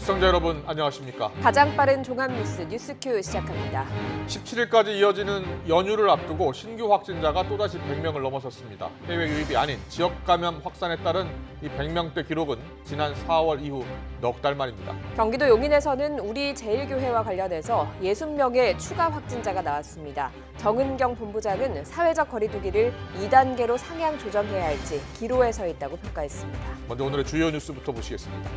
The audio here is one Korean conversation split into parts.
시청자 여러분 안녕하십니까? 가장 빠른 종합뉴스 뉴스큐 시작합니다. 17일까지 이어지는 연휴를 앞두고 신규 확진자가 또다시 100명을 넘어섰습니다. 해외 유입이 아닌 지역 감염 확산에 따른 이 100명대 기록은 지난 4월 이후 넉 달 만입니다. 경기도 용인에서는 우리제일교회와 관련해서 60명의 추가 확진자가 나왔습니다. 정은경 본부장은 사회적 거리두기를 2단계로 상향 조정해야 할지 기로에 서 있다고 평가했습니다. 먼저 오늘의 주요 뉴스부터 보시겠습니다.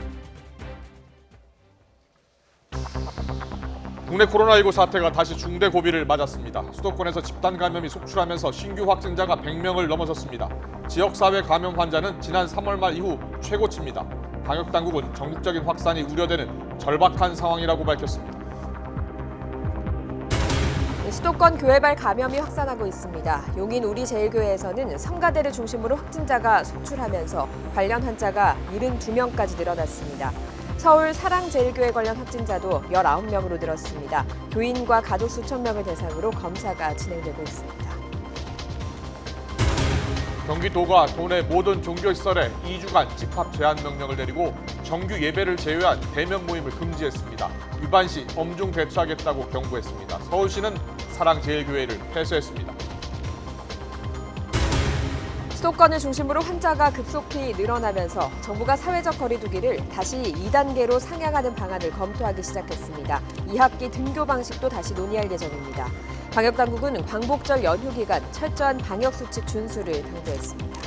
국내 코로나19 사태가 다시 중대 고비를 맞았습니다. 수도권에서 집단 감염이 속출하면서 신규 확진자가 100명을 넘어섰습니다. 지역사회 감염 환자는 지난 3월 말 이후 최고치입니다. 방역당국은 전국적인 확산이 우려되는 절박한 상황이라고 밝혔습니다. 수도권 교회발 감염이 확산하고 있습니다. 용인 우리제일교회에서는 성가대를 중심으로 확진자가 속출하면서 관련 환자가 72명까지 늘어났습니다. 서울 사랑제일교회 관련 확진자도 19명으로 늘었습니다. 교인과 가족 수천 명을 대상으로 검사가 진행되고 있습니다. 경기도가 도내 모든 종교시설에 2주간 집합 제한 명령을 내리고 정규 예배를 제외한 대면 모임을 금지했습니다. 위반 시 엄중 대처하겠다고 경고했습니다. 서울시는 사랑제일교회를 폐쇄했습니다. 수도권을 중심으로 환자가 급속히 늘어나면서 정부가 사회적 거리두기를 다시 2단계로 상향하는 방안을 검토하기 시작했습니다. 2학기 등교 방식도 다시 논의할 예정입니다. 방역당국은 광복절 연휴 기간 철저한 방역수칙 준수를 당부했습니다.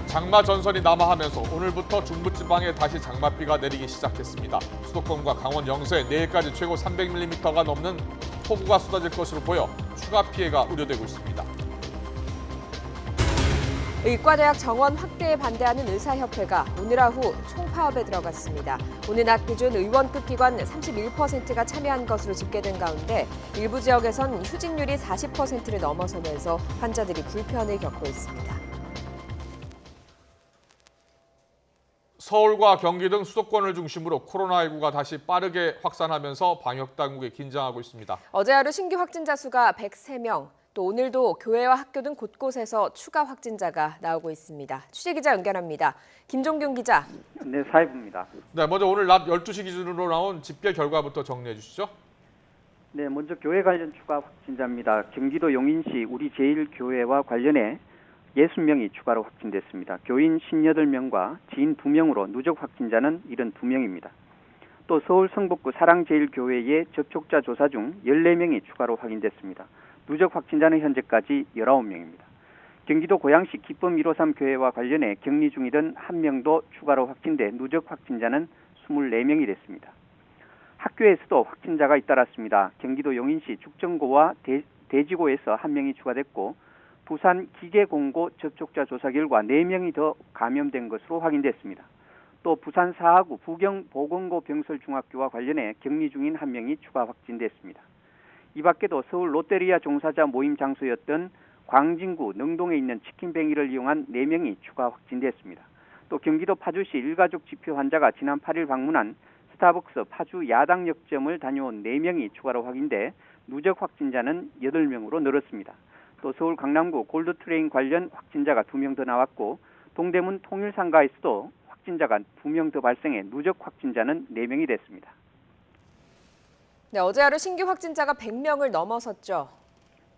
장마 전선이 남하하면서 오늘부터 중부지방에 다시 장맛비가 내리기 시작했습니다. 수도권과 강원 영서에 내일까지 최고 300mm가 넘는 폭우가 쏟아질 것으로 보여 추가 피해가 우려되고 있습니다. 의과대학 정원 확대에 반대하는 의사협회가 오늘 오후 총파업에 들어갔습니다. 오늘 낮 기준 의원급 기관 31%가 참여한 것으로 집계된 가운데 일부 지역에선 휴직률이 40%를 넘어서면서 환자들이 불편을 겪고 있습니다. 서울과 경기 등 수도권을 중심으로 코로나19가 다시 빠르게 확산하면서 방역당국이 긴장하고 있습니다. 어제 하루 신규 확진자 수가 103명, 또 오늘도 교회와 학교 등 곳곳에서 추가 확진자가 나오고 있습니다. 취재기자 연결합니다. 김종균 기자. 네, 사회부입니다. 네, 먼저 오늘 낮 12시 기준으로 나온 집계 결과부터 정리해 주시죠. 네, 먼저 교회 관련 추가 확진자입니다. 경기도 용인시 우리제일교회와 관련해 60명이 추가로 확진됐습니다. 교인 18명과 지인 2명으로 누적 확진자는 72명입니다. 또 서울 성북구 사랑제일교회의 접촉자 조사 중 14명이 추가로 확인됐습니다. 누적 확진자는 현재까지 19명입니다. 경기도 고양시 기쁨 153 교회와 관련해 격리 중이던 1명도 추가로 확진돼 누적 확진자는 24명이 됐습니다. 학교에서도 확진자가 잇따랐습니다. 경기도 용인시 죽전고와 대지고에서 1명이 추가됐고 부산 기계공고 접촉자 조사 결과 4명이 더 감염된 것으로 확인됐습니다. 또 부산 사하구 부경보건고 병설중학교와 관련해 격리 중인 1명이 추가 확진됐습니다. 이 밖에도 서울 롯데리아 종사자 모임 장소였던 광진구 능동에 있는 치킨뱅이를 이용한 4명이 추가 확진됐습니다. 또 경기도 파주시 일가족 지표 환자가 지난 8일 방문한 스타벅스 파주 야당역점을 다녀온 4명이 추가로 확인돼 누적 확진자는 8명으로 늘었습니다. 또 서울 강남구 골드트레인 관련 확진자가 2명 더 나왔고 동대문 통일상가에서도 확진자가 2명 더 발생해 누적 확진자는 4명이 됐습니다. 네, 어제 하루 신규 확진자가 100명을 넘어섰죠.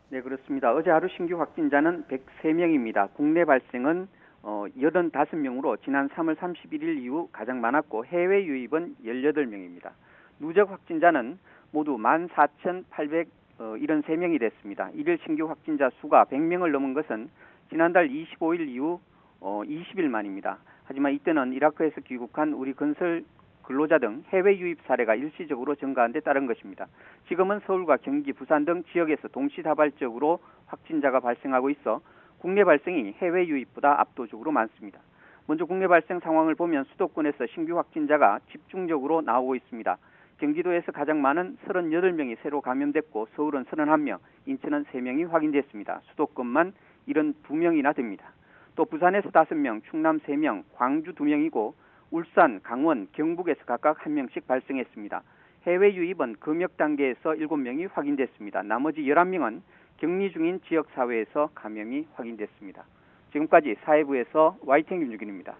네, 그렇습니다. 어제 하루 신규 확진자는 103명입니다. 국내 발생은 85명으로 지난 3월 31일 이후 가장 많았고 해외 유입은 18명입니다. 누적 확진자는 모두 14,873명이 됐습니다. 일일 신규 확진자 수가 100명을 넘은 것은 지난달 25일 이후 20일 만입니다. 하지만 이때는 이라크에서 귀국한 우리 건설 근로자 등 해외 유입 사례가 일시적으로 증가한 데 따른 것입니다. 지금은 서울과 경기, 부산 등 지역에서 동시다발적으로 확진자가 발생하고 있어 국내 발생이 해외 유입보다 압도적으로 많습니다. 먼저 국내 발생 상황을 보면 수도권에서 신규 확진자가 집중적으로 나오고 있습니다. 경기도에서 가장 많은 38명이 새로 감염됐고 서울은 31명, 인천은 3명이 확인됐습니다. 수도권만 72명이나 됩니다. 또 부산에서 5명, 충남 3명, 광주 2명이고 울산, 강원, 경북에서 각각 1명씩 발생했습니다. 해외 유입은 검역 단계에서 7명이 확인됐습니다. 나머지 11명은 격리 중인 지역사회에서 감염이 확인됐습니다. 지금까지 사회부에서 YTN 김주균입니다.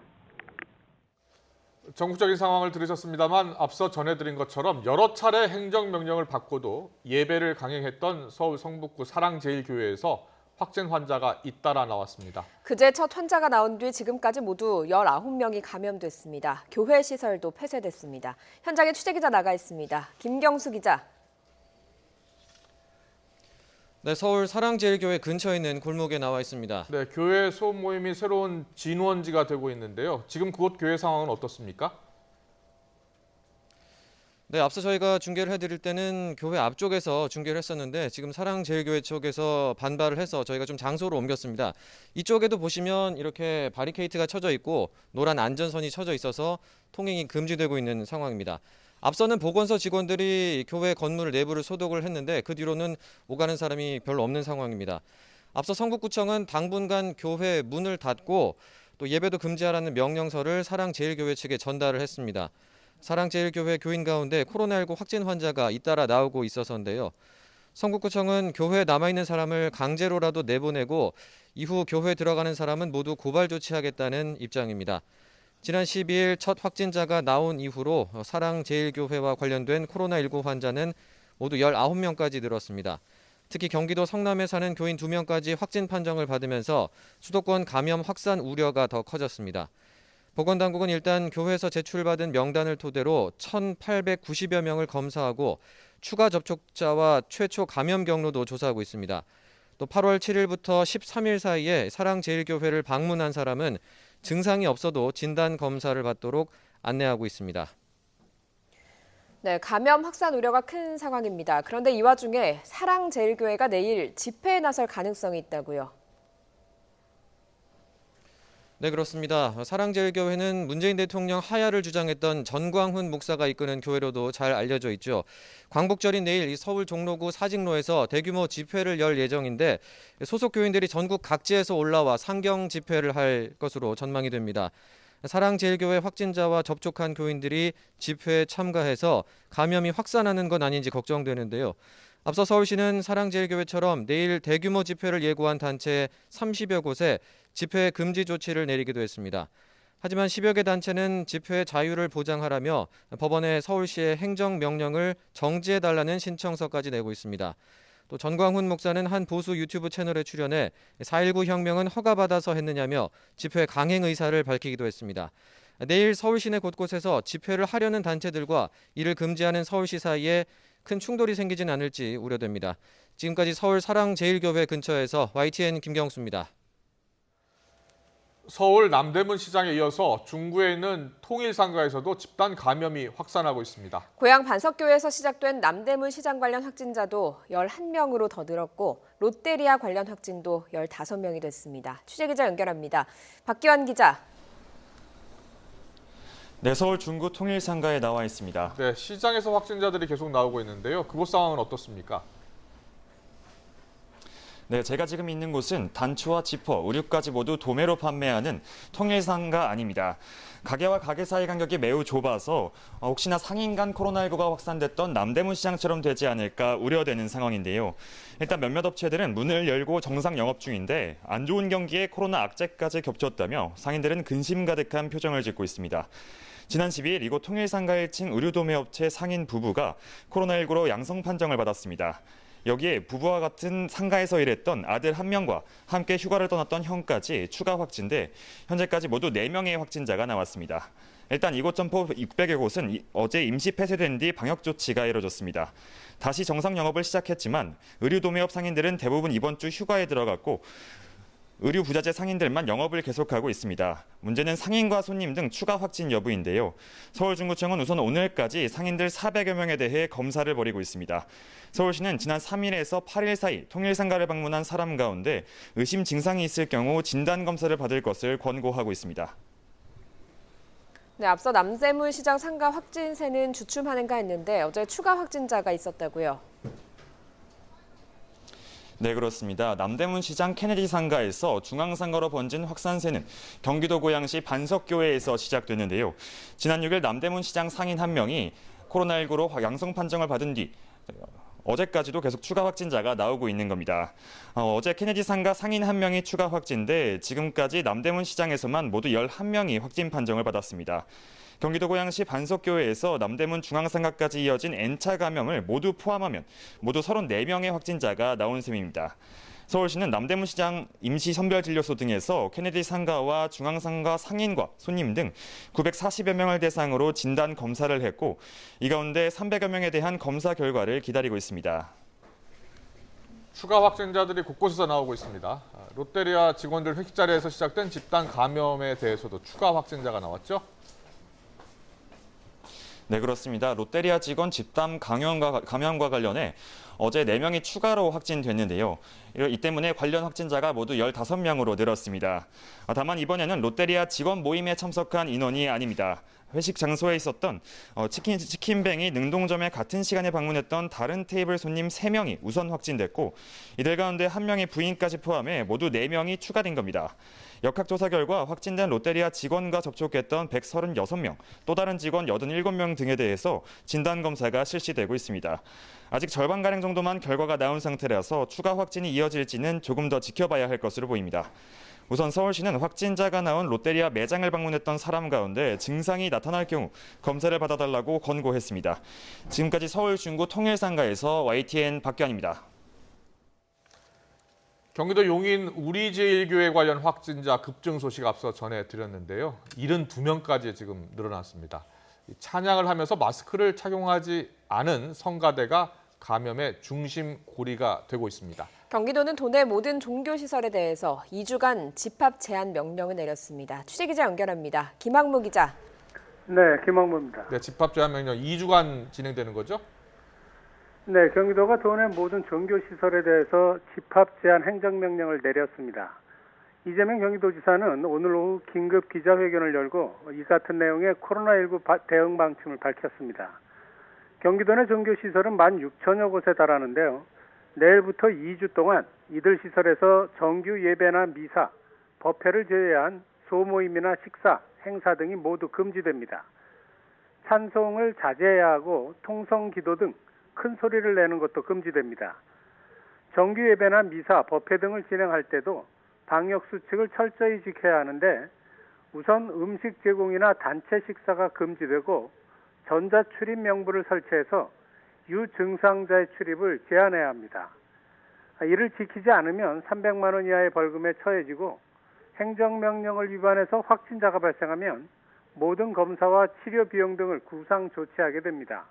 전국적인 상황을 들으셨습니다만 앞서 전해드린 것처럼 여러 차례 행정명령을 받고도 예배를 강행했던 서울 성북구 사랑제일교회에서 확진 환자가 잇따라 나왔습니다. 그제 첫 환자가 나온 뒤 지금까지 모두 19명이 감염됐습니다. 교회 시설도 폐쇄됐습니다. 현장에 취재기자 나가 있습니다. 김경수 기자. 네, 서울 사랑제일교회 근처에 있는 골목에 나와 있습니다. 네, 교회 소모임이 새로운 진원지가 되고 있는데요. 지금 그곳 교회 상황은 어떻습니까? 네, 앞서 저희가 중계를 해드릴 때는 교회 앞쪽에서 중계를 했었는데 지금 사랑제일교회 쪽에서 반발을 해서 저희가 좀 장소로 옮겼습니다. 이쪽에도 보시면 이렇게 바리케이트가 쳐져 있고 노란 안전선이 쳐져 있어서 통행이 금지되고 있는 상황입니다. 앞서는 보건소 직원들이 교회 건물 내부를 소독을 했는데 그 뒤로는 오가는 사람이 별로 없는 상황입니다. 앞서 성북구청은 당분간 교회 문을 닫고 또 예배도 금지하라는 명령서를 사랑제일교회 측에 전달을 했습니다. 사랑제일교회 교인 가운데 코로나19 확진 환자가 잇따라 나오고 있어서인데요. 성북구청은 교회에 남아있는 사람을 강제로라도 내보내고 이후 교회에 들어가는 사람은 모두 고발 조치하겠다는 입장입니다. 지난 12일 첫 확진자가 나온 이후로 사랑제일교회와 관련된 코로나19 환자는 모두 19명까지 늘었습니다. 특히 경기도 성남에 사는 교인 2명까지 확진 판정을 받으면서 수도권 감염 확산 우려가 더 커졌습니다. 보건당국은 일단 교회에서 제출받은 명단을 토대로 1,890여 명을 검사하고 추가 접촉자와 최초 감염 경로도 조사하고 있습니다. 또 8월 7일부터 13일 사이에 사랑제일교회를 방문한 사람은 증상이 없어도 진단 검사를 받도록 안내하고 있습니다. 네, 감염 확산 우려가 큰 상황입니다. 그런데 이 와중에 사랑제일교회가 내일 집회에 나설 가능성이 있다고요. 네, 그렇습니다. 사랑제일교회는 문재인 대통령 하야를 주장했던 전광훈 목사가 이끄는 교회로도 잘 알려져 있죠. 광복절인 내일 이 서울 종로구 사직로에서 대규모 집회를 열 예정인데 소속 교인들이 전국 각지에서 올라와 상경 집회를 할 것으로 전망이 됩니다. 사랑제일교회 확진자와 접촉한 교인들이 집회에 참가해서 감염이 확산하는 건 아닌지 걱정되는데요. 앞서 서울시는 사랑제일교회처럼 내일 대규모 집회를 예고한 단체 30여 곳에 집회 금지 조치를 내리기도 했습니다. 하지만 10여 개 단체는 집회의 자유를 보장하라며 법원에 서울시의 행정명령을 정지해달라는 신청서까지 내고 있습니다. 또 전광훈 목사는 한 보수 유튜브 채널에 출연해 4.19 혁명은 허가받아서 했느냐며 집회 강행 의사를 밝히기도 했습니다. 내일 서울 시내 곳곳에서 집회를 하려는 단체들과 이를 금지하는 서울시 사이에 큰 충돌이 생기진 않을지 우려됩니다. 지금까지 서울 사랑제일교회 근처에서 YTN 김경수입니다. 서울 남대문 시장에 이어서 중구에 있는 통일상가에서도 집단 감염이 확산하고 있습니다. 고향 반석교에서 시작된 남대문 시장 관련 확진자도 11명으로 더 늘었고 롯데리아 관련 확진도 15명이 됐습니다. 취재기자 연결합니다. 박기환 기자. 네, 서울 중구 통일상가에 나와 있습니다. 네, 시장에서 확진자들이 계속 나오고 있는데요. 그곳 상황은 어떻습니까? 네, 제가 지금 있는 곳은 단추와 지퍼, 의류까지 모두 도매로 판매하는 통일상가 아닙니다. 가게와 가게 사이 간격이 매우 좁아서 혹시나 상인 간 코로나19가 확산됐던 남대문 시장처럼 되지 않을까 우려되는 상황인데요. 일단 몇몇 업체들은 문을 열고 정상 영업 중인데 안 좋은 경기에 코로나 악재까지 겹쳤다며 상인들은 근심 가득한 표정을 짓고 있습니다. 지난 12일 이곳 통일상가 1층 의류도매업체 상인 부부가 코로나19로 양성 판정을 받았습니다. 여기에 부부와 같은 상가에서 일했던 아들 1명과 함께 휴가를 떠났던 형까지 추가 확진돼 현재까지 모두 4명의 확진자가 나왔습니다. 일단 이곳 점포 600여 곳은 어제 임시 폐쇄된 뒤 방역 조치가 이뤄졌습니다. 다시 정상 영업을 시작했지만 의류도매업 상인들은 대부분 이번 주 휴가에 들어갔고 의류 부자재 상인들만 영업을 계속하고 있습니다. 문제는 상인과 손님 등 추가 확진 여부인데요. 서울중구청은 우선 오늘까지 상인들 400여 명에 대해 검사를 벌이고 있습니다. 서울시는 지난 3일에서 8일 사이 통일상가를 방문한 사람 가운데 의심 증상이 있을 경우 진단검사를 받을 것을 권고하고 있습니다. 네, 앞서 남대문 시장 상가 확진세는 주춤하는가 했는데 어제 추가 확진자가 있었다고요. 네, 그렇습니다. 남대문 시장 케네디 상가에서 중앙상가로 번진 확산세는 경기도 고양시 반석교회에서 시작됐는데요. 지난 6일 남대문 시장 상인 1명이 코로나19로 양성 판정을 받은 뒤 어제까지도 계속 추가 확진자가 나오고 있는 겁니다. 어제 케네디 상가 상인 1명이 추가 확진돼 지금까지 남대문 시장에서만 모두 11명이 확진 판정을 받았습니다. 경기도 고양시 반석교회에서 남대문 중앙상가까지 이어진 N차 감염을 모두 포함하면 모두 34명의 확진자가 나온 셈입니다. 서울시는 남대문시장 임시선별진료소 등에서 케네디 상가와 중앙상가 상인과 손님 등 940여 명을 대상으로 진단 검사를 했고 이 가운데 300여 명에 대한 검사 결과를 기다리고 있습니다. 추가 확진자들이 곳곳에서 나오고 있습니다. 롯데리아 직원들 회식 자리에서 시작된 집단 감염에 대해서도 추가 확진자가 나왔죠? 네, 그렇습니다. 롯데리아 직원 집단 감염과 관련해 어제 4명이 추가로 확진됐는데요. 이 때문에 관련 확진자가 모두 15명으로 늘었습니다. 다만 이번에는 롯데리아 직원 모임에 참석한 인원이 아닙니다. 회식 장소에 있었던 치킨뱅이 능동점에 같은 시간에 방문했던 다른 테이블 손님 3명이 우선 확진됐고 이들 가운데 1명의 부인까지 포함해 모두 4명이 추가된 겁니다. 역학조사 결과 확진된 롯데리아 직원과 접촉했던 136명, 또 다른 직원 87명 등에 대해서 진단검사가 실시되고 있습니다. 아직 절반가량 정도만 결과가 나온 상태라서 추가 확진이 이어질지는 조금 더 지켜봐야 할 것으로 보입니다. 우선 서울시는 확진자가 나온 롯데리아 매장을 방문했던 사람 가운데 증상이 나타날 경우 검사를 받아달라고 권고했습니다. 지금까지 서울 중구 통일상가에서 YTN 박규환입니다. 경기도 용인 우리제일교회 관련 확진자 급증 소식 앞서 전해드렸는데요. 72명까지 지금 늘어났습니다. 찬양을 하면서 마스크를 착용하지 않은 성가대가 감염의 중심 고리가 되고 있습니다. 경기도는 도내 모든 종교시설에 대해서 2주간 집합 제한 명령을 내렸습니다. 취재기자 연결합니다. 김학무 기자. 네, 김학무입니다. 네, 집합 제한 명령 2주간 진행되는 거죠? 네, 경기도가 도내 모든 종교시설에 대해서 집합 제한 행정명령을 내렸습니다. 이재명 경기도지사는 오늘 오후 긴급 기자회견을 열고 이 같은 내용의 코로나19 대응 방침을 밝혔습니다. 경기도 내 종교시설은 16,000여 곳에 달하는데요. 내일부터 2주 동안 이들 시설에서 정규 예배나 미사, 법회를 제외한 소모임이나 식사, 행사 등이 모두 금지됩니다. 찬송을 자제해야 하고 통성기도 등 큰 소리를 내는 것도 금지됩니다. 정규 예배나 미사, 법회 등을 진행할 때도 방역 수칙을 철저히 지켜야 하는데 우선 음식 제공이나 단체 식사가 금지되고 전자출입 명부를 설치해서 유증상자의 출입을 제한해야 합니다. 이를 지키지 않으면 300만 원 이하의 벌금에 처해지고 행정명령을 위반해서 확진자가 발생하면 모든 검사와 치료 비용 등을 구상 조치하게 됩니다.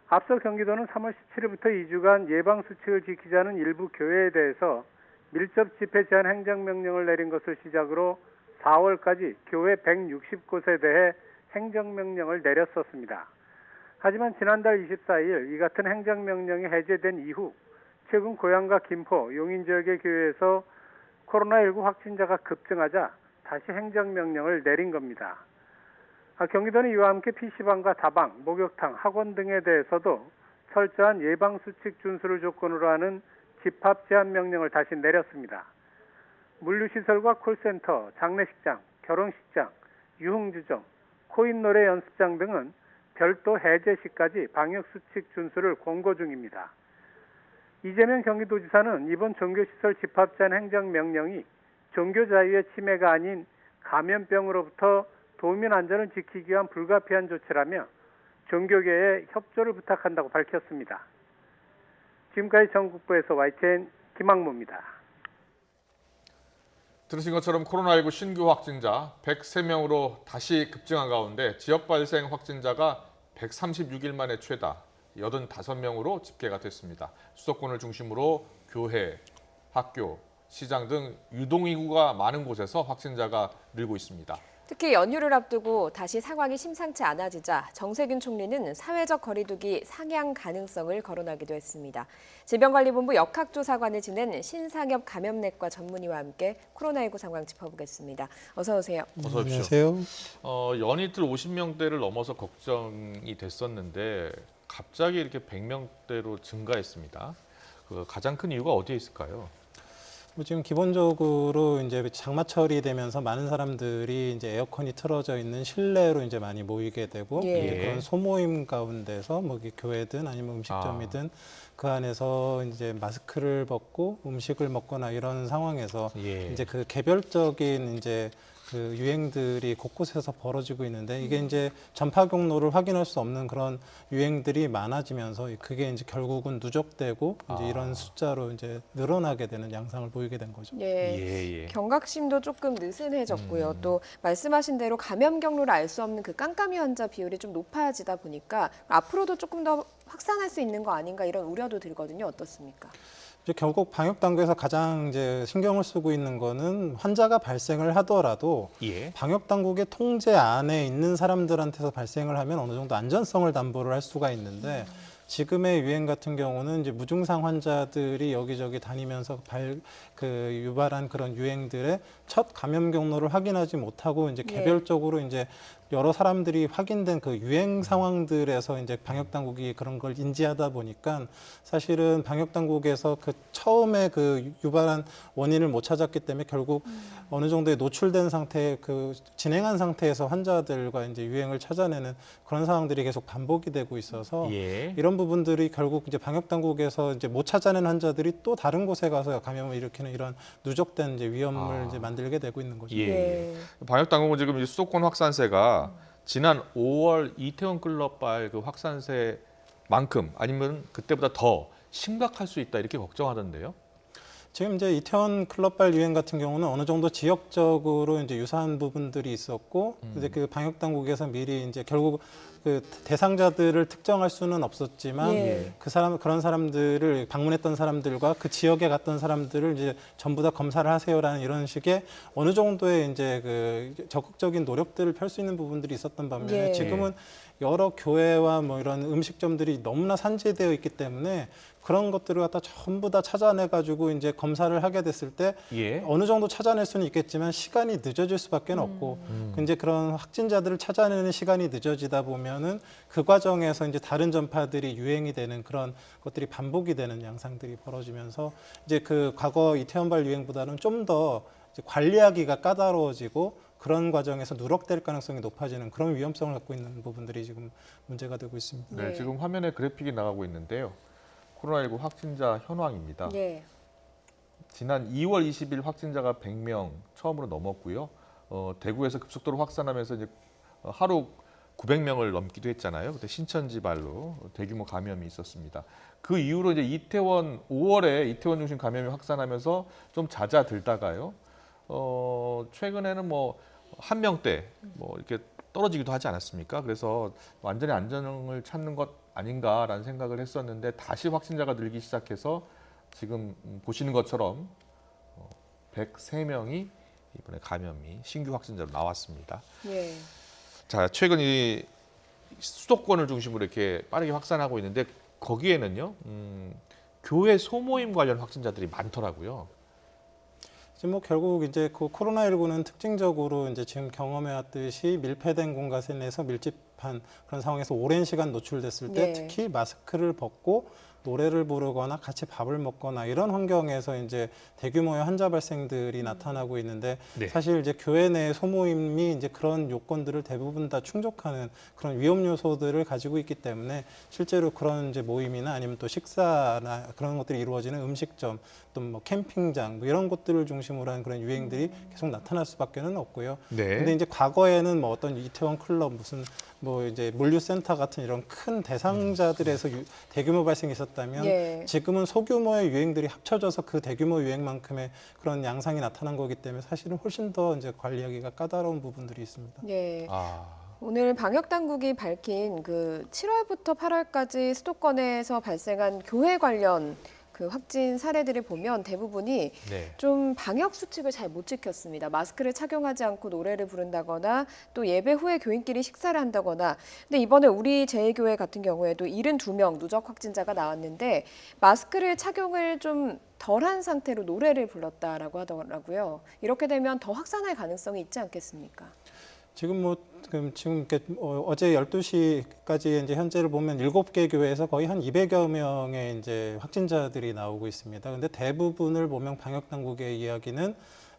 앞서 경기도는 3월 17일부터 2주간 예방수칙을 지키지 않은 일부 교회에 대해서 밀접 집회 제한 행정명령을 내린 것을 시작으로 4월까지 교회 160곳에 대해 행정명령을 내렸었습니다. 하지만 지난달 24일 이 같은 행정명령이 해제된 이후 최근 고양과 김포, 용인 지역의 교회에서 코로나19 확진자가 급증하자 다시 행정명령을 내린 겁니다. 경기도는 이와 함께 PC방과 다방, 목욕탕, 학원 등에 대해서도 철저한 예방수칙 준수를 조건으로 하는 집합 제한 명령을 다시 내렸습니다. 물류시설과 콜센터, 장례식장, 결혼식장, 유흥주점, 코인노래 연습장 등은 별도 해제 시까지 방역수칙 준수를 권고 중입니다. 이재명 경기도지사는 이번 종교시설 집합 제한 행정명령이 종교 자유의 침해가 아닌 감염병으로부터 도민 안전을 지키기 위한 불가피한 조치라며 종교계에 협조를 부탁한다고 밝혔습니다. 지금까지 전국부에서 YTN 김학무입니다. 들으신 것처럼 코로나19 신규 확진자 103명으로 다시 급증한 가운데 지역 발생 확진자가 136일 만에 최다 85명으로 집계가 됐습니다. 수도권을 중심으로 교회, 학교, 시장 등 유동인구가 많은 곳에서 확진자가 늘고 있습니다. 특히 연휴를 앞두고 다시 상황이 심상치 않아지자 정세균 총리는 사회적 거리두기 상향 가능성을 거론하기도 했습니다. 질병관리본부 역학조사관을 지낸 신상엽 감염내과 전문의와 함께 코로나19 상황 짚어보겠습니다. 어서 오세요. 어서 오십시오. 안녕하세요. 연이틀 50명대를 넘어서 걱정이 됐었는데 갑자기 이렇게 100명대로 증가했습니다. 가장 큰 이유가 어디에 있을까요? 지금 기본적으로 이제 장마철이 되면서 많은 사람들이 이제 에어컨이 틀어져 있는 실내로 이제 많이 모이게 되고 이제 그런 소모임 가운데서 뭐 교회든 아니면 음식점이든 그 안에서 이제 마스크를 벗고 음식을 먹거나 이런 상황에서 이제 그 개별적인 이제 그 유행들이 곳곳에서 벌어지고 있는데 이게 이제 전파 경로를 확인할 수 없는 그런 유행들이 많아지면서 그게 이제 결국은 누적되고 이제 이런 숫자로 이제 늘어나게 되는 양상을 보이게 된 거죠. 예. 경각심도 조금 느슨해졌고요. 또 말씀하신 대로 감염 경로를 알 수 없는 그 깜깜이 환자 비율이 좀 높아지다 보니까 앞으로도 조금 더 확산할 수 있는 거 아닌가 이런 우려도 들거든요. 어떻습니까? 이제 결국 방역 당국에서 가장 이제 신경을 쓰고 있는 거는 환자가 발생을 하더라도 방역 당국의 통제 안에 있는 사람들한테서 발생을 하면 어느 정도 안전성을 담보를 할 수가 있는데 지금의 유행 같은 경우는 이제 무증상 환자들이 여기저기 다니면서 유발한 그런 유행들의 첫 감염 경로를 확인하지 못하고 이제 개별적으로 이제 여러 사람들이 확인된 그 유행 상황들에서 이제 방역 당국이 그런 걸 인지하다 보니까 사실은 방역 당국에서 그 처음에 그 유발한 원인을 못 찾았기 때문에 결국 어느 정도의 노출된 상태, 그 진행한 상태에서 환자들과 이제 유행을 찾아내는 그런 상황들이 계속 반복이 되고 있어서 이런 부분들이 결국 이제 방역 당국에서 이제 못 찾아낸 환자들이 또 다른 곳에 가서 감염을 일으키는 이런 누적된 이제 위험을 이제 만들게 되고 있는 거죠. 방역 당국은 지금 이 수도권 확산세가 지난 5월 이태원 클럽발 그 확산세만큼 아니면 그때보다 더 심각할 수 있다 이렇게 걱정하던데요. 지금 이제 이태원 클럽발 유행 같은 경우는 어느 정도 지역적으로 이제 유사한 부분들이 있었고 이제 그 방역 당국에서 미리 이제 결국 그 대상자들을 특정할 수는 없었지만 그런 사람들을 방문했던 사람들과 그 지역에 갔던 사람들을 이제 전부 다 검사를 하세요라는 이런 식의 어느 정도의 이제 그 적극적인 노력들을 펼 수 있는 부분들이 있었던 반면에 지금은 여러 교회와 뭐 이런 음식점들이 너무나 산재되어 있기 때문에 그런 것들을 갖다 전부 다 찾아내가지고 이제 검사를 하게 됐을 때 어느 정도 찾아낼 수는 있겠지만 시간이 늦어질 수밖에 없고 이제 그런 확진자들을 찾아내는 시간이 늦어지다 보면은 그 과정에서 이제 다른 전파들이 유행이 되는 그런 것들이 반복이 되는 양상들이 벌어지면서 이제 그 과거 이태원발 유행보다는 좀 더 관리하기가 까다로워지고 그런 과정에서 누락될 가능성이 높아지는 그런 위험성을 갖고 있는 부분들이 지금 문제가 되고 있습니다. 네, 지금 화면에 그래픽이 나가고 있는데요. 코로나19 확진자 현황입니다. 지난 2월 20일 확진자가 100명 처음으로 넘었고요. 대구에서 급속도로 확산하면서 이제 하루 900명을 넘기도 했잖아요. 그때 신천지발로 대규모 감염이 있었습니다. 그 이후로 이제 5월에 이태원 중심 감염이 확산하면서 좀 잦아들다가요. 최근에는 뭐 한 명대 뭐 이렇게 떨어지기도 하지 않았습니까? 그래서 완전히 안전을 찾는 것 아닌가라는 생각을 했었는데 다시 확진자가 늘기 시작해서 지금 보시는 것처럼 103명이 이번에 감염이 신규 확진자로 나왔습니다. 자, 최근 이 수도권을 중심으로 이렇게 빠르게 확산하고 있는데 거기에는요, 교회 소모임 관련 확진자들이 많더라고요. 지금 뭐 결국 이제 그 코로나19는 특징적으로 이제 지금 경험해왔듯이 밀폐된 공간에 내서 밀집한 그런 상황에서 오랜 시간 노출됐을 때 특히 마스크를 벗고 노래를 부르거나 같이 밥을 먹거나 이런 환경에서 이제 대규모의 환자 발생들이 나타나고 있는데 사실 이제 교회 내 소모임이 이제 그런 요건들을 대부분 다 충족하는 그런 위험 요소들을 가지고 있기 때문에 실제로 그런 이제 모임이나 아니면 또 식사나 그런 것들이 이루어지는 음식점 또 뭐 캠핑장 뭐 이런 곳들을 중심으로 한 그런 유행들이 계속 나타날 수밖에는 없고요. 근데 이제 과거에는 뭐 어떤 이태원 클럽 무슨 뭐 이제 물류센터 같은 이런 큰 대상자들에서 대규모 발생이 있었다면 지금은 소규모의 유행들이 합쳐져서 그 대규모 유행만큼의 그런 양상이 나타난 거기 때문에 사실은 훨씬 더 이제 관리하기가 까다로운 부분들이 있습니다. 오늘 방역 당국이 밝힌 그 7월부터 8월까지 수도권에서 발생한 교회 관련 그 확진 사례들을 보면 대부분이 좀 방역 수칙을 잘 못 지켰습니다. 마스크를 착용하지 않고 노래를 부른다거나 또 예배 후에 교인끼리 식사를 한다거나. 근데 이번에 우리 제일교회 같은 경우에도 72명 누적 확진자가 나왔는데 마스크를 착용을 좀 덜한 상태로 노래를 불렀다라고 하더라고요. 이렇게 되면 더 확산할 가능성이 있지 않겠습니까? 지금 이렇게 어제 12시까지 이제 현재를 보면 7개 교회에서 거의 한 200여 명의 이제 확진자들이 나오고 있습니다. 근데 대부분을 보면 방역 당국의 이야기는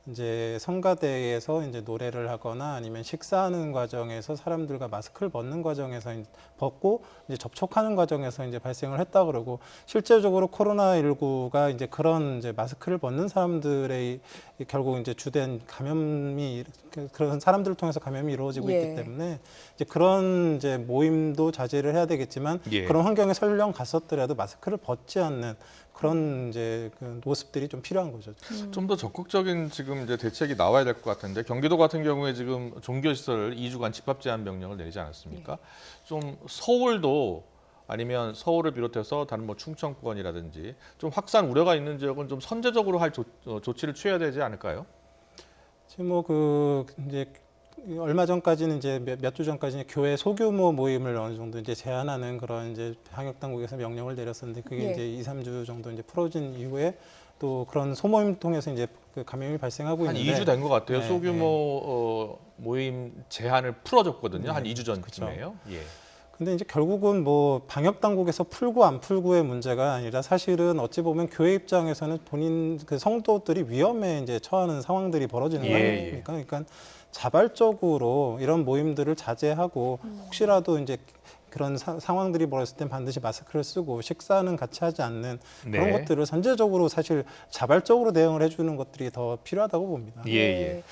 이제 성가대에서 이제 노래를 하거나 아니면 식사하는 과정에서 사람들과 마스크를 벗는 과정에서 벗고 이제 접촉하는 과정에서 이제 발생을 했다 그러고, 실제적으로 코로나19가 이제 그런 이제 마스크를 벗는 사람들의 결국 이제 주된 감염이, 그런 사람들을 통해서 감염이 이루어지고 예. 있기 때문에 이제 그런 이제 모임도 자제를 해야 되겠지만, 예. 그런 환경에 설령 갔었더라도 마스크를 벗지 않는 그런 이제 그 모습들이 좀 필요한 거죠. 좀 더 적극적인 지금 이제 대책이 나와야 될 것 같은데, 경기도 같은 경우에 지금 종교시설 2주간 집합 제한 명령을 내리지 않았습니까? 좀 서울도, 아니면 서울을 비롯해서 다른 뭐 충청권이라든지 좀 확산 우려가 있는 지역은 좀 선제적으로 할 조치를 취해야 되지 않을까요? 지금 뭐 그 이제 얼마 전까지는 이제 몇 주 전까지는 교회 소규모 모임을 어느 정도 이제 제한하는 그런 이제 방역 당국에서 명령을 내렸었는데, 그게 예. 이제 2, 3주 정도 이제 풀어진 이후에 또 그런 소모임 통해서 이제 그 감염이 발생하고 한 있는데, 2주 된 것 같아요. 네, 소규모 모임 제한을 풀어줬거든요. 한 네, 2주 전쯤이에요. 예. 근데 이제 결국은 뭐 방역 당국에서 풀고 안 풀고의 문제가 아니라, 사실은 어찌 보면 교회 입장에서는 본인 그 성도들이 위험에 이제 처하는 상황들이 벌어지는 예, 거 예. 아닙니까? 그러니까 자발적으로 이런 모임들을 자제하고, 혹시라도 이제 그런 상황들이 벌어졌을 땐 반드시 마스크를 쓰고 식사는 같이 하지 않는 그런 네. 것들을 선제적으로, 사실 자발적으로 대응을 해주는 것들이 더 필요하다고 봅니다. 예, 예.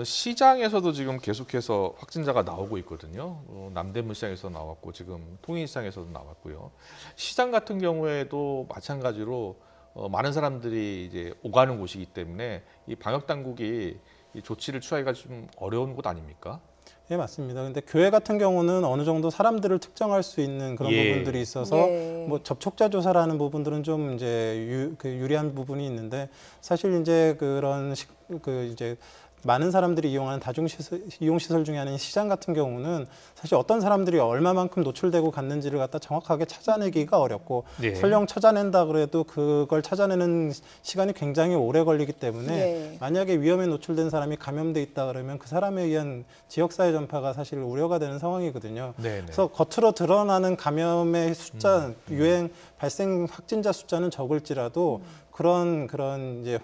시장에서도 지금 계속해서 확진자가 나오고 있거든요. 남대문 시장에서 나왔고, 지금 통인시장에서도 나왔고요. 시장 같은 경우에도 마찬가지로 많은 사람들이 이제 오가는 곳이기 때문에 이 방역 당국이 이 조치를 취하기가 좀 어려운 곳 아닙니까? 예, 맞습니다. 근데 교회 같은 경우는 어느 정도 사람들을 특정할 수 있는 그런 예. 부분들이 있어서, 네. 뭐 접촉자 조사라는 부분들은 좀 이제 유리한 부분이 있는데, 사실 이제 그런 그 이제 많은 사람들이 이용하는 이용시설 중에 하나인 시장 같은 경우는 사실 어떤 사람들이 얼마만큼 노출되고 갔는지를 갖다 정확하게 찾아내기가 어렵고, 네. 설령 찾아낸다 그래도 그걸 찾아내는 시간이 굉장히 오래 걸리기 때문에, 네. 만약에 위험에 노출된 사람이 감염돼 있다 그러면 그 사람에 의한 지역사회 전파가 사실 우려가 되는 상황이거든요. 네, 네. 그래서 겉으로 드러나는 감염의 숫자, 유행 발생 확진자 숫자는 적을지라도 그런 이제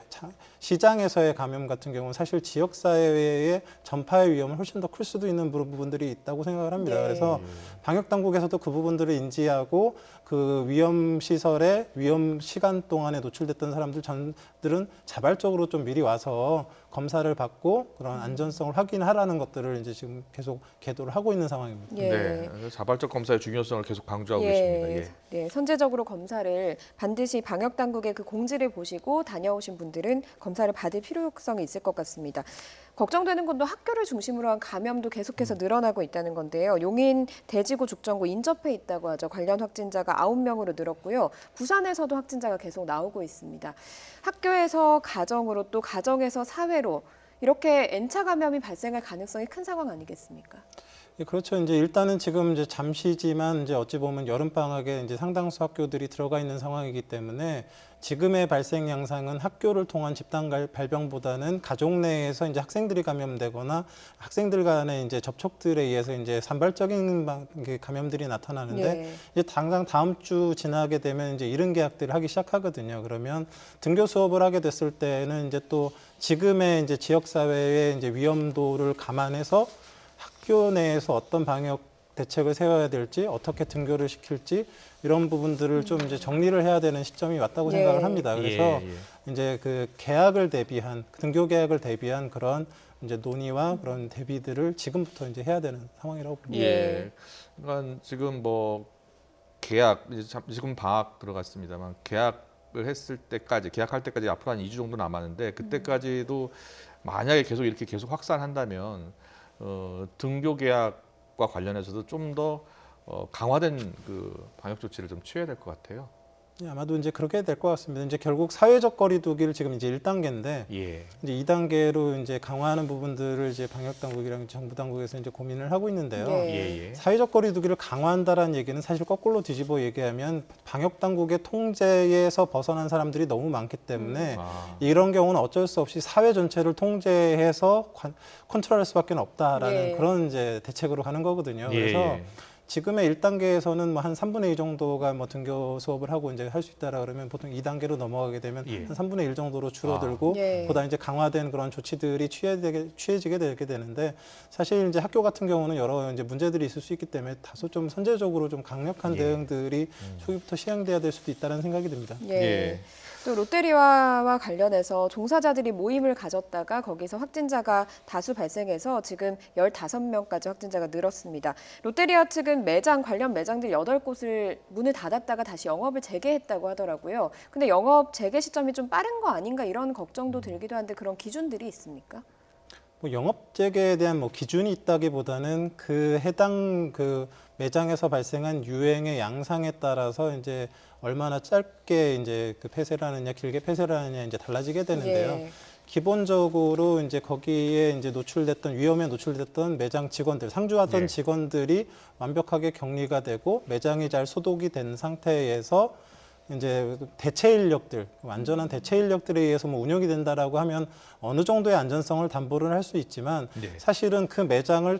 시장에서의 감염 같은 경우는 사실 지역 사회의 전파의 위험은 훨씬 더 클 수도 있는 부분들이 있다고 생각을 합니다. 네. 그래서 방역 당국에서도 그 부분들을 인지하고, 그 위험 시설에 위험 시간 동안에 노출됐던 사람들은 자발적으로 좀 미리 와서 검사를 받고 그런 안전성을 확인하라는 것들을 이제 지금 계속 계도를 하고 있는 상황입니다. 예. 네, 자발적 검사의 중요성을 계속 강조하고 예. 계십니다. 예. 네, 선제적으로 검사를 반드시 방역 당국의 그 공지를 보시고 다녀오신 분들은 검사를 받을 필요성이 있을 것 같습니다. 걱정되는 건 또 학교를 중심으로 한 감염도 계속해서 늘어나고 있다는 건데요. 용인, 대지구, 죽전구 인접해 있다고 하죠. 관련 확진자가 9명으로 늘었고요. 부산에서도 확진자가 계속 나오고 있습니다. 학교에서 가정으로, 또 가정에서 사회로 이렇게 N차 감염이 발생할 가능성이 큰 상황 아니겠습니까? 예, 그렇죠. 이제 일단은 지금 이제 잠시지만 이제 어찌 보면 여름 방학에 이제 상당수 학교들이 들어가 있는 상황이기 때문에, 지금의 발생 양상은 학교를 통한 집단 발병보다는 가족 내에서 이제 학생들이 감염되거나 학생들 간의 이제 접촉들에 의해서 이제 산발적인 감염들이 나타나는데, 예. 이제 당장 다음 주 지나게 되면 이제 이른 개학들을 하기 시작하거든요. 그러면 등교 수업을 하게 됐을 때는 이제 또 지금의 이제 지역 사회의 이제 위험도를 감안해서 학교 내에서 어떤 방역 대책을 세워야 될지, 어떻게 등교를 시킬지, 이런 부분들을 좀 이제 정리를 해야 되는 시점이 왔다고 예. 생각을 합니다. 그래서 예. 이제 그 개학을 대비한, 등교 개학을 대비한 그런 이제 논의와 그런 대비들을 지금부터 이제 해야 되는 상황이라고 봅니다. 예. 그러니까 지금 뭐 계약, 지금 방학 들어갔습니다만, 계약을 했을 때까지, 계약할 때까지 앞으로 한 2주 정도 남았는데, 그때까지도 만약에 계속 확산한다면 등교 계약과 관련해서도 좀 더 강화된 그 방역 조치를 좀 취해야 될 것 같아요. 예, 아마도 이제 그렇게 될 것 같습니다. 이제 결국 사회적 거리두기를 지금 이제 1단계인데, 예. 이제 2단계로 이제 강화하는 부분들을 이제 방역 당국이랑 정부 당국에서 이제 고민을 하고 있는데요. 네. 예. 사회적 거리두기를 강화한다라는 얘기는 사실 거꾸로 뒤집어 얘기하면, 방역 당국의 통제에서 벗어난 사람들이 너무 많기 때문에 이런 경우는 어쩔 수 없이 사회 전체를 통제해서 컨트롤할 수밖에 없다라는 예. 그런 이제 대책으로 가는 거거든요. 예. 그래서 지금의 1단계에서는 뭐 한 3분의 2 정도가 뭐 등교 수업을 하고 이제 할 수 있다라 그러면 보통 2단계로 넘어가게 되면 예. 한 3분의 1 정도로 줄어들고 예. 보다 이제 강화된 그런 조치들이 취해지게 되게 되는데 사실 이제 학교 같은 경우는 여러 이제 문제들이 있을 수 있기 때문에 다소 좀 선제적으로 좀 강력한 예. 대응들이 초기부터 시행돼야 될 수도 있다는 생각이 듭니다. 예. 예. 또 롯데리아와 관련해서 종사자들이 모임을 가졌다가 거기서 확진자가 다수 발생해서 지금 15명까지 확진자가 늘었습니다. 롯데리아 측은 관련 매장들 8곳을 문을 닫았다가 다시 영업을 재개했다고 하더라고요. 근데 영업 재개 시점이 좀 빠른 거 아닌가 이런 걱정도 들기도 한데 그런 기준들이 있습니까? 뭐 영업 재개에 대한 뭐 기준이 있다기보다는 그 해당 그 매장에서 발생한 유행의 양상에 따라서 이제 얼마나 짧게 이제 그 폐쇄를 하느냐, 길게 폐쇄를 하느냐 이제 달라지게 되는데요. 예. 기본적으로 이제 거기에 이제 노출됐던 위험에 노출됐던 매장 직원들, 상주하던 예. 직원들이 완벽하게 격리가 되고 매장이 잘 소독이 된 상태에서 이제 대체 인력들, 완전한 대체 인력들에 의해서 뭐 운영이 된다라고 하면 어느 정도의 안전성을 담보를 할 수 있지만 네. 사실은 그 매장을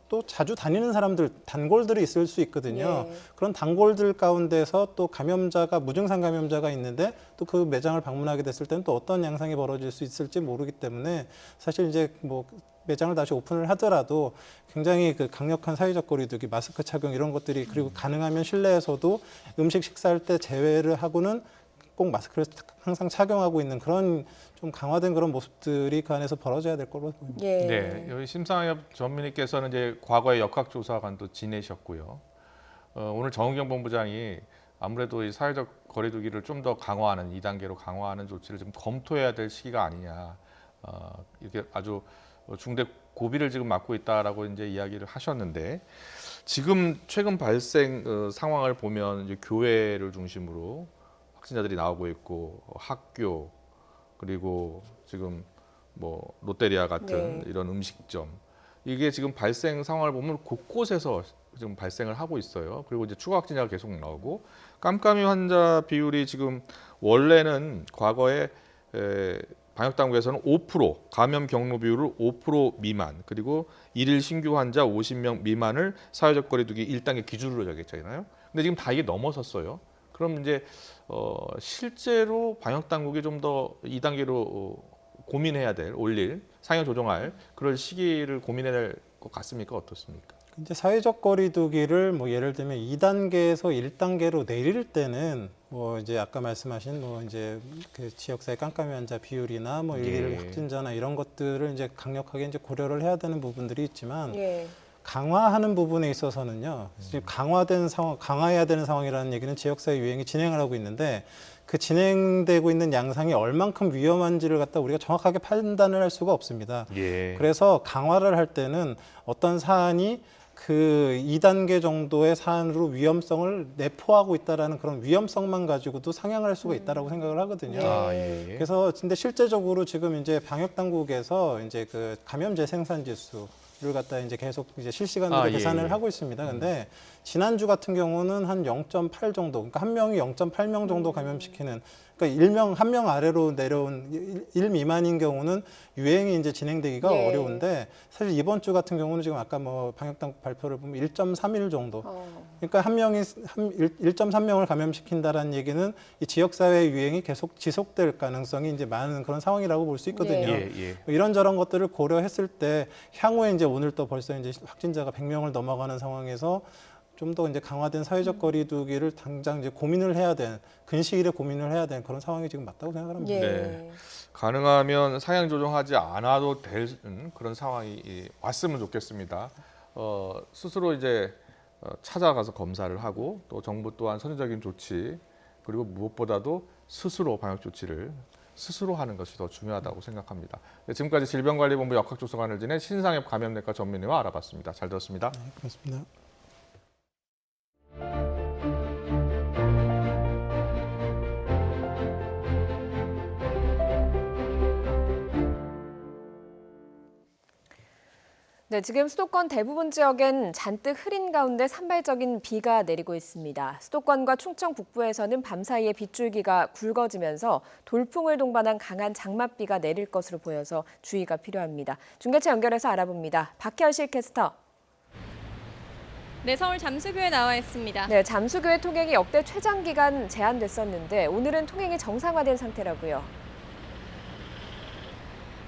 또 자주 다니는 사람들, 단골들이 있을 수 있거든요. 예. 그런 단골들 가운데서 또 감염자가 무증상 감염자가 있는데 또 그 매장을 방문하게 됐을 때는 또 어떤 양상이 벌어질 수 있을지 모르기 때문에 사실 이제 뭐 매장을 다시 오픈을 하더라도 굉장히 그 강력한 사회적 거리두기, 마스크 착용 이런 것들이 그리고 가능하면 실내에서도 음식 식사할 때 제외를 하고는 꼭 마스크를 항상 착용하고 있는 그런 좀 강화된 그런 모습들이 그 안에서 벌어져야 될 거로 보입니다. 예. 네, 여기 심상엽 전문의께서는 이제 과거에 역학조사관도 지내셨고요. 오늘 정은경 본부장이 아무래도 이 사회적 거리두기를 좀 더 강화하는 2단계로 강화하는 조치를 좀 검토해야 될 시기가 아니냐. 이렇게 아주 중대 고비를 지금 맞고 있다라고 이제 이야기를 하셨는데 지금 최근 발생 상황을 보면 이제 교회를 중심으로 확진자들이 나오고 있고 학교 그리고 지금 뭐 롯데리아 같은 네. 이런 음식점 이게 지금 발생 상황을 보면 곳곳에서 지금 발생을 하고 있어요. 그리고 이제 추가 확진자가 계속 나오고 깜깜이 환자 비율이 지금 원래는 과거에 방역 당국에서는 5% 감염 경로 비율을 5% 미만 그리고 일일 신규 환자 50명 미만을 사회적 거리두기 1단계 기준으로 정했잖아요. 근데 지금 다 이게 넘어섰어요. 그럼 이제 실제로 방역 당국이 좀 더 2단계로 고민해야 될 올릴 상향 조정할 그럴 시기를 고민해야 될 것 같습니까? 어떻습니까? 이제 사회적 거리두기를 뭐 예를 들면 2단계에서 1단계로 내릴 때는 뭐 이제 아까 말씀하신 뭐 이제 그 지역사회 깜깜이 환자 비율이나 뭐 일일 예. 확진자나 이런 것들을 이제 강력하게 이제 고려를 해야 되는 부분들이 있지만 예. 강화하는 부분에 있어서는요. 지금 강화된 상황, 강화해야 되는 상황이라는 얘기는 지역사회 유행이 진행을 하고 있는데 그 진행되고 있는 양상이 얼만큼 위험한지를 갖다 우리가 정확하게 판단을 할 수가 없습니다. 예. 그래서 강화를 할 때는 어떤 사안이 그 2단계 정도의 사안으로 위험성을 내포하고 있다라는 그런 위험성만 가지고도 상향을 할 수가 있다라고 생각을 하거든요. 예. 그래서 근데 실제적으로 지금 이제 방역 당국에서 이제 그 감염 재생산 지수를 갖다 이제 계속 이제 실시간으로 예, 계산을 예. 하고 있습니다. 근데 지난주 같은 경우는 한 0.8 정도, 그러니까 한 명이 0.8명 정도 감염시키는, 그러니까 한 명 아래로 내려온 1 미만인 경우는 유행이 이제 진행되기가 예. 어려운데 사실 이번 주 같은 경우는 지금 아까 뭐 방역당국 발표를 보면 1.31 정도. 그러니까 한 명이 1.3명을 감염시킨다라는 얘기는 이 지역사회 유행이 계속 지속될 가능성이 이제 많은 그런 상황이라고 볼 수 있거든요. 예. 이런저런 것들을 고려했을 때 향후에 이제 오늘 또 벌써 이제 확진자가 100명을 넘어가는 상황에서 좀 더 이제 강화된 사회적 거리두기를 당장 이제 고민을 해야 되는 근시일에 고민을 해야 되는 그런 상황이 지금 맞다고 생각을 합니다. 예. 네. 가능하면 상향 조정하지 않아도 될 그런 상황이 왔으면 좋겠습니다. 스스로 이제 찾아가서 검사를 하고 또 정부 또한 선제적인 조치 그리고 무엇보다도 스스로 방역 조치를 스스로 하는 것이 더 중요하다고 생각합니다. 네, 지금까지 질병관리본부 역학조사관을 지낸 신상엽 감염내과 전문의와 알아봤습니다. 잘 들었습니다. 네, 고맙습니다. 네, 지금 수도권 대부분 지역엔 잔뜩 흐린 가운데 산발적인 비가 내리고 있습니다. 수도권과 충청 북부에서는 밤사이에 빗줄기가 굵어지면서 돌풍을 동반한 강한 장맛비가 내릴 것으로 보여서 주의가 필요합니다. 중계체 연결해서 알아봅니다. 박현실 캐스터. 네, 서울 잠수교에 나와 있습니다. 네, 잠수교의 통행이 역대 최장 기간 제한됐었는데 오늘은 통행이 정상화된 상태라고요.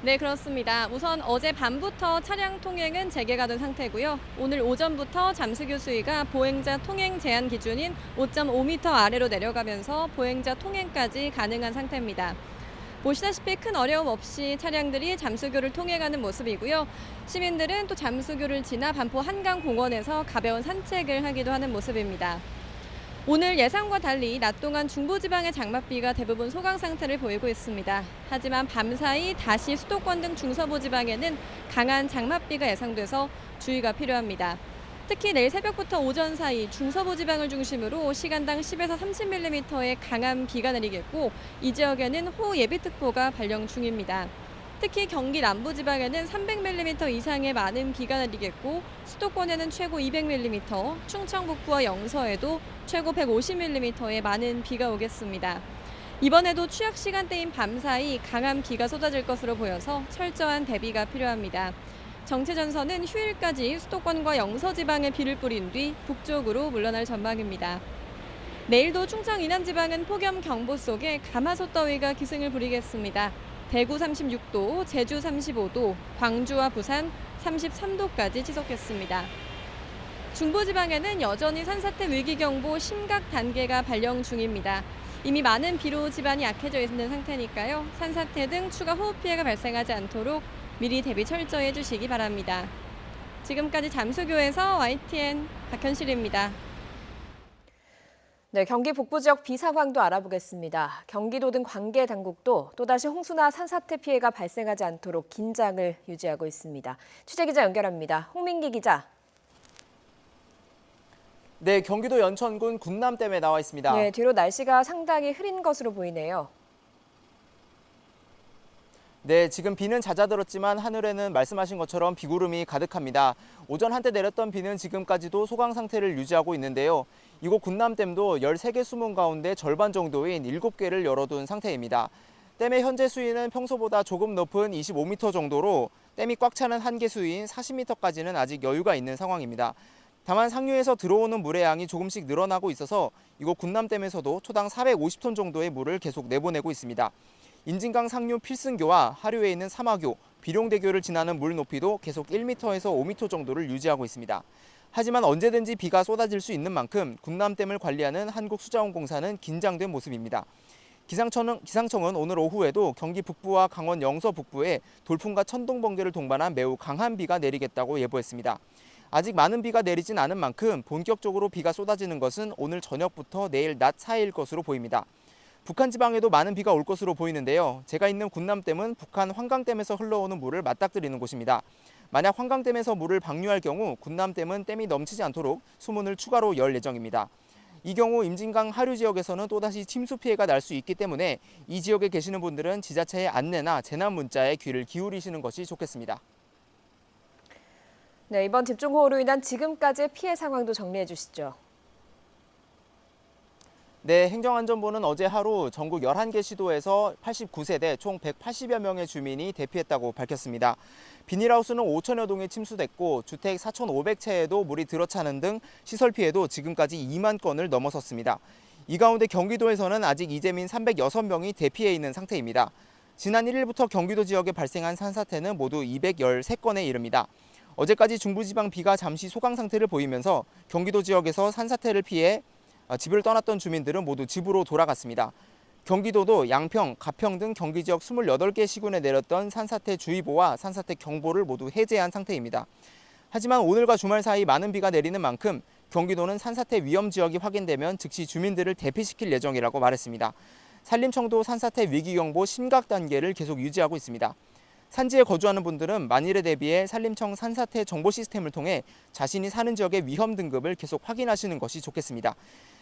네, 그렇습니다. 우선 어제 밤부터 차량 통행은 재개가 된 상태고요. 오늘 오전부터 잠수교 수위가 보행자 통행 제한 기준인 5.5m 아래로 내려가면서 보행자 통행까지 가능한 상태입니다. 보시다시피 큰 어려움 없이 차량들이 잠수교를 통행하는 모습이고요. 시민들은 또 잠수교를 지나 반포 한강공원에서 가벼운 산책을 하기도 하는 모습입니다. 오늘 예상과 달리 낮 동안 중부지방의 장맛비가 대부분 소강 상태를 보이고 있습니다. 하지만 밤사이 다시 수도권 등 중서부 지방에는 강한 장맛비가 예상돼서 주의가 필요합니다. 특히 내일 새벽부터 오전 사이 중서부 지방을 중심으로 시간당 10에서 30mm의 강한 비가 내리겠고 이 지역에는 호우예비특보가 발령 중입니다. 특히 경기 남부지방에는 300mm 이상의 많은 비가 내리겠고 수도권에는 최고 200mm, 충청 북부와 영서에도 최고 150mm의 많은 비가 오겠습니다. 이번에도 취약 시간대인 밤사이 강한 비가 쏟아질 것으로 보여서 철저한 대비가 필요합니다. 정체전선은 휴일까지 수도권과 영서 지방에 비를 뿌린 뒤 북쪽으로 물러날 전망입니다. 내일도 충청 이남 지방은 폭염 경보 속에 가마솥 더위가 기승을 부리겠습니다. 대구 36도, 제주 35도, 광주와 부산 33도까지 지속했습니다. 중부지방에는 여전히 산사태 위기경보 심각 단계가 발령 중입니다. 이미 많은 비로 지반이 약해져 있는 상태니까요. 산사태 등 추가 호흡 피해가 발생하지 않도록 미리 대비 철저히 해주시기 바랍니다. 지금까지 잠수교에서 YTN 박현실입니다. 네, 경기 북부 지역 비 상황도 알아보겠습니다. 경기도 등 관계 당국도 또다시 홍수나 산사태 피해가 발생하지 않도록 긴장을 유지하고 있습니다. 취재기자 연결합니다. 홍민기 기자. 네, 경기도 연천군 군남댐에 나와 있습니다. 네, 뒤로 날씨가 상당히 흐린 것으로 보이네요. 네, 지금 비는 잦아들었지만 하늘에는 말씀하신 것처럼 비구름이 가득합니다. 오전 한때 내렸던 비는 지금까지도 소강 상태를 유지하고 있는데요. 이곳 군남댐도 13개 수문 가운데 절반 정도인 7개를 열어둔 상태입니다. 댐의 현재 수위는 평소보다 조금 높은 25m 정도로 댐이 꽉 차는 한계 수위인 40m까지는 아직 여유가 있는 상황입니다. 다만 상류에서 들어오는 물의 양이 조금씩 늘어나고 있어서 이곳 군남댐에서도 초당 450톤 정도의 물을 계속 내보내고 있습니다. 인진강 상류 필승교와 하류에 있는 삼화교, 비룡대교를 지나는 물 높이도 계속 1m에서 5m 정도를 유지하고 있습니다. 하지만 언제든지 비가 쏟아질 수 있는 만큼 군남댐을 관리하는 한국수자원공사는 긴장된 모습입니다. 기상청은 오늘 오후에도 경기 북부와 강원 영서 북부에 돌풍과 천둥 번개를 동반한 매우 강한 비가 내리겠다고 예보했습니다. 아직 많은 비가 내리진 않은 만큼 본격적으로 비가 쏟아지는 것은 오늘 저녁부터 내일 낮 사이일 것으로 보입니다. 북한 지방에도 많은 비가 올 것으로 보이는데요. 제가 있는 군남댐은 북한 환강댐에서 흘러오는 물을 맞닥뜨리는 곳입니다. 만약 환강댐에서 물을 방류할 경우 군남댐은 댐이 넘치지 않도록 수문을 추가로 열 예정입니다. 이 경우 임진강 하류 지역에서는 또다시 침수 피해가 날 수 있기 때문에 이 지역에 계시는 분들은 지자체의 안내나 재난 문자에 귀를 기울이시는 것이 좋겠습니다. 네, 이번 집중호우로 인한 지금까지의 피해 상황도 정리해 주시죠. 네, 행정안전부는 어제 하루 전국 11개 시도에서 89세대 총 180여 명의 주민이 대피했다고 밝혔습니다. 비닐하우스는 5천여 동에 침수됐고 주택 4,500채에도 물이 들어차는 등 시설 피해도 지금까지 2만 건을 넘어섰습니다. 이 가운데 경기도에서는 아직 이재민 306명이 대피해 있는 상태입니다. 지난 1일부터 경기도 지역에 발생한 산사태는 모두 213건에 이릅니다. 어제까지 중부지방 비가 잠시 소강 상태를 보이면서 경기도 지역에서 산사태를 피해 집을 떠났던 주민들은 모두 집으로 돌아갔습니다. 경기도도 양평, 가평 등 경기 지역 28개 시군에 내렸던 산사태 주의보와 산사태 경보를 모두 해제한 상태입니다. 하지만 오늘과 주말 사이 많은 비가 내리는 만큼 경기도는 산사태 위험 지역이 확인되면 즉시 주민들을 대피시킬 예정이라고 말했습니다. 산림청도 산사태 위기경보 심각 단계를 계속 유지하고 있습니다. 산지에 거주하는 분들은 만일에 대비해 산림청 산사태 정보 시스템을 통해 자신이 사는 지역의 위험 등급을 계속 확인하시는 것이 좋겠습니다.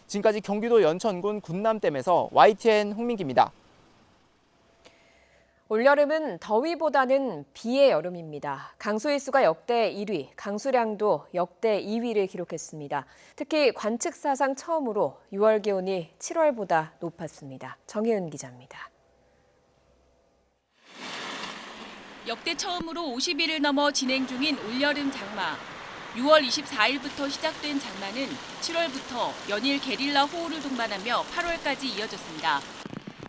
지금까지 경기도 연천군 군남댐에서 YTN 홍민기입니다. 올여름은 더위보다는 비의 여름입니다. 강수일수가 역대 1위, 강수량도 역대 2위를 기록했습니다. 특히 관측 사상 처음으로 6월 기온이 7월보다 높았습니다. 정혜은 기자입니다. 역대 처음으로 50일을 넘어 진행 중인 올여름 장마. 6월 24일부터 시작된 장마는 7월부터 연일 게릴라 호우를 동반하며 8월까지 이어졌습니다.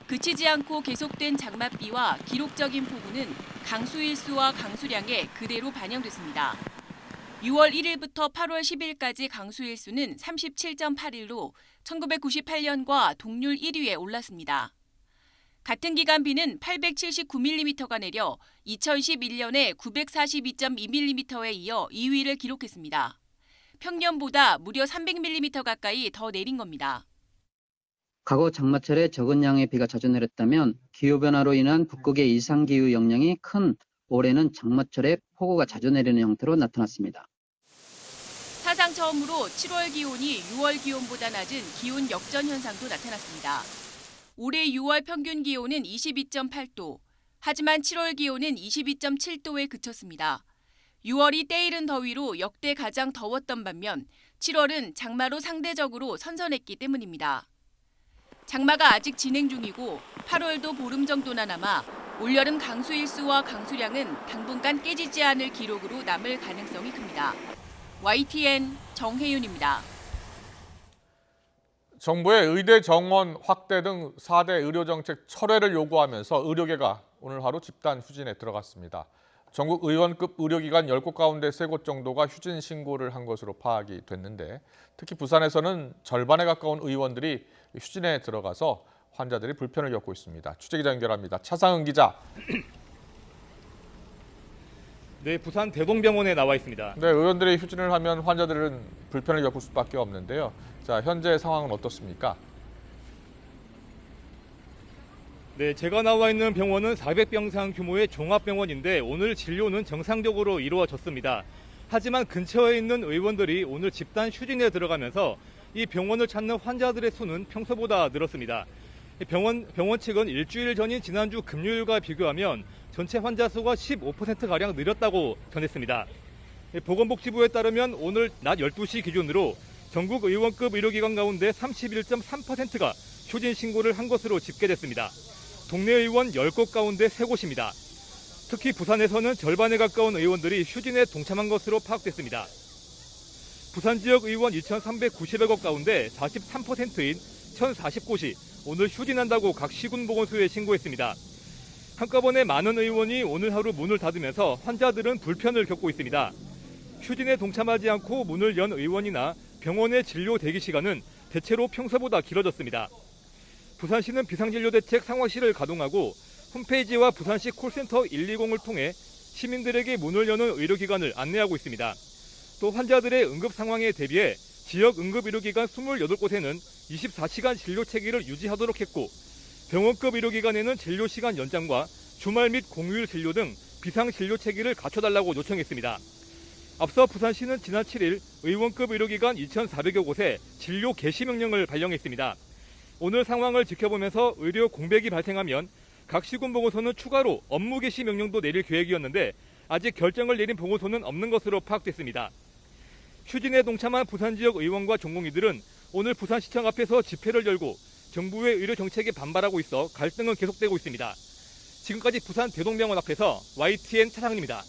그치지 않고 계속된 장맛비와 기록적인 폭우는 강수 일수와 강수량에 그대로 반영됐습니다. 6월 1일부터 8월 10일까지 강수 일수는 37.8일로 1998년과 동률 1위에 올랐습니다. 같은 기간 비는 879mm가 내려 2011년에 942.2mm에 이어 2위를 기록했습니다. 평년보다 무려 300mm 가까이 더 내린 겁니다. 과거 장마철에 적은 양의 비가 자주 내렸다면 기후변화로 인한 북극의 이상기후 영향이 큰 올해는 장마철에 폭우가 자주 내리는 형태로 나타났습니다. 사상 처음으로 7월 기온이 6월 기온보다 낮은 기온 역전 현상도 나타났습니다. 올해 6월 평균 기온은 22.8도, 하지만 7월 기온은 22.7도에 그쳤습니다. 6월이 때이른 더위로 역대 가장 더웠던 반면 7월은 장마로 상대적으로 선선했기 때문입니다. 장마가 아직 진행 중이고 8월도 보름 정도나 남아 올여름 강수 일수와 강수량은 당분간 깨지지 않을 기록으로 남을 가능성이 큽니다. YTN 정혜윤입니다. 정부의 의대 정원 확대 등 4대 의료정책 철회를 요구하면서 의료계가 오늘 하루 집단 휴진에 들어갔습니다. 전국 의원급 의료기관 10곳 가운데 3곳 정도가 휴진 신고를 한 것으로 파악이 됐는데 특히 부산에서는 절반에 가까운 의원들이 휴진에 들어가서 환자들이 불편을 겪고 있습니다. 취재기자 연결합니다. 차상은 기자. 네, 부산 대동병원에 나와 있습니다. 네, 의원들이 휴진을 하면 환자들은 불편을 겪을 수밖에 없는데요. 자, 현재 상황은 어떻습니까? 네, 제가 나와 있는 병원은 400병상 규모의 종합병원인데 오늘 진료는 정상적으로 이루어졌습니다. 하지만 근처에 있는 의원들이 오늘 집단 휴진에 들어가면서 이 병원을 찾는 환자들의 수는 평소보다 늘었습니다. 병원 측은 일주일 전인 지난주 금요일과 비교하면 전체 환자 수가 15%가량 늘었다고 전했습니다. 보건복지부에 따르면 오늘 낮 12시 기준으로 전국 의원급 의료기관 가운데 31.3%가 휴진 신고를 한 것으로 집계됐습니다. 동네 의원 10곳 가운데 3곳입니다. 특히 부산에서는 절반에 가까운 의원들이 휴진에 동참한 것으로 파악됐습니다. 부산 지역 의원 2,390여 곳 가운데 43%인 1,040곳이 오늘 휴진한다고 각 시군보건소에 신고했습니다. 한꺼번에 많은 의원이 오늘 하루 문을 닫으면서 환자들은 불편을 겪고 있습니다. 휴진에 동참하지 않고 문을 연 의원이나 병원의 진료 대기 시간은 대체로 평소보다 길어졌습니다. 부산시는 비상진료대책 상황실을 가동하고 홈페이지와 부산시 콜센터 120을 통해 시민들에게 문을 여는 의료기관을 안내하고 있습니다. 또 환자들의 응급 상황에 대비해 지역 응급의료기관 28곳에는 24시간 진료 체계를 유지하도록 했고 병원급 의료기관에는 진료시간 연장과 주말 및 공휴일 진료 등 비상진료 체계를 갖춰달라고 요청했습니다. 앞서 부산시는 지난 7일 의원급 의료기관 2,400여 곳에 진료 개시 명령을 발령했습니다. 오늘 상황을 지켜보면서 의료 공백이 발생하면 각 시군보건소는 추가로 업무 개시 명령도 내릴 계획이었는데 아직 결정을 내린 보건소는 없는 것으로 파악됐습니다. 휴진에 동참한 부산 지역 의원과 전공의들은 오늘 부산시청 앞에서 집회를 열고 정부의 의료 정책에 반발하고 있어 갈등은 계속되고 있습니다. 지금까지 부산 대동병원 앞에서 YTN 차상입니다.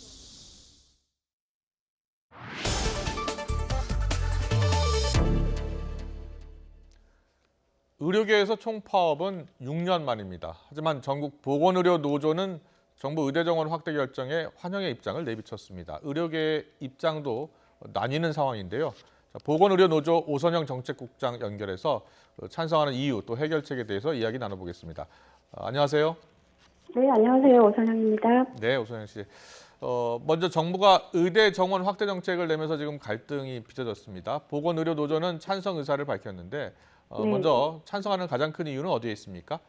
의료계에서 총파업은 6년 만입니다. 하지만 전국 보건의료노조는 정부 의대정원 확대 결정에 환영의 입장을 내비쳤습니다. 의료계의 입장도 나뉘는 상황인데요. 보건의료노조 오선영 정책국장 연결해서 찬성하는 이유 또 해결책에 대해서 이야기 나눠보겠습니다. 안녕하세요. 네, 안녕하세요. 오선영입니다. 네, 오선영 씨. 먼저 정부가 의대 정원 확대 정책을 내면서 지금 갈등이 빚어졌습니다. 보건의료노조는 찬성 의사를 밝혔는데 네. 먼저 찬성하는 가장 큰 이유는 어디에 있습니까?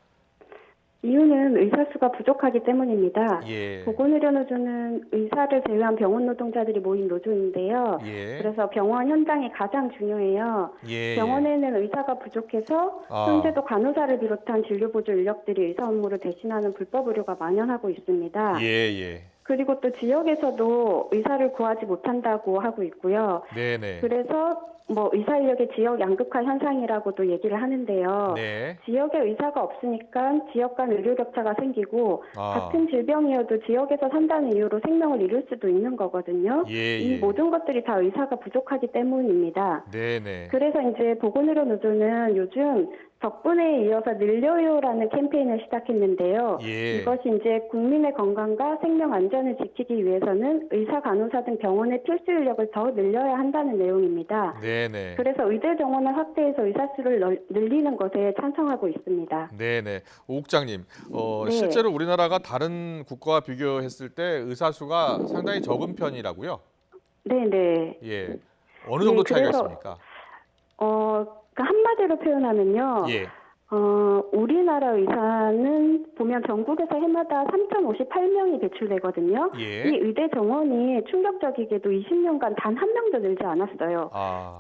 이유는 의사 수가 부족하기 때문입니다. 예. 보건의료노조는 의사를 제외한 병원 노동자들이 모인 노조인데요. 예. 그래서 병원 현장이 가장 중요해요. 예. 병원에는 의사가 부족해서 현재도 간호사를 비롯한 진료보조 인력들이 의사 업무를 대신하는 불법 의료가 만연하고 있습니다. 예. 그리고 또 지역에서도 의사를 구하지 못한다고 하고 있고요. 네네. 그래서 뭐 의사 인력의 지역 양극화 현상이라고도 얘기를 하는데요. 네. 지역에 의사가 없으니까 지역 간 의료 격차가 생기고 같은 질병이어도 지역에서 산다는 이유로 생명을 잃을 수도 있는 거거든요. 이 모든 것들이 다 의사가 부족하기 때문입니다. 네네. 그래서 이제 보건의료노조는 요즘 덕분에 이어서 늘려요라는 캠페인을 시작했는데요. 이것이 이제 국민의 건강과 생명 안전을 지키기 위해서는 의사, 간호사 등 병원의 필수 인력을 더 늘려야 한다는 내용입니다. 네네. 그래서 의대 정원을 확대해서 의사 수를 늘리는 것에 찬성하고 있습니다. 네네. 오 국장님, 네. 실제로 우리나라가 다른 국가와 비교했을 때 의사 수가 상당히 적은 편이라고요? 네네. 예. 어느 정도 차이가 그래서, 있습니까? 그 한마디로 표현하면요. 예. 우리나라 의사는 보면 전국에서 해마다 3,058명이 배출되거든요. 예. 이 의대 정원이 충격적이게도 20년간 단 한 명도 늘지 않았어요.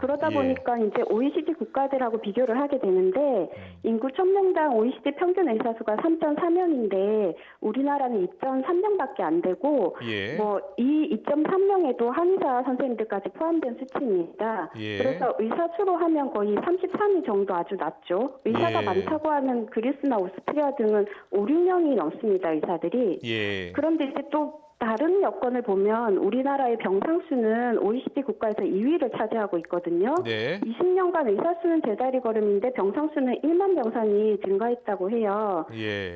그러다 보니까 이제 OECD 국가들하고 비교를 하게 되는데 인구 1,000명당 OECD 평균 의사 수가 3.4명인데 우리나라는 2.3명밖에 안 되고 뭐 이 2.3명에도 한의사 선생님들까지 포함된 수치입니다. 그래서 의사 수로 하면 거의 33위 정도 아주 낮죠. 의사가 많다고 하는 그리스나 오스트리아 등은 5, 6명이 넘습니다. 의사들이. 그런데 이제 또 다른 여건을 보면 우리나라의 병상 수는 OECD 국가에서 2위를 차지하고 있거든요. 20년간 의사 수는 제자리 걸음인데 병상 수는 1만 병상이 증가했다고 해요.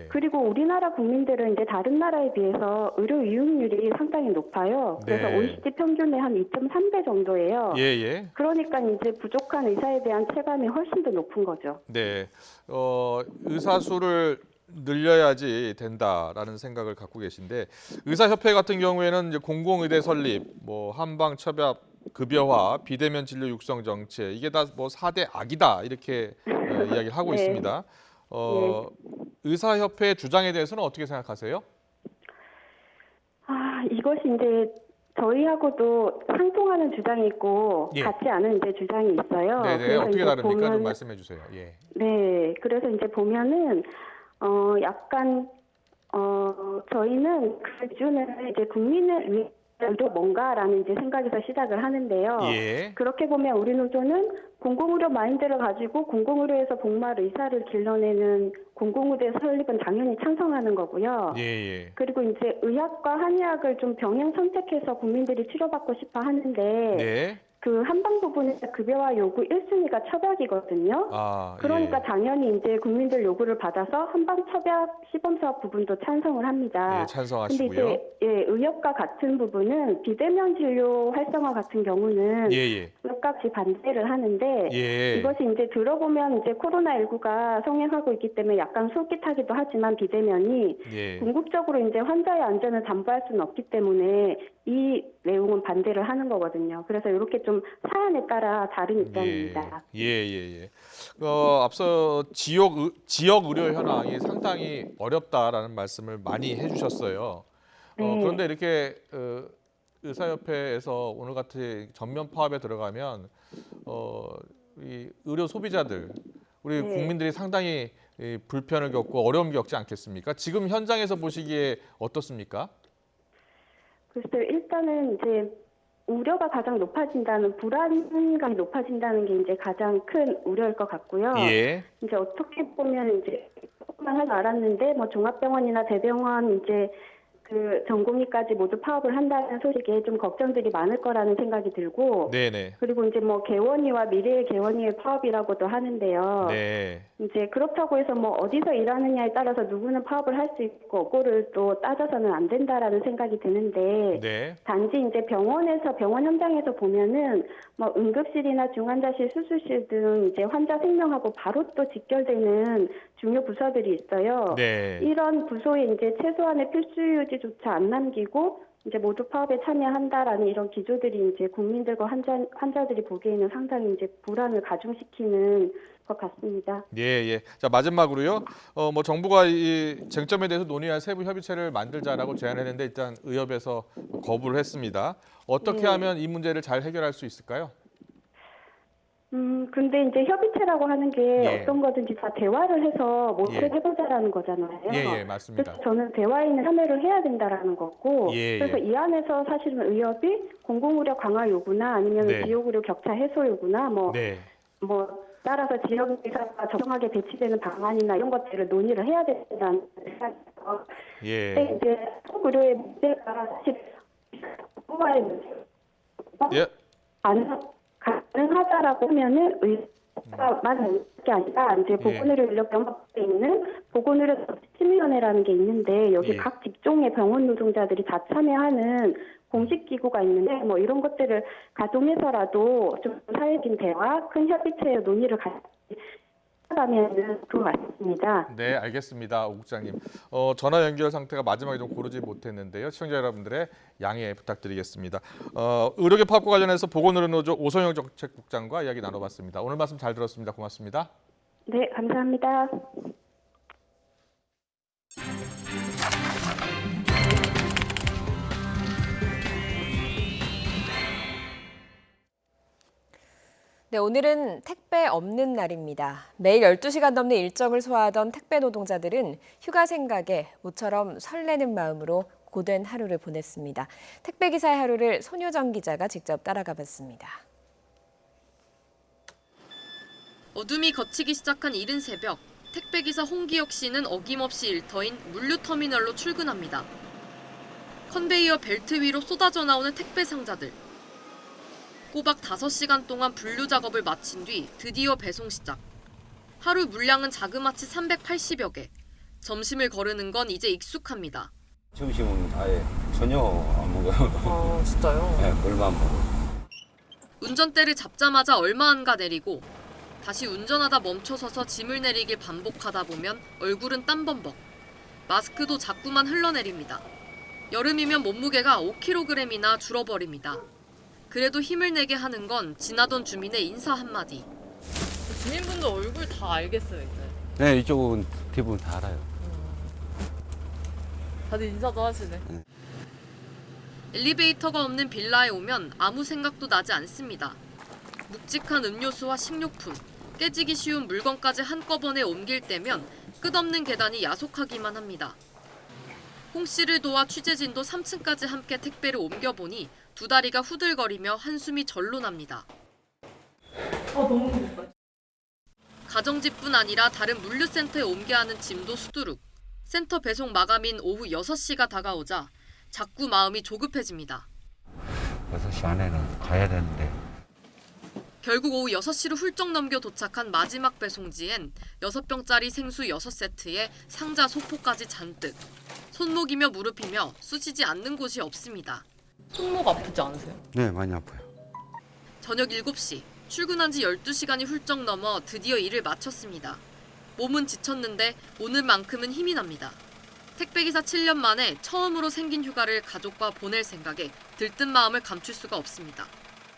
그리고 우리나라 국민들은 이제 다른 나라에 비해서 의료 이용률이 상당히 높아요. 그래서 OECD 평균의 한 2.3배 정도예요. 그러니까 이제 부족한 의사에 대한 체감이 훨씬 더 높은 거죠. 네. 의사 수를 늘려야지 된다라는 생각을 갖고 계신데 의사협회 같은 경우에는 이제 공공의대 설립, 뭐 한방 첩약 급여화, 비대면 진료 육성 정책 이게 다 뭐 4대 악이다 이렇게 이야기를 하고 있습니다. 의사협회 주장에 대해서는 어떻게 생각하세요? 이것이 이제 저희하고도 상통하는 주장이 있고 같지 않은 이제 주장이 있어요. 네네. 어떻게 다릅니까? 좀 말씀해 주세요. 네, 그래서 이제 보면은 약간 저희는 그 기준을 이제 국민을 위해 의료 뭔가라는 이제 생각에서 시작을 하는데요. 그렇게 보면 우리 노조는 공공의료 마인드를 가지고 공공의료에서 복무할 의사를 길러내는 공공의대 설립은 당연히 찬성하는 거고요. 그리고 이제 의학과 한의학을 좀 병행 선택해서 국민들이 치료받고 싶어 하는데 그 한방 부분에서 급여화 요구 1순위가 첩약이거든요. 그러니까 당연히 이제 국민들 요구를 받아서 한방 첩약 시범 사업 부분도 찬성을 합니다. 찬성하시고요. 근데 이제 의협과 같은 부분은 비대면 진료 활성화 같은 경우는 똑같이 반대를 하는데 이것이 이제 들어보면 이제 코로나19가 성행하고 있기 때문에 약간 솔깃하기도 하지만 비대면이 궁극적으로 이제 환자의 안전을 담보할 수는 없기 때문에 이 내용은 반대를 하는 거거든요. 그래서 이렇게 좀 사안에 따라 다른 입장입니다. 앞서 지역 의료 현황이 상당히 어렵다라는 말씀을 많이 해주셨어요. 그런데 이렇게 의사협회에서 오늘 같은 전면 파업에 들어가면 이 의료 소비자들, 우리 국민들이 상당히 불편을 겪고 어려움을 겪지 않겠습니까? 지금 현장에서 보시기에 어떻습니까? 글쎄요, 일단은 이제 우려가 가장 높아진다는, 불안감이 높아진다는 게 이제 가장 큰 우려일 것 같고요. 이제 어떻게 보면 이제 조금만 할 줄 알았는데 뭐 종합병원이나 대병원 이제 그 전공의까지 모두 파업을 한다는 소식에 좀 걱정들이 많을 거라는 생각이 들고, 그리고 이제 뭐 개원의와 미래의 개원의의 파업이라고도 하는데요. 이제 그렇다고 해서 뭐 어디서 일하느냐에 따라서 누구는 파업을 할 수 있고 그거를 또 따져서는 안 된다라는 생각이 드는데, 단지 이제 병원 현장에서 보면은 뭐 응급실이나 중환자실, 수술실 등 이제 환자 생명하고 바로 또 직결되는 중요 부서들이 있어요. 이런 부서에 이제 최소한의 필수 유지조차 안 남기고 이제 모두 파업에 참여한다라는 이런 기조들이 이제 국민들과 환자들이 보기에는 상당히 이제 불안을 가중시키는 것 같습니다. 자, 마지막으로요. 뭐 정부가 이 쟁점에 대해서 논의할 세부 협의체를 만들자라고 제안했는데 일단 의협에서 거부를 했습니다. 어떻게 하면 이 문제를 잘 해결할 수 있을까요? 근데 이제 협의체라고 하는 게 예. 어떤 거든지 다 대화를 해서 뭐를 예. 해보자라는 거잖아요. 예, 맞습니다. 그래서 저는 대화에는 참여를 해야 된다라는 거고, 예, 그래서 이 안에서 사실은 의협이 공공의료 강화 요구나 아니면 네. 지역의료 격차 해소 요구나 네. 뭐 따라서 지역의사가 적정하게 배치되는 방안이나 이런 것들을 논의를 해야 된다는 생각이에요. 예. 근데 이제 의료의 문제가 사실 정부와의 문제. 예. 가능하다라고 하면은 의사만 하는 게 아니라 이제 보건의료 인력병합에 있는 보건의료 심의위원회라는 게 있는데 여기 예. 각 직종의 병원 노동자들이 다 참여하는 공식 기구가 있는데 뭐 이런 것들을 가동해서라도 좀 사회적인 대화, 큰 협의체의 논의를 가면은 좋을 것 같습니다. 네, 알겠습니다. 오 국장님. 전화 연결 상태가 마지막에 좀 고르지 못했는데요. 시청자 여러분들의 양해 부탁드리겠습니다. 의료계 파업과 관련해서 보건의료노조 오성영 정책국장과 이야기 나눠봤습니다. 오늘 말씀 잘 들었습니다. 고맙습니다. 네, 감사합니다. 네, 오늘은 택배 없는 날입니다. 매일 12시간 넘는 일정을 소화하던 택배 노동자들은 휴가 생각에 모처럼 설레는 마음으로 고된 하루를 보냈습니다. 택배기사의 하루를 손효정 기자가 직접 따라가 봤습니다. 어둠이 걷히기 시작한 이른 새벽, 택배기사 홍기혁 씨는 어김없이 일터인 물류터미널로 출근합니다. 컨베이어 벨트 위로 쏟아져 나오는 택배 상자들. 꼬박 5시간 동안 분류 작업을 마친 뒤 드디어 배송 시작. 하루 물량은 자그마치 380여 개. 점심을 거르는 건 이제 익숙합니다. 점심은 아예 전혀 안 먹어요. 진짜요? 네, 얼마 안 먹어요. 운전대를 잡자마자 얼마 안가 내리고 다시 운전하다 멈춰서서 짐을 내리길 반복하다 보면 얼굴은 땀범벅. 마스크도 자꾸만 흘러내립니다. 여름이면 몸무게가 5kg이나 줄어버립니다. 그래도 힘을 내게 하는 건 지나던 주민의 인사 한마디. 주민분들 얼굴 다 알겠어요, 이제. 네, 이쪽은 대부분 다 알아요. 다들 인사도 하시네. 엘리베이터가 없는 빌라에 오면 아무 생각도 나지 않습니다. 묵직한 음료수와 식료품, 깨지기 쉬운 물건까지 한꺼번에 옮길 때면 끝없는 계단이 야속하기만 합니다. 홍 씨를 도와 취재진도 3층까지 함께 택배를 옮겨보니 두 다리가 후들거리며 한숨이 절로 납니다. 너무 무겁다. 가정집뿐 아니라 다른 물류센터에 옮겨야 하는 짐도 수두룩. 센터 배송 마감인 오후 6시가 다가오자 자꾸 마음이 조급해집니다. 6시 안에는 가야 되는데. 결국 오후 6시를 훌쩍 넘겨 도착한 마지막 배송지엔 6병짜리 생수 6세트에 상자 소포까지 잔뜩. 손목이며 무릎이며 쑤시지 않는 곳이 없습니다. 손목 아프지 않으세요? 네, 많이 아파요. 저녁 7시, 출근한 지 12시간이 훌쩍 넘어 드디어 일을 마쳤습니다. 몸은 지쳤는데 오늘만큼은 힘이 납니다. 택배기사 7년 만에 처음으로 생긴 휴가를 가족과 보낼 생각에 들뜬 마음을 감출 수가 없습니다.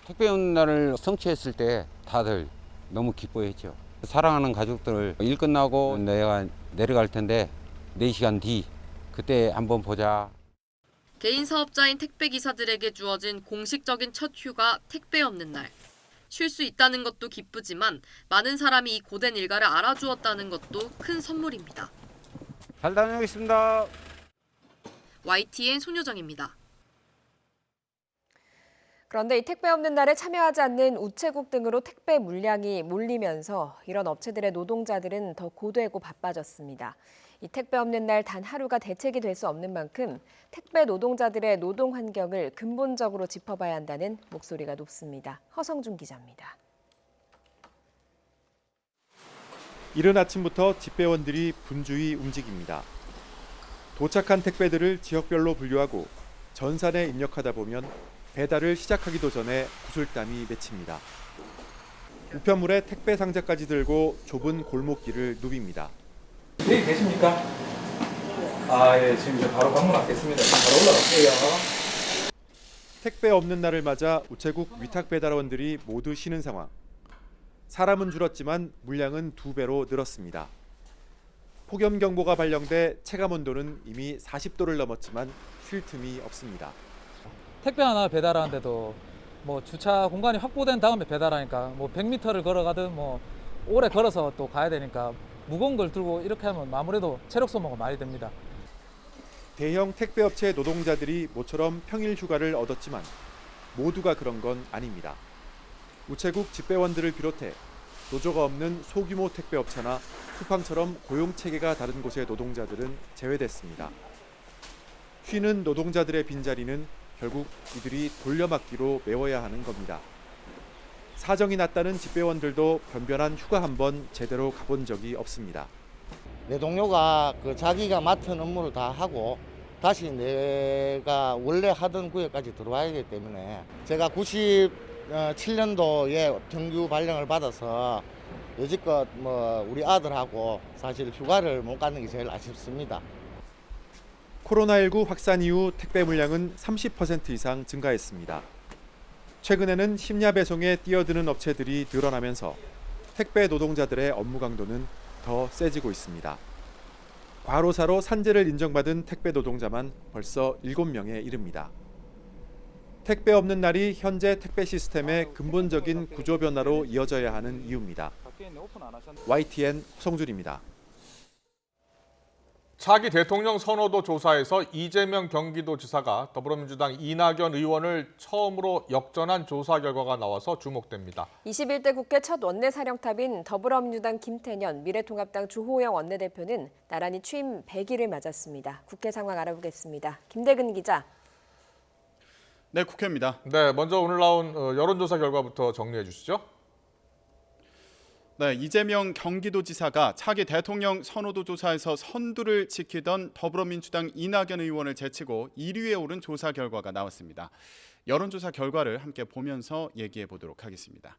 택배 없는 날을 성취했을 때 다들 너무 기뻐했죠. 사랑하는 가족들 일 끝나고 내가 내려갈 텐데 4시간 뒤 그때 한번 보자. 개인 사업자인 택배기사들에게 주어진 공식적인 첫 휴가 택배 없는 날. 쉴 수 있다는 것도 기쁘지만 많은 사람이 이 고된 일과를 알아주었다는 것도 큰 선물입니다. 잘 다녀오겠습니다. YTN 손효정입니다. 그런데 이 택배 없는 날에 참여하지 않는 우체국 등으로 택배 물량이 몰리면서 이런 업체들의 노동자들은 더 고되고 바빠졌습니다. 이 택배 없는 날 단 하루가 대책이 될 수 없는 만큼 택배 노동자들의 노동 환경을 근본적으로 짚어봐야 한다는 목소리가 높습니다. 허성준 기자입니다. 이른 아침부터 집배원들이 분주히 움직입니다. 도착한 택배들을 지역별로 분류하고 전산에 입력하다 보면 배달을 시작하기도 전에 구슬땀이 맺힙니다. 우편물에 택배 상자까지 들고 좁은 골목길을 누빕니다. 여기 계십니까? 예, 지금 이제 바로 방문하겠습니다. 바로 올라갈게요. 택배 없는 날을 맞아 우체국 위탁 배달원들이 모두 쉬는 상황. 사람은 줄었지만 물량은 2배로 늘었습니다. 폭염경보가 발령돼 체감온도는 이미 40도를 넘었지만 쉴 틈이 없습니다. 택배 하나 배달하는데도 뭐 주차 공간이 확보된 다음에 배달하니까 뭐 100m를 걸어가든 뭐 오래 걸어서 또 가야 되니까 무거운 걸 들고 이렇게 하면 아무래도 체력 소모가 많이 됩니다. 대형 택배업체 노동자들이 모처럼 평일 휴가를 얻었지만 모두가 그런 건 아닙니다. 우체국 집배원들을 비롯해 노조가 없는 소규모 택배업체나 쿠팡처럼 고용체계가 다른 곳의 노동자들은 제외됐습니다. 쉬는 노동자들의 빈자리는 결국 이들이 돌려막기로 메워야 하는 겁니다. 사정이 낮다는 집배원들도 변변한 휴가 한 번 제대로 가본 적이 없습니다. 내 동료가 자기가 맡은 업무를 다 하고 다시 내가 원래 하던 구역까지 들어와야 되기 때문에 제가 97년도에 정규 발령을 받아서 여지껏 우리 아들하고 사실 휴가를 못 가는 게 제일 아쉽습니다. 코로나19 확산 이후 택배 물량은 30% 이상 증가했습니다. 최근에는 심야 배송에 뛰어드는 업체들이 늘어나면서 택배 노동자들의 업무 강도는 더 세지고 있습니다. 과로사로 산재를 인정받은 택배 노동자만 벌써 7명에 이릅니다. 택배 없는 날이 현재 택배 시스템의 근본적인 구조 변화로 이어져야 하는 이유입니다. YTN 허성준입니다. 차기 대통령 선호도 조사에서 이재명 경기도지사가 더불어민주당 이낙연 의원을 처음으로 역전한 조사 결과가 나와서 주목됩니다. 21대 국회 첫 원내사령탑인 더불어민주당 김태년, 미래통합당 주호영 원내대표는 나란히 취임 100일을 맞았습니다. 국회 상황 알아보겠습니다. 김대근 기자. 네, 국회입니다. 네, 먼저 오늘 나온 여론조사 결과부터 정리해 주시죠. 네, 이재명 경기도지사가 차기 대통령 선호도 조사에서 선두를 지키던 더불어민주당 이낙연 의원을 제치고 1위에 오른 조사 결과가 나왔습니다. 여론조사 결과를 함께 보면서 얘기해 보도록 하겠습니다.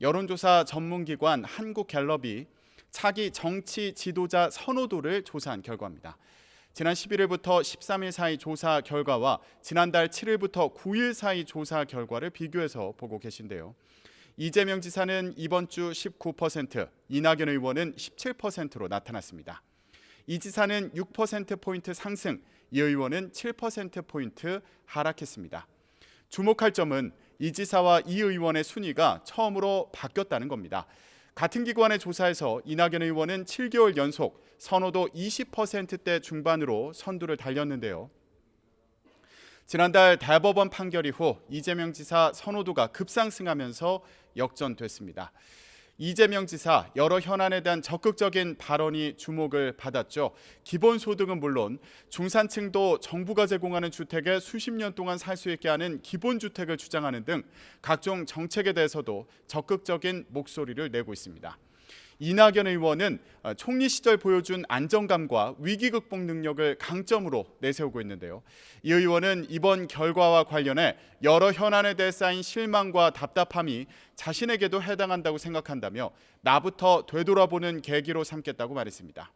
여론조사 전문기관 한국갤럽이 차기 정치 지도자 선호도를 조사한 결과입니다. 지난 11일부터 13일 사이 조사 결과와 지난달 7일부터 9일 사이 조사 결과를 비교해서 보고 계신데요. 이재명 지사는 이번 주 19%, 이낙연 의원은 17%로 나타났습니다. 이 지사는 6%포인트 상승, 이 의원은 7%포인트 하락했습니다. 주목할 점은 이 지사와 이 의원의 순위가 처음으로 바뀌었다는 겁니다. 같은 기관의 조사에서 이낙연 의원은 7개월 연속 선호도 20%대 중반으로 선두를 달렸는데요. 지난달 대법원 판결 이후 이재명 지사 선호도가 급상승하면서 역전됐습니다. 이재명 지사 여러 현안에 대한 적극적인 발언이 주목을 받았죠. 기본소득은 물론 중산층도 정부가 제공하는 주택에 수십 년 동안 살 수 있게 하는 기본주택을 주장하는 등 각종 정책에 대해서도 적극적인 목소리를 내고 있습니다. 이낙연 의원은 총리 시절 보여준 안정감과 위기 극복 능력을 강점으로 내세우고 있는데요. 이 의원은 이번 결과와 관련해 여러 현안에 대해 쌓인 실망과 답답함이 자신에게도 해당한다고 생각한다며 나부터 되돌아보는 계기로 삼겠다고 말했습니다.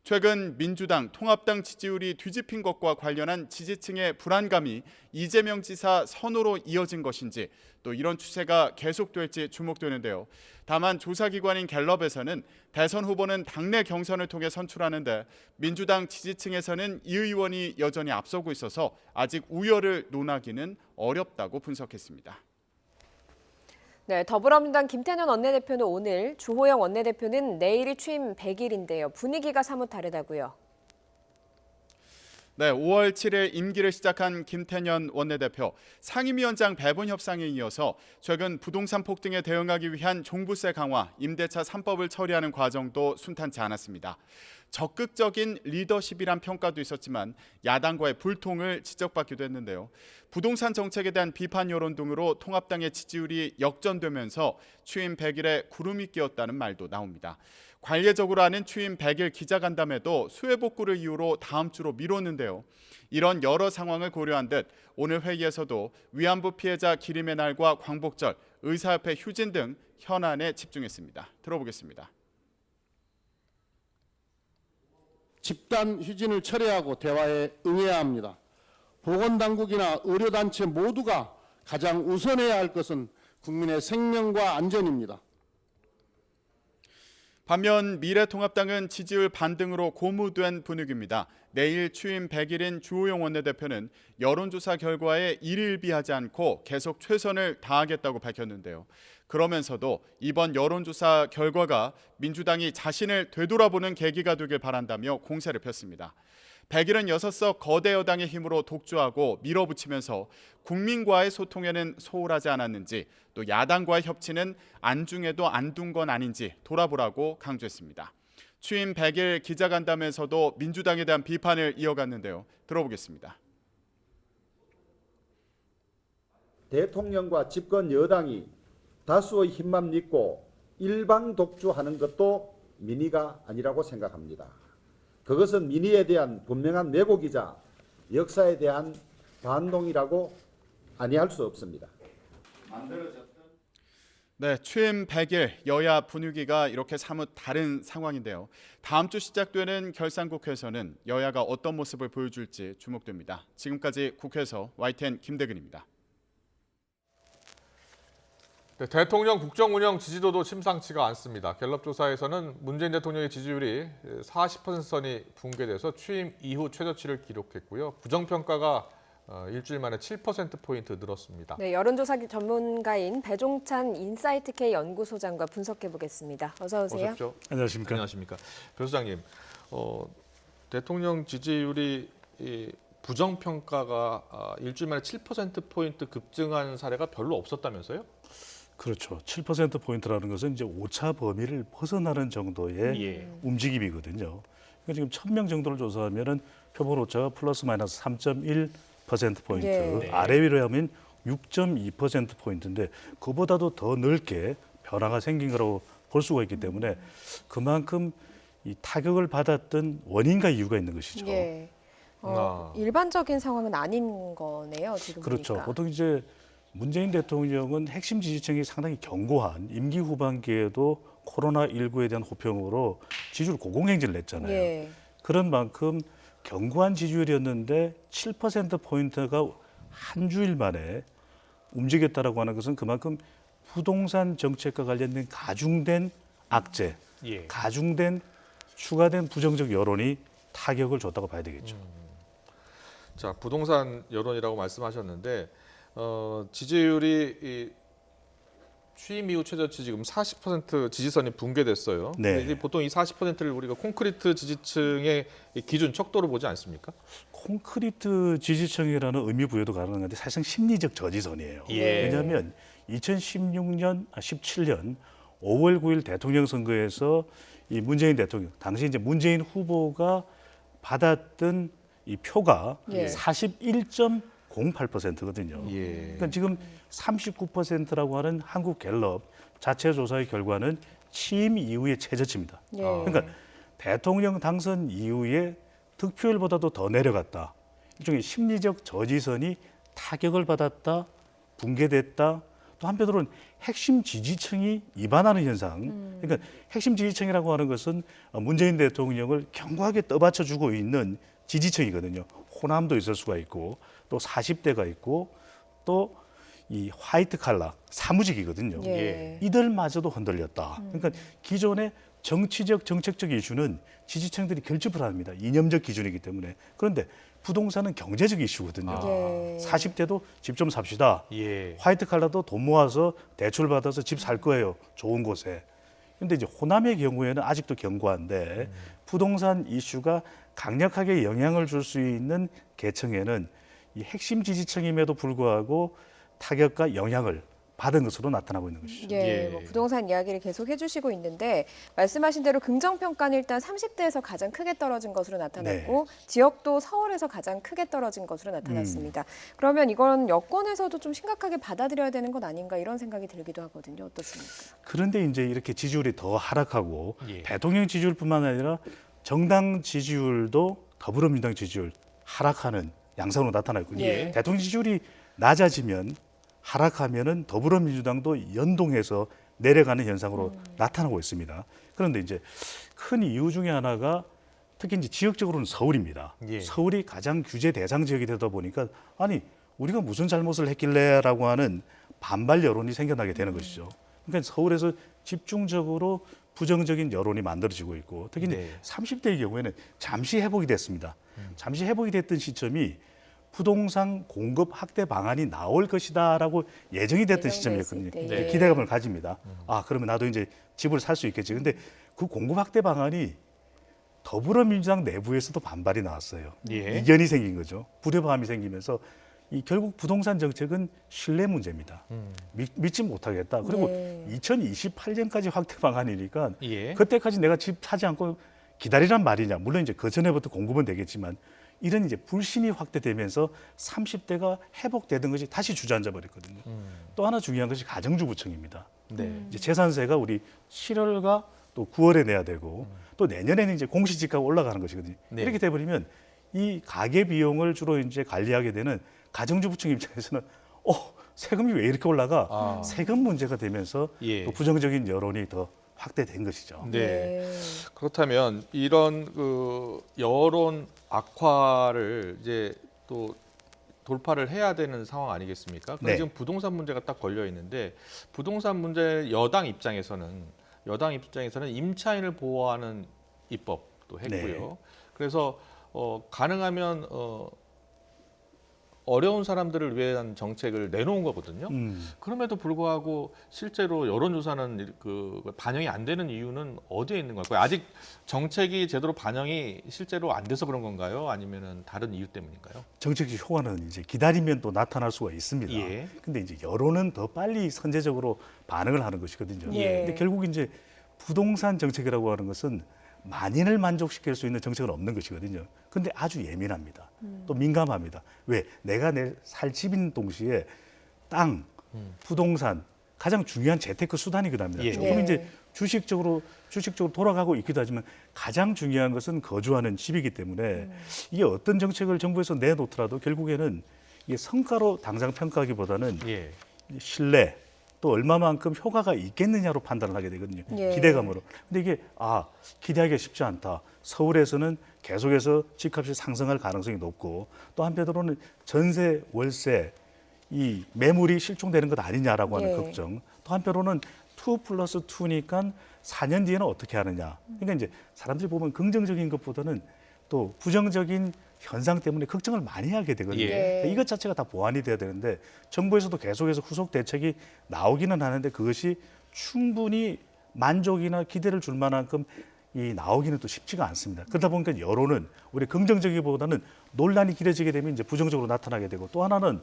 최근 민주당, 통합당 지지율이 뒤집힌 것과 관련한 지지층의 불안감이 이재명 지사 선호로 이어진 것인지 또 이런 추세가 계속될지 주목되는데요. 다만 조사기관인 갤럽에서는 대선 후보는 당내 경선을 통해 선출하는데 민주당 지지층에서는 이 의원이 여전히 앞서고 있어서 아직 우열을 논하기는 어렵다고 분석했습니다. 네, 더불어민주당 김태년 원내대표는 오늘, 주호영 원내대표는 내일이 취임 100일인데요. 분위기가 사뭇 다르다고요. 네, 5월 7일 임기를 시작한 김태년 원내대표, 상임위원장 배분 협상에 이어서 최근 부동산 폭등에 대응하기 위한 종부세 강화, 임대차 3법을 처리하는 과정도 순탄치 않았습니다. 적극적인 리더십이란 평가도 있었지만 야당과의 불통을 지적받기도 했는데요. 부동산 정책에 대한 비판 여론 등으로 통합당의 지지율이 역전되면서 취임 100일에 구름이 끼었다는 말도 나옵니다. 관례적으로 하는 취임 100일 기자간담회도 수해 복구를 이유로 다음 주로 미뤘는데요. 이런 여러 상황을 고려한 듯 오늘 회의에서도 위안부 피해자 기림의 날과 광복절, 의사협회 휴진 등 현안에 집중했습니다. 들어보겠습니다. 집단 휴진을 철회하고 대화에 응해야 합니다. 보건당국이나 의료단체 모두가 가장 우선해야 할 것은 국민의 생명과 안전입니다. 반면 미래통합당은 지지율 반등으로 고무된 분위기입니다. 내일 취임 100일인 주호영 원내대표는 여론조사 결과에 일일비하지 않고 계속 최선을 다하겠다고 밝혔는데요. 그러면서도 이번 여론조사 결과가 민주당이 자신을 되돌아보는 계기가 되길 바란다며 공세를 폈습니다. 100일은 6석 거대 여당의 힘으로 독주하고 밀어붙이면서 국민과의 소통에는 소홀하지 않았는지, 또 야당과의 협치는 안중에도 안 둔 건 아닌지 돌아보라고 강조했습니다. 취임 100일 기자간담회에서도 민주당에 대한 비판을 이어갔는데요. 들어보겠습니다. 대통령과 집권 여당이 다수의 힘만 믿고 일방 독주하는 것도 민의가 아니라고 생각합니다. 그것은 민의에 대한 분명한 왜곡이자 역사에 대한 반동이라고 아니할 수 없습니다. 네, 취임 100일 여야 분위기가 이렇게 사뭇 다른 상황인데요. 다음 주 시작되는 결산국회에서는 여야가 어떤 모습을 보여줄지 주목됩니다. 지금까지 국회에서 YTN 김대근입니다. 네, 대통령 국정운영 지지도도 심상치가 않습니다. 갤럽 조사에서는 문재인 대통령의 지지율이 40%선이 붕괴돼서 취임 이후 최저치를 기록했고요. 부정평가가 일주일 만에 7%포인트 늘었습니다. 네, 여론조사 전문가인 배종찬 인사이트K 연구소장과 분석해보겠습니다. 어서 오세요. 오십시오. 안녕하십니까. 안녕하십니까. 배 소장님, 대통령 지지율이 부정평가가 일주일 만에 7%포인트 급증한 사례가 별로 없었다면서요? 그렇죠. 7%포인트라는 것은 이제 오차 범위를 벗어나는 정도의 움직임이거든요. 그러니까 지금 1000명 정도를 조사하면은 표본 오차가 플러스 마이너스 3.1%포인트, 아래 위로 하면 6.2%포인트인데 그보다도 더 넓게 변화가 생긴 거라고 볼 수가 있기 때문에 그만큼 이 타격을 받았던 원인과 이유가 있는 것이죠. 일반적인 상황은 아닌 거네요, 지금 그렇죠. 보니까. 보통 이제 문재인 대통령은 핵심 지지층이 상당히 견고한 임기 후반기에도 코로나19에 대한 호평으로 지지율 고공행진을 냈잖아요. 그런 만큼 견고한 지지율이었는데 7%포인트가 한 주일 만에 움직였다라고 하는 것은 그만큼 부동산 정책과 관련된 가중된 악재, 가중된 추가된 부정적 여론이 타격을 줬다고 봐야 되겠죠. 자, 부동산 여론이라고 말씀하셨는데 지지율이 취임 이후 최저치 지금 40% 지지선이 붕괴됐어요. 네. 보통 이 40%를 우리가 콘크리트 지지층의 기준 척도로 보지 않습니까? 콘크리트 지지층이라는 의미 부여도 가능한데 사실상 심리적 저지선이에요. 왜냐하면 2016년, 17년 5월 9일 대통령 선거에서 이 문재인 대통령, 당시 이제 문재인 후보가 받았던 이 표가 41.08%거든요. 그러니까 지금 39%라고 하는 한국 갤럽 자체 조사의 결과는 취임 이후의 최저치입니다. 그러니까 대통령 당선 이후에 득표율보다도 더 내려갔다. 일종의 심리적 저지선이 타격을 받았다, 붕괴됐다. 또 한편으로는 핵심 지지층이 이반하는 현상. 그러니까 핵심 지지층이라고 하는 것은 문재인 대통령을 견고하게 떠받쳐주고 있는 지지층이거든요. 호남도 있을 수가 있고 또 40대가 있고 또 이 화이트 칼라 사무직이거든요. 이들마저도 흔들렸다. 그러니까 기존의 정치적 정책적 이슈는 지지층들이 결집을 합니다. 이념적 기준이기 때문에. 그런데 부동산은 경제적 이슈거든요. 40대도 집 좀 삽시다. 화이트 칼라도 돈 모아서 대출 받아서 집 살 거예요. 좋은 곳에. 근데 이제 호남의 경우에는 아직도 견고한데 부동산 이슈가 강력하게 영향을 줄 수 있는 계층에는 이 핵심 지지층임에도 불구하고 타격과 영향을 받은 것으로 나타나고 있는 것이죠. 뭐 부동산 이야기를 계속 해주시고 있는데 말씀하신 대로 긍정평가는 일단 30대에서 가장 크게 떨어진 것으로 나타났고 지역도 서울에서 가장 크게 떨어진 것으로 나타났습니다. 그러면 이건 여권에서도 좀 심각하게 받아들여야 되는 것 아닌가 이런 생각이 들기도 하거든요. 어떻습니까? 그런데 이제 이렇게 지지율이 더 하락하고 대통령 지지율뿐만 아니라 정당 지지율도 더불어민주당 지지율 하락하는 양상으로 나타나고 있거든요. 대통령 지지율이 낮아지면 하락하면은 더불어민주당도 연동해서 내려가는 현상으로 나타나고 있습니다. 그런데 이제 큰 이유 중에 하나가 특히 이제 지역적으로는 서울입니다. 서울이 가장 규제 대상 지역이 되다 보니까 아니 우리가 무슨 잘못을 했길래라고 하는 반발 여론이 생겨나게 되는 것이죠. 그러니까 서울에서 집중적으로 부정적인 여론이 만들어지고 있고 특히 이제 30대의 경우에는 잠시 회복이 됐습니다. 잠시 회복이 됐던 시점이 부동산 공급 확대 방안이 나올 것이다라고 예정이 됐던 시점이었거든요. 기대감을 가집니다. 아, 그러면 나도 이제 집을 살 수 있겠지. 근데 그 공급 확대 방안이 더불어민주당 내부에서도 반발이 나왔어요. 이견이 생긴 거죠. 불협화음이 생기면서 결국 부동산 정책은 신뢰 문제입니다. 믿지 못하겠다. 그리고 2028년까지 확대 방안이니까 그때까지 내가 집 사지 않고 기다리란 말이냐. 물론 이제 그 전에부터 공급은 되겠지만 이런 이제 불신이 확대되면서 30대가 회복되던 것이 다시 주저앉아 버렸거든요. 또 하나 중요한 것이 가정주부층입니다. 이제 재산세가 우리 7월과 또 9월에 내야 되고 또 내년에는 이제 공시지가가 올라가는 것이거든요. 이렇게 돼버리면 이 가계 비용을 주로 이제 관리하게 되는 가정주부층 입장에서는 세금이 왜 이렇게 올라가? 세금 문제가 되면서 또 부정적인 여론이 더 확대된 것이죠. 그렇다면 이런 그 여론 악화를 이제 또 돌파를 해야 되는 상황 아니겠습니까? 근데 지금 부동산 문제가 딱 걸려 있는데 부동산 문제 여당 입장에서는 임차인을 보호하는 입법도 했고요. 그래서 가능하면 어려운 사람들을 위한 정책을 내놓은 거거든요. 그럼에도 불구하고 실제로 여론조사는 반영이 안 되는 이유는 어디에 있는 걸까요? 아직 정책이 제대로 반영이 실제로 안 돼서 그런 건가요? 아니면 다른 이유 때문인가요? 정책적 효과는 이제 기다리면 또 나타날 수가 있습니다. 근데 이제 여론은 더 빨리 선제적으로 반응을 하는 것이거든요. 근데 결국 이제 부동산 정책이라고 하는 것은 만인을 만족시킬 수 있는 정책은 없는 것이거든요. 근데 아주 예민합니다. 또 민감합니다. 왜? 내가 살 집인 동시에 땅, 부동산 가장 중요한 재테크 수단이기도 합니다. 조금 이제 주식적으로 돌아가고 있기도 하지만 가장 중요한 것은 거주하는 집이기 때문에 이게 어떤 정책을 정부에서 내놓더라도 결국에는 이게 성과로 당장 평가하기보다는 신뢰 또 얼마만큼 효과가 있겠느냐로 판단을 하게 되거든요. 기대감으로. 근데 이게 기대하기가 쉽지 않다. 서울에서는 계속해서 집값이 상승할 가능성이 높고 또 한편으로는 전세, 월세 이 매물이 실종되는 것 아니냐라고 하는 걱정. 또 한편으로는 2+2니까 4년 뒤에는 어떻게 하느냐. 그러니까 이제 사람들이 보면 긍정적인 것보다는 또 부정적인 현상 때문에 걱정을 많이 하게 되거든요. 이것 자체가 다 보완이 돼야 되는데 정부에서도 계속해서 후속 대책이 나오기는 하는데 그것이 충분히 만족이나 기대를 줄 만큼 나오기는 또 쉽지가 않습니다. 그러다 보니까 여론은 우리 긍정적이보다는 논란이 길어지게 되면 이제 부정적으로 나타나게 되고 또 하나는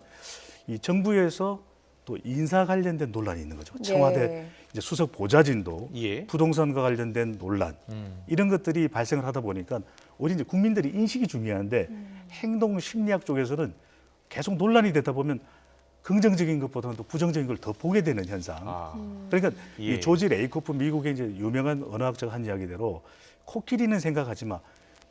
이 정부에서 또 인사 관련된 논란이 있는 거죠. 청와대 이제 수석 보좌진도 부동산과 관련된 논란 이런 것들이 발생을 하다 보니까 우리 이제 국민들이 인식이 중요한데 행동 심리학 쪽에서는 계속 논란이 되다 보면 긍정적인 것보다는 또 부정적인 걸 더 보게 되는 현상. 그러니까 이 조지 레이코프 미국의 이제 유명한 언어학자가 한 이야기대로 코끼리는 생각하지 마.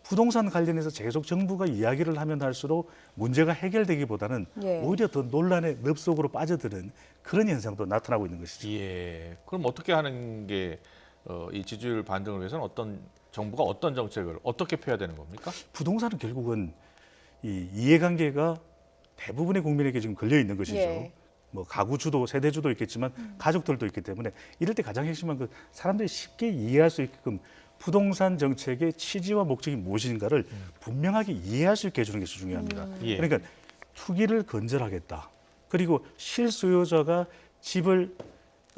부동산 관련해서 계속 정부가 이야기를 하면 할수록 문제가 해결되기보다는 오히려 더 논란의 늪속으로 빠져드는 그런 현상도 나타나고 있는 것이죠. 그럼 어떻게 하는 게 이 지지율 반등을 위해서는 정부가 어떤 정책을 어떻게 펴야 되는 겁니까? 부동산은 결국은 이 이해관계가 대부분의 국민에게 지금 걸려 있는 것이죠. 뭐 가구주도, 세대주도 있겠지만 가족들도 있기 때문에 이럴 때 가장 핵심한 건 사람들이 쉽게 이해할 수 있게끔 부동산 정책의 취지와 목적이 무엇인가를 분명하게 이해할 수 있게 해주는 것이 중요합니다. 그러니까 투기를 건절하겠다. 그리고 실수요자가 집을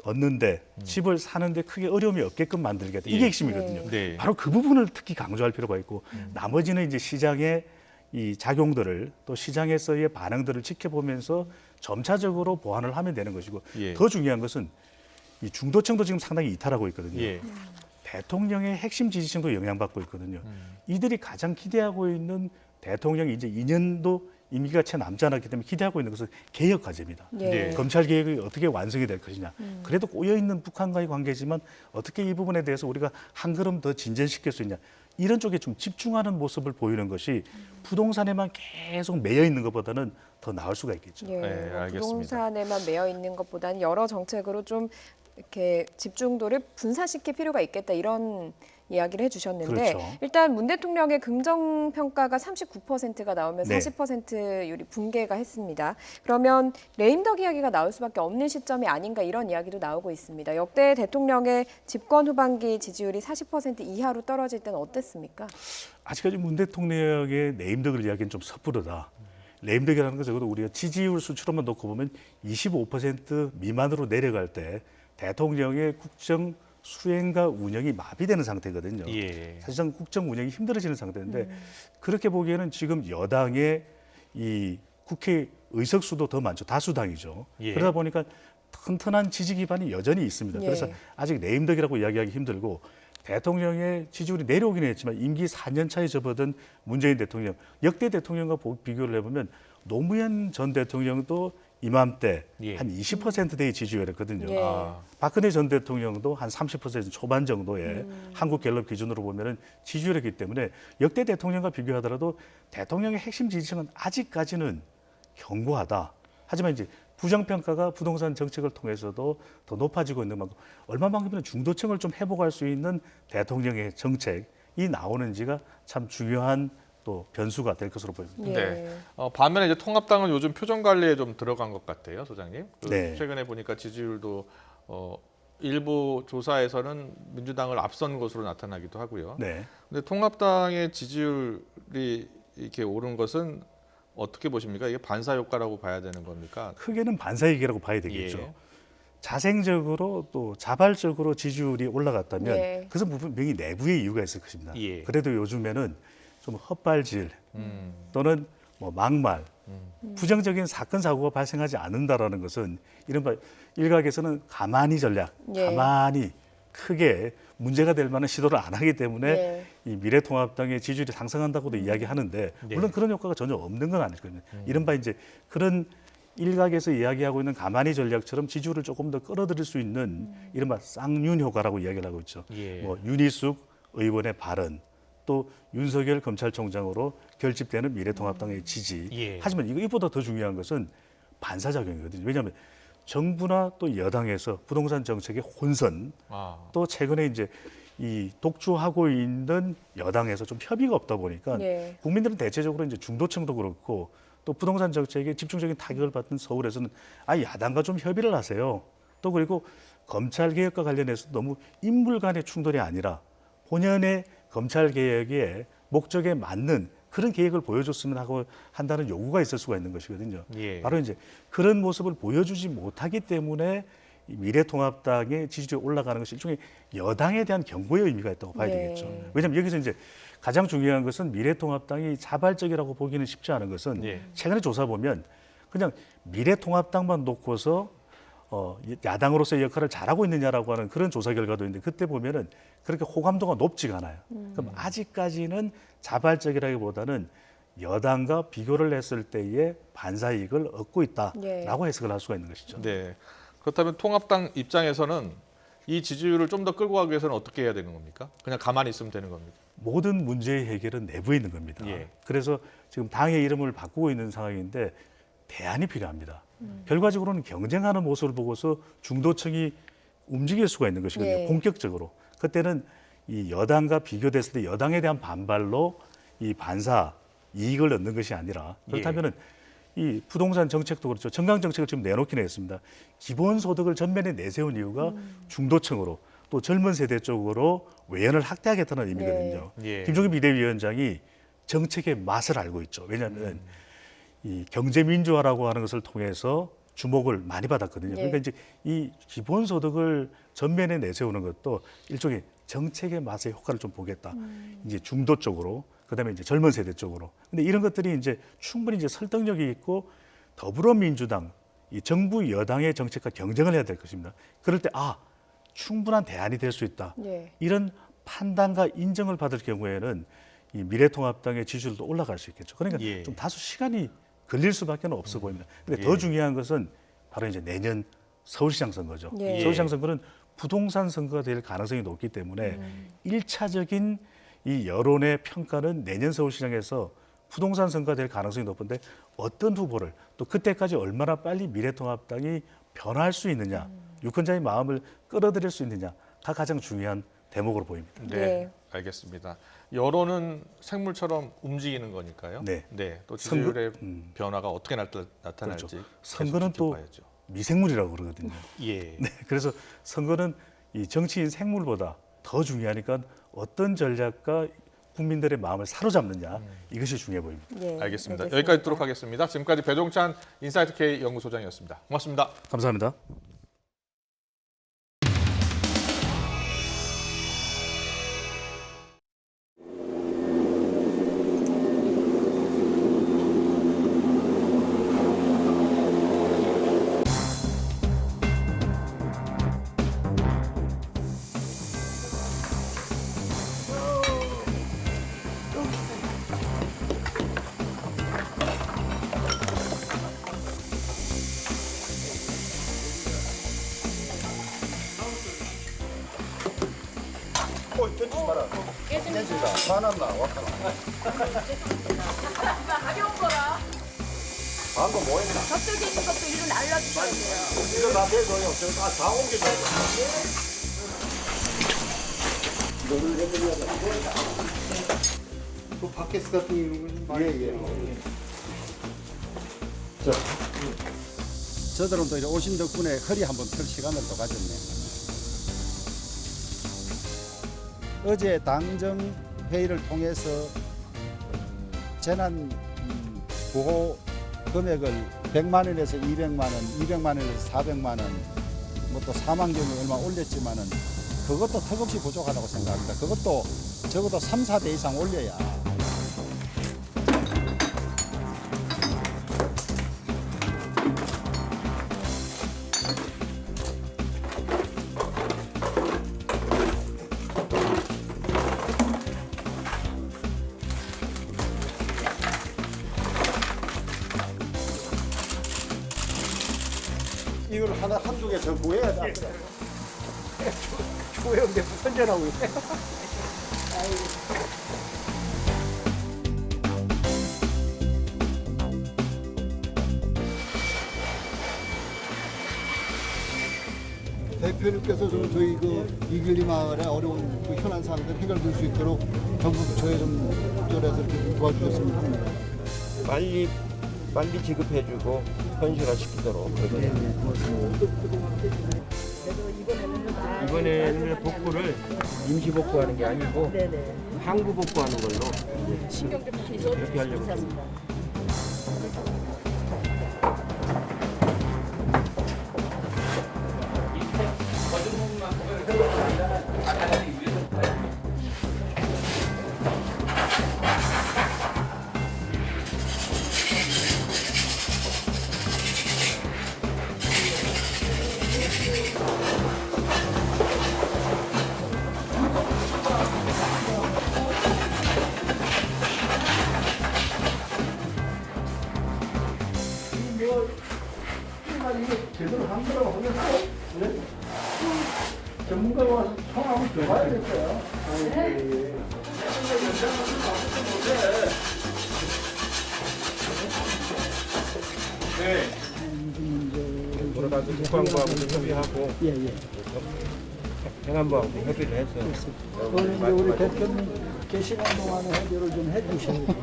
얻는데 집을 사는데 크게 어려움이 없게끔 만들겠다. 이게 핵심이거든요. 바로 그 부분을 특히 강조할 필요가 있고 나머지는 이제 시장의 이 작용들을 또 시장에서의 반응들을 지켜보면서 점차적으로 보완을 하면 되는 것이고 더 중요한 것은 이 중도층도 지금 상당히 이탈하고 있거든요. 대통령의 핵심 지지층도 영향받고 있거든요. 이들이 가장 기대하고 있는 대통령이 이제 2년도 임기가 채 남지 않았기 때문에 기대하고 있는 것은 개혁 과제입니다. 검찰 개혁이 어떻게 완성이 될 것이냐. 그래도 꼬여있는 북한과의 관계지만 어떻게 이 부분에 대해서 우리가 한 걸음 더 진전시킬 수 있냐. 이런 쪽에 좀 집중하는 모습을 보이는 것이 부동산에만 계속 매여 있는 것보다는 더 나을 수가 있겠죠. 알겠습니다. 부동산에만 매여 있는 것보다는 여러 정책으로 좀 이렇게 집중도를 분산시킬 필요가 있겠다 이런 이야기를 해주셨는데 그렇죠. 일단 문 대통령의 긍정 평가가 39%가 나오면 네. 40%율이 붕괴가 했습니다. 그러면 레임덕 이야기가 나올 수밖에 없는 시점이 아닌가 이런 이야기도 나오고 있습니다. 역대 대통령의 집권 후반기 지지율이 40% 이하로 떨어질 때는 어땠습니까? 아직까지 문 대통령의 레임덕을 이야기는 좀 섣부르다. 레임덕이라는 건 적어도 우리가 지지율 수치로만 놓고 보면 25% 미만으로 내려갈 때 대통령의 국정 수행과 운영이 마비되는 상태거든요. 사실상 국정 운영이 힘들어지는 상태인데 그렇게 보기에는 지금 여당의 이 국회 의석수도 더 많죠. 다수당이죠. 그러다 보니까 튼튼한 지지 기반이 여전히 있습니다. 그래서 아직 레임덕이라고 이야기하기 힘들고 대통령의 지지율이 내려오긴 했지만 임기 4년 차에 접어든 문재인 대통령, 역대 대통령과 비교를 해보면 노무현 전 대통령도 이맘때 한 20%대의 지지율이었거든요. 박근혜 전 대통령도 한 30% 초반 정도의 한국갤럽 기준으로 보면은 지지율이기 때문에 역대 대통령과 비교하더라도 대통령의 핵심 지지층은 아직까지는 견고하다. 하지만 이제 부정평가가 부동산 정책을 통해서도 더 높아지고 있는 만큼 얼마만큼이나 중도층을 좀 회복할 수 있는 대통령의 정책이 나오는지가 참 중요한 또 변수가 될 것으로 보입니다. 네. 반면에 이제 통합당은 요즘 표정 관리에 좀 들어간 것 같아요, 소장님. 네. 최근에 보니까 지지율도 일부 조사에서는 민주당을 앞선 것으로 나타나기도 하고요. 네. 근데 통합당의 지지율이 이렇게 오른 것은 어떻게 보십니까? 이게 반사 효과라고 봐야 되는 겁니까? 크게는 반사이기라고 봐야 되겠죠. 자생적으로 또 자발적으로 지지율이 올라갔다면 그것은 분명히 내부의 이유가 있을 것입니다. 그래도 요즘에는 좀 헛발질 또는 뭐 막말, 부정적인 사건 사고가 발생하지 않는다라는 것은 이른바 일각에서는 가만히 전략, 가만히 크게 문제가 될 만한 시도를 안 하기 때문에 이 미래통합당의 지지율이 상승한다고도 이야기하는데 물론 그런 효과가 전혀 없는 건 아닐 거예요. 이른바 이제 그런 일각에서 이야기하고 있는 가만히 전략처럼 지지율을 조금 더 끌어들일 수 있는 이른바 쌍윤 효과라고 이야기를 하고 있죠. 뭐 윤희숙 의원의 발언, 또 윤석열 검찰총장으로 결집되는 미래통합당의 지지. 하지만 이보다 더 중요한 것은 반사작용이거든요. 왜냐하면 정부나 또 여당에서 부동산 정책의 혼선, 또 최근에 이제 이 독주하고 있는 여당에서 좀 협의가 없다 보니까 국민들은 대체적으로 이제 중도층도 그렇고 또 부동산 정책에 집중적인 타격을 받는 서울에서는 야당과 좀 협의를 하세요. 또 그리고 검찰 개혁과 관련해서 너무 인물 간의 충돌이 아니라 본연의 검찰 개혁의 목적에 맞는 그런 계획을 보여줬으면 하고 한다는 요구가 있을 수가 있는 것이거든요. 바로 이제 그런 모습을 보여주지 못하기 때문에 미래통합당의 지지율이 올라가는 것이 일종의 여당에 대한 경고의 의미가 있다고 봐야 되겠죠. 왜냐하면 여기서 이제 가장 중요한 것은 미래통합당이 자발적이라고 보기는 쉽지 않은 것은 최근에 조사 보면 그냥 미래통합당만 놓고서 야당으로서의 역할을 잘하고 있느냐라고 하는 그런 조사 결과도 있는데 그때 보면은 그렇게 호감도가 높지가 않아요. 그럼 아직까지는 자발적이라기보다는 여당과 비교를 했을 때의 반사이익을 얻고 있다라고 해석을 할 수가 있는 것이죠. 네. 그렇다면 통합당 입장에서는 이 지지율을 좀 더 끌고 가기 위해서는 어떻게 해야 되는 겁니까? 그냥 가만히 있으면 되는 겁니까? 모든 문제의 해결은 내부에 있는 겁니다. 그래서 지금 당의 이름을 바꾸고 있는 상황인데 대안이 필요합니다. 결과적으로는 경쟁하는 모습을 보고서 중도층이 움직일 수가 있는 것이거든요. 본격적으로. 그때는 이 여당과 비교됐을 때 여당에 대한 반발로 이 반사 이익을 얻는 것이 아니라 그렇다면은 이 부동산 정책도 그렇죠. 정강 정책을 지금 내놓긴 했습니다. 기본소득을 전면에 내세운 이유가 중도층으로 또 젊은 세대 쪽으로 외연을 확대하겠다는 의미거든요. 김종인 비대위원장이 정책의 맛을 알고 있죠. 왜냐하면 이 경제 민주화라고 하는 것을 통해서 주목을 많이 받았거든요. 그러니까 이제 이 기본소득을 전면에 내세우는 것도 일종의 정책의 맛의 효과를 좀 보겠다. 이제 중도 쪽으로, 그다음에 이제 젊은 세대 쪽으로. 근데 이런 것들이 이제 충분히 이제 설득력이 있고 더불어민주당, 이 정부 여당의 정책과 경쟁을 해야 될 것입니다. 그럴 때 충분한 대안이 될 수 있다. 이런 판단과 인정을 받을 경우에는 이 미래통합당의 지지율도 올라갈 수 있겠죠. 그러니까 좀 다소 시간이 걸릴 수밖에 없어 보입니다. 근데 더 중요한 것은 바로 이제 내년 서울시장 선거죠. 서울시장 선거는 부동산 선거가 될 가능성이 높기 때문에 1차적인 이 여론의 평가는 내년 서울시장에서 부동산 선거가 될 가능성이 높은데 어떤 후보를 또 그때까지 얼마나 빨리 미래통합당이 변화할 수 있느냐, 유권자의 마음을 끌어들일 수 있느냐가 가장 중요한 대목으로 보입니다. 네, 알겠습니다. 여론은 생물처럼 움직이는 거니까요. 네. 네, 또 지지율의 변화가 어떻게 나타날지 그렇죠. 선거는 또 지켜봐야죠. 미생물이라고 그러거든요. 예. 네, 그래서 선거는 이 정치인 생물보다 더 중요하니까 어떤 전략과 국민들의 마음을 사로잡느냐 이것이 중요해 보입니다. 알겠습니다. 여기까지 듣도록 하겠습니다. 지금까지 배종찬 인사이트 K 연구소장이었습니다. 고맙습니다. 감사합니다. 던지지 마라. 깨진다. 화났나? 왔구나. 가벼운 거라. 방금 뭐 했나? 저쪽에 있는 것도 일로 날라주셔야 돼요. 이거 다 대줘요. 저거 다 옮겨줘요. 그 팟캐스트 같은 거 예. 저들은 또 이제 오신 덕분에 허리 한번 펼 시간을 또 가졌네. 어제 당정 회의를 통해서 재난 보호 금액을 100만 원에서 200만 원, 200만 원에서 400만 원, 뭐 또 사망 경우 얼마 올렸지만은 그것도 턱없이 부족하다고 생각합니다. 그것도 적어도 3, 4배 이상 올려야. 이걸 한두 개 더 구해야 돼. 구해온데 선전하고 있네. 대표님께서 좀 저희 이길리 마을의 어려운 현안 사항들 해결될 수 있도록 정부 부처에 좀 조절해서 이렇게 도와주셨으면 합니다. 빨리 지급해주고 현실화시키도록 그러거든요. 이번에는 복구를 임시 복구하는 게 아니고 항구 복구하는 걸로 신경 좀 많이 써주세요. 그렇게 하려고 감사합니다. 제대로 한 거라고 하면서 전문가가 와서 통합을 더 봐야겠어요. 여러 가지 국방부하고 협의하고 행안부하고 협의를 해서 우리 대표님 계시는 동안에 해결을 좀 해주셔야 돼요.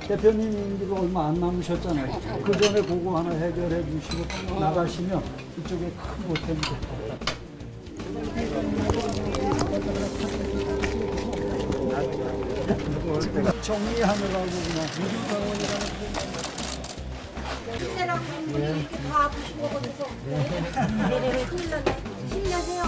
대표님도 얼마 안 남으셨잖아요. 그 전에 그거 하나 해결해 주시고 나가시면 이쪽에 큰 보탬이 될거예요. 지금 정리하느라고 그냥 민주병원이라는 신내랑 분이 이렇게 다 아프신 거거든요. 큰일 났네. 힘내세요.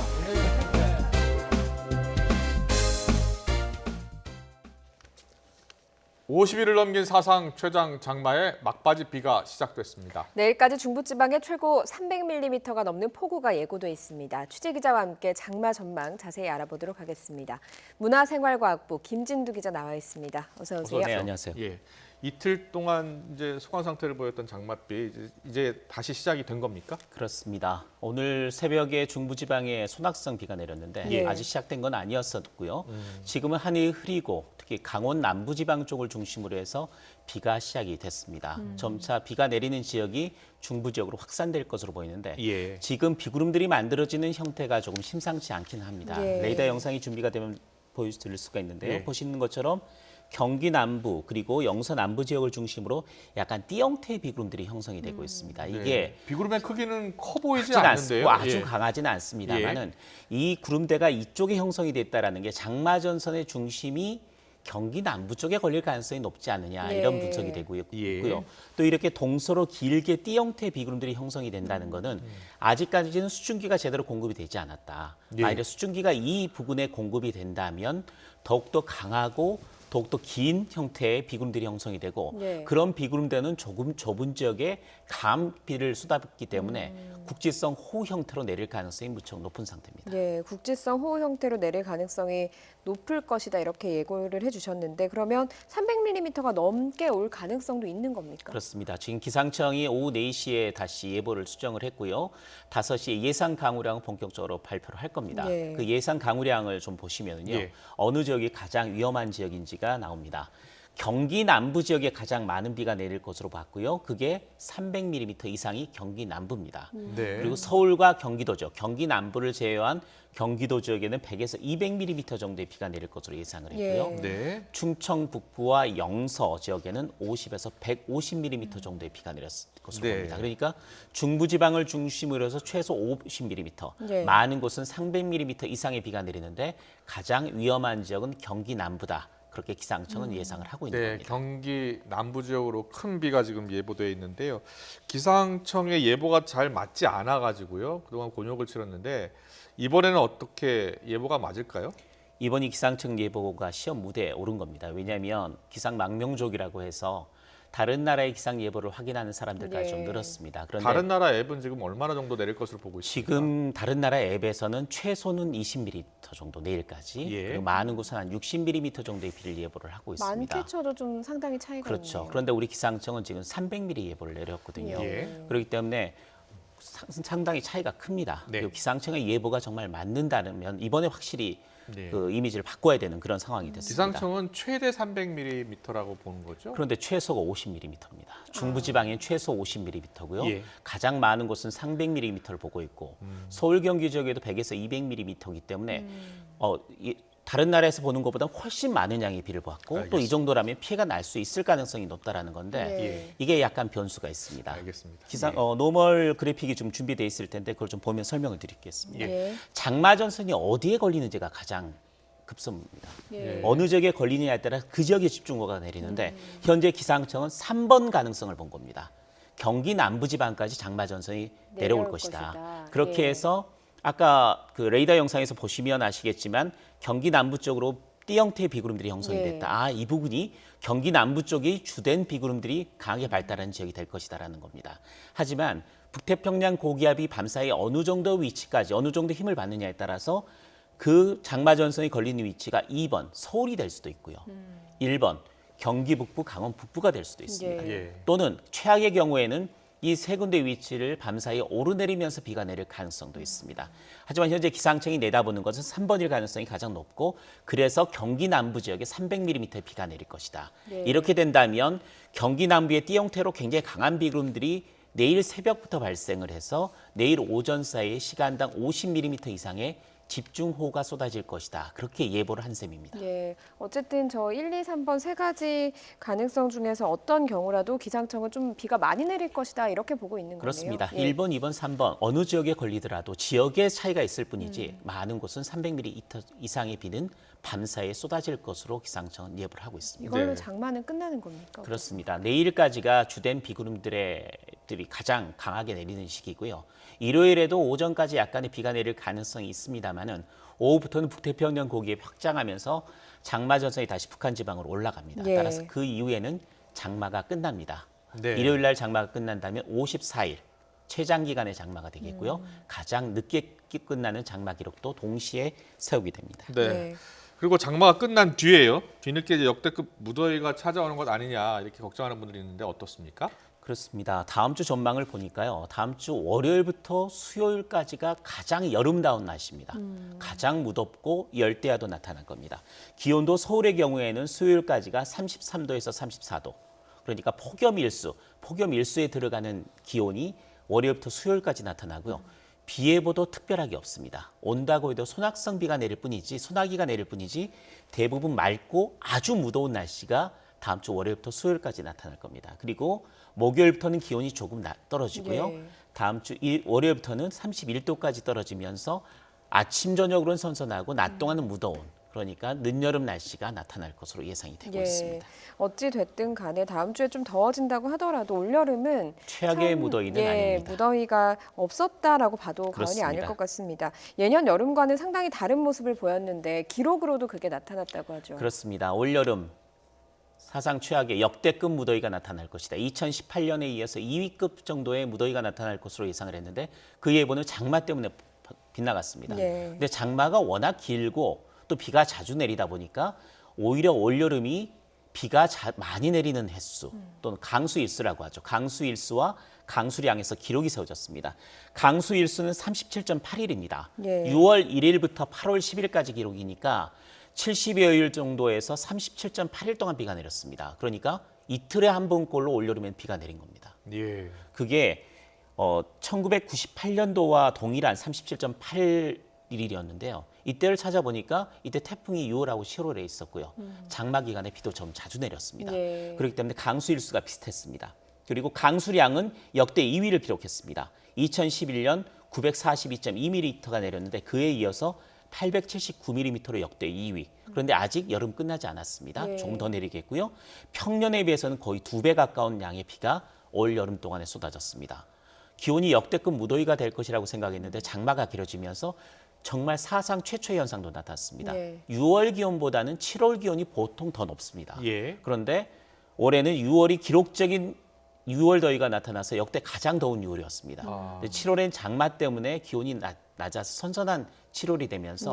50일을 넘긴 사상 최장 장마에 막바지 비가 시작됐습니다. 내일까지 중부지방에 최고 300mm가 넘는 폭우가 예고돼 있습니다. 취재기자와 함께 장마 전망 자세히 알아보도록 하겠습니다. 문화생활과학부 김진두 기자 나와 있습니다. 어서 오세요. 네, 안녕하세요. 예, 이틀 동안 이제 소강 상태를 보였던 장맛비 이제 다시 시작이 된 겁니까? 그렇습니다. 오늘 새벽에 중부지방에 소낙성 비가 내렸는데 예. 아직 시작된 건 아니었었고요. 지금은 하늘이 흐리고 특히 강원 남부지방 쪽을 중심으로 해서 비가 시작이 됐습니다. 점차 비가 내리는 지역이 중부 지역으로 확산될 것으로 보이는데 예. 지금 비구름들이 만들어지는 형태가 조금 심상치 않긴 합니다. 예. 레이더 영상이 준비가 되면 보여드릴 수가 있는데요. 예. 보시는 것처럼 경기 남부 그리고 영서 남부 지역을 중심으로 약간 띠 형태의 비구름들이 형성이 되고 있습니다. 이게 네. 비구름의 크기는 커 보이지 크진 않는데요. 않고 아주 예. 강하지는 않습니다만은 이 구름대가 이쪽에 형성이 됐다라는 게 장마전선의 중심이 경기 남부 쪽에 걸릴 가능성이 높지 않느냐 이런 분석이 되고 있고요. 또 이렇게 동서로 길게 띠 형태의 비구름들이 형성이 된다는 거는 아직까지는 수증기가 제대로 공급이 되지 않았다. 예. 만약에 수증기가 이 부근에 공급이 된다면 더욱더 강하고 더욱더 긴 형태의 비구름들이 형성이 되고 네. 그런 비구름대는 조금 좁은 지역에 강한 비를 쏟아붓기 때문에 국지성 호우 형태로 내릴 가능성이 무척 높은 상태입니다. 네, 국지성 호우 형태로 내릴 가능성이 높을 것이다 이렇게 예고를 해주셨는데 그러면 300mm가 넘게 올 가능성도 있는 겁니까? 그렇습니다. 지금 기상청이 오후 4시에 다시 예보를 수정을 했고요. 5시에 예상 강우량을 본격적으로 발표를 할 겁니다. 네. 그 예상 강우량을 좀 보시면요. 예. 어느 지역이 가장 위험한 지역인지가 나옵니다. 경기 남부 지역에 가장 많은 비가 내릴 것으로 봤고요. 그게 300mm 이상이 경기 남부입니다. 네. 그리고 서울과 경기도 지역, 경기 남부를 제외한 경기도 지역에는 100에서 200mm 정도의 비가 내릴 것으로 예상을 했고요. 예. 네. 충청 북부와 영서 지역에는 50에서 150mm 정도의 비가 내렸을 것으로 네. 봅니다. 그러니까 중부지방을 중심으로 해서 최소 50mm, 네. 많은 곳은 300mm 이상의 비가 내리는데 가장 위험한 지역은 경기 남부다. 그렇게 기상청은 예상을 하고 있는 네, 겁니다. 경기 남부 지역으로 큰 비가 지금 예보되어 있는데요. 기상청의 예보가 잘 맞지 않아 가지고요. 그동안 곤욕을 치렀는데 이번에는 어떻게 예보가 맞을까요? 이번이 기상청 예보가 시험 무대에 오른 겁니다. 왜냐하면 기상 망명족이라고 해서 다른 나라의 기상 예보를 확인하는 사람들까지 좀 늘었습니다. 그런데 다른 나라 앱은 지금 얼마나 정도 내릴 것으로 보고 있습니까? 지금 다른 나라 앱에서는 최소는 20mm 정도 내일까지 그리고 많은 곳은 한 60mm 정도의 비를 예보를 하고 있습니다. 많게쳐도 좀 상당히 차이가 그렇죠. 있네요. 그런데 우리 기상청은 지금 300mm 예보를 내렸거든요. 예. 그렇기 때문에 상당히 차이가 큽니다. 네. 그리고 기상청의 예보가 정말 맞는다면 이번에 확실히 네. 그 이미지를 바꿔야 되는 그런 상황이 됐습니다. 기상청은 최대 300mm라고 보는 거죠? 그런데 최소가 50mm입니다. 중부지방엔 최소 50mm고요. 예. 가장 많은 곳은 300mm를 보고 있고 서울 경기 지역에도 100에서 200mm이기 때문에 다른 나라에서 보는 것보다 훨씬 많은 양의 비를 보았고 또 이 정도라면 피해가 날 수 있을 가능성이 높다라는 건데 이게 약간 변수가 있습니다. 알겠습니다. 노멀 그래픽이 좀 준비되어 있을 텐데 그걸 좀 보면 설명을 드리겠습니다. 예. 장마전선이 어디에 걸리는지가 가장 급선무입니다. 예. 어느 지역에 걸리느냐에 따라 그 지역에 집중호우가 내리는데 현재 기상청은 3번 가능성을 본 겁니다. 경기 남부지방까지 장마전선이 내려올 것이다. 그렇게 예. 해서 아까 그 레이더 영상에서 보시면 아시겠지만 경기 남부 쪽으로 띠 형태의 비구름들이 형성이 됐다. 이 부분이 경기 남부 쪽이 주된 비구름들이 강하게 발달하는 지역이 될 것이다라는 겁니다. 하지만 북태평양 고기압이 밤사이 어느 정도 위치까지 어느 정도 힘을 받느냐에 따라서 그 장마전선이 걸리는 위치가 2번 서울이 될 수도 있고요. 1번 경기 북부, 강원 북부가 될 수도 있습니다. 또는 최악의 경우에는 이 세 군데 위치를 밤사이 오르내리면서 비가 내릴 가능성도 있습니다. 하지만 현재 기상청이 내다보는 것은 3번일 가능성이 가장 높고 그래서 경기 남부 지역에 300mm의 비가 내릴 것이다. 이렇게 된다면 경기 남부의 띠 형태로 굉장히 강한 비구름들이 내일 새벽부터 발생을 해서 내일 오전 사이에 시간당 50mm 이상의 집중호우가 쏟아질 것이다. 그렇게 예보를 한 셈입니다. 네, 어쨌든 저 1, 2, 3번 세 가지 가능성 중에서 어떤 경우라도 기상청은 좀 비가 많이 내릴 것이다 이렇게 보고 있는 그렇습니다. 거네요. 1번, 2번, 3번 어느 지역에 걸리더라도 지역의 차이가 있을 뿐이지 많은 곳은 300mm 이상의 비는 밤사이에 쏟아질 것으로 기상청은 예보를 하고 있습니다. 이걸로 장마는 끝나는 겁니까? 그렇습니다. 내일까지가 주된 비구름들이 가장 강하게 내리는 시기고요. 일요일에도 오전까지 약간의 비가 내릴 가능성이 있습니다만은 오후부터는 북태평양 고기압이 확장하면서 장마전선이 다시 북한 지방으로 올라갑니다. 따라서 그 이후에는 장마가 끝납니다. 일요일 날 장마가 끝난다면 54일 최장기간의 장마가 되겠고요. 가장 늦게 끝나는 장마 기록도 동시에 세우게 됩니다. 네. 그리고 장마가 끝난 뒤에요. 뒤늦게 이제 역대급 무더위가 찾아오는 것 아니냐 이렇게 걱정하는 분들이 있는데 어떻습니까? 그렇습니다. 다음 주 전망을 보니까요. 다음 주 월요일부터 수요일까지가 가장 여름다운 날씨입니다. 가장 무덥고 열대야도 나타날 겁니다. 기온도 서울의 경우에는 수요일까지가 33도에서 34도. 그러니까 폭염일수에 들어가는 기온이 월요일부터 수요일까지 나타나고요. 비 예보도 특별하게 없습니다. 온다고 해도 소나기가 내릴 뿐이지 대부분 맑고 아주 무더운 날씨가 다음 주 월요일부터 수요일까지 나타날 겁니다. 그리고 목요일부터는 기온이 조금 떨어지고요. 예. 다음 주 월요일부터는 31도까지 떨어지면서 아침, 저녁으로는 선선하고 낮 동안은 무더운 그러니까 늦여름 날씨가 나타날 것으로 예상이 되고 있습니다. 어찌 됐든 간에 다음 주에 좀 더워진다고 하더라도 올여름은 최악의 무더위는 아닙니다. 무더위가 없었다라고 봐도 그렇습니다. 과언이 아닐 것 같습니다. 예년 여름과는 상당히 다른 모습을 보였는데 기록으로도 그게 나타났다고 하죠. 그렇습니다. 올여름 사상 최악의 역대급 무더위가 나타날 것이다. 2018년에 이어서 2위급 정도의 무더위가 나타날 것으로 예상을 했는데 그 예보는 장마 때문에 빗나갔습니다. 근데 장마가 워낙 길고 또 비가 자주 내리다 보니까 오히려 올여름이 비가 많이 내리는 횟수 또는 강수일수라고 하죠. 강수일수와 강수량에서 기록이 세워졌습니다. 강수일수는 37.8일입니다. 6월 1일부터 8월 10일까지 기록이니까 70여일 정도에서 37.8일 동안 비가 내렸습니다. 그러니까 이틀에 한 번꼴로 올여름엔 비가 내린 겁니다. 그게 1998년도와 동일한 37.8일이었는데요. 이때를 찾아보니까 이때 태풍이 6월하고 10월에 있었고요. 장마 기간에 비도 좀 자주 내렸습니다. 그렇기 때문에 강수일수가 비슷했습니다. 그리고 강수량은 역대 2위를 기록했습니다. 2011년 942.2mm가 내렸는데 그에 이어서 879mm로 역대 2위. 그런데 아직 여름 끝나지 않았습니다. 조금 더 내리겠고요. 평년에 비해서는 거의 2배 가까운 양의 비가 올 여름 동안에 쏟아졌습니다. 기온이 역대급 무더위가 될 것이라고 생각했는데 장마가 길어지면서 정말 사상 최초의 현상도 나타났습니다. 6월 기온보다는 7월 기온이 보통 더 높습니다. 그런데 올해는 6월이 기록적인 6월 더위가 나타나서 역대 가장 더운 6월이었습니다. 7월엔 장마 때문에 기온이 낮아서 선선한 7월이 되면서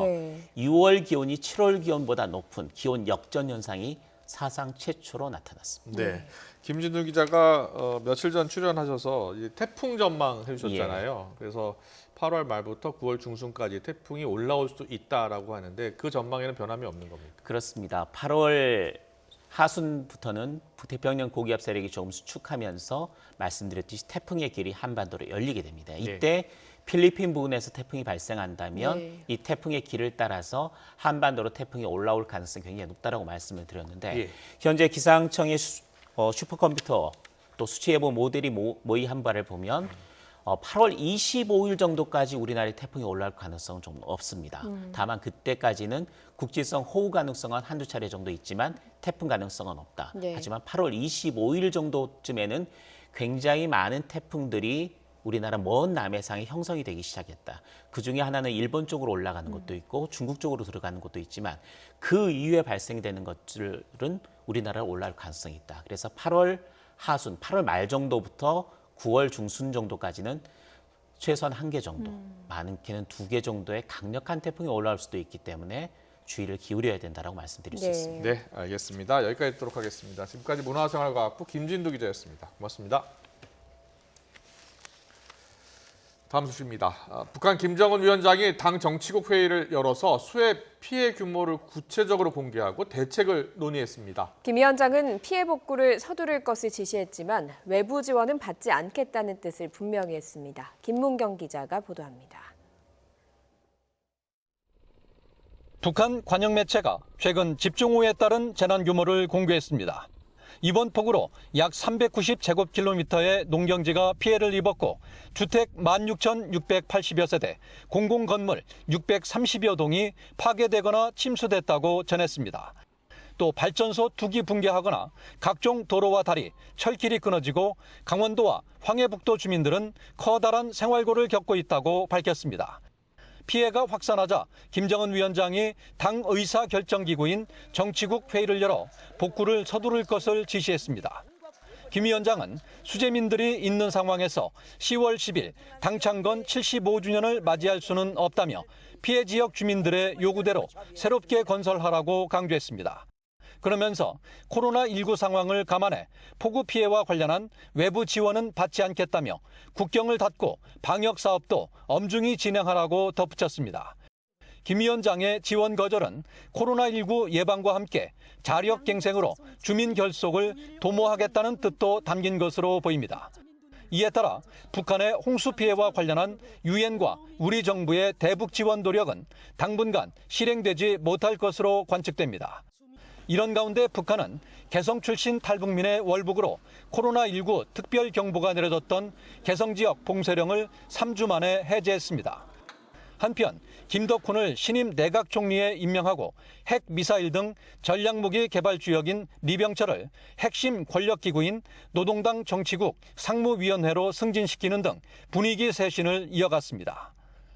6월 기온이 7월 기온보다 높은 기온 역전 현상이 사상 최초로 나타났습니다. 네, 김진우 기자가 며칠 전 출연하셔서 태풍 전망 해주셨잖아요. 그래서 8월 말부터 9월 중순까지 태풍이 올라올 수도 있다라고 하는데 그 전망에는 변함이 없는 겁니다. 그렇습니다. 8월 하순부터는 북태평양 고기압 세력이 조금 수축하면서 말씀드렸듯이 태풍의 길이 한반도로 열리게 됩니다. 이때 필리핀 부근에서 태풍이 발생한다면 이 태풍의 길을 따라서 한반도로 태풍이 올라올 가능성이 굉장히 높다라고 말씀을 드렸는데 현재 기상청의 슈퍼컴퓨터 또 수치예보 모델이 모의한 바를 보면 8월 25일 정도까지 우리나라에 태풍이 올라올 가능성은 좀 없습니다. 다만 그때까지는 국지성 호우 가능성은 한두 차례 정도 있지만 태풍 가능성은 없다. 하지만 8월 25일 정도쯤에는 굉장히 많은 태풍들이 우리나라 먼 남해상에 형성이 되기 시작했다. 그중에 하나는 일본 쪽으로 올라가는 것도 있고 중국 쪽으로 들어가는 것도 있지만 그 이후에 발생되는 것들은 우리나라로 올라올 가능성이 있다. 그래서 8월 하순, 8월 말 정도부터 9월 중순 정도까지는 최소한 1개 정도, 많게는 2개 정도의 강력한 태풍이 올라올 수도 있기 때문에 주의를 기울여야 된다고 말씀드릴 수 있습니다. 네, 알겠습니다. 여기까지 듣도록 하겠습니다. 지금까지 문화생활과학부 김진두 기자였습니다. 고맙습니다. 다음 소식입니다. 북한 김정은 위원장이 당 정치국 회의를 열어서 수해 피해 규모를 구체적으로 공개하고 대책을 논의했습니다. 김 위원장은 피해 복구를 서두를 것을 지시했지만 외부 지원은 받지 않겠다는 뜻을 분명히 했습니다. 김문경 기자가 보도합니다. 북한 관영 매체가 최근 집중호우에 따른 재난 규모를 공개했습니다. 이번 폭우로 약 390제곱킬로미터의 농경지가 피해를 입었고 주택 16,680여 세대, 공공건물 630여 동이 파괴되거나 침수됐다고 전했습니다. 또 발전소 2기 붕괴하거나 각종 도로와 다리, 철길이 끊어지고 강원도와 황해북도 주민들은 커다란 생활고를 겪고 있다고 밝혔습니다. 피해가 확산하자 김정은 위원장이 당 의사결정기구인 정치국 회의를 열어 복구를 서두를 것을 지시했습니다. 김 위원장은 수재민들이 있는 상황에서 10월 10일 당 창건 75주년을 맞이할 수는 없다며 피해 지역 주민들의 요구대로 새롭게 건설하라고 강조했습니다. 그러면서 코로나19 상황을 감안해 폭우 피해와 관련한 외부 지원은 받지 않겠다며 국경을 닫고 방역 사업도 엄중히 진행하라고 덧붙였습니다. 김 위원장의 지원 거절은 코로나19 예방과 함께 자력갱생으로 주민 결속을 도모하겠다는 뜻도 담긴 것으로 보입니다. 이에 따라 북한의 홍수 피해와 관련한 유엔과 우리 정부의 대북 지원 노력은 당분간 실행되지 못할 것으로 관측됩니다. 이런 가운데 북한은 개성 출신 탈북민의 월북으로 코로나19 특별 경보가 내려졌던 개성 지역 봉쇄령을 3주 만에 해제했습니다. 한편 김덕훈을 신임 내각 총리에 임명하고 핵 미사일 등 전략무기 개발 주역인 리병철을 핵심 권력기구인 노동당 정치국 상무위원회로 승진시키는 등 분위기 쇄신을 이어갔습니다.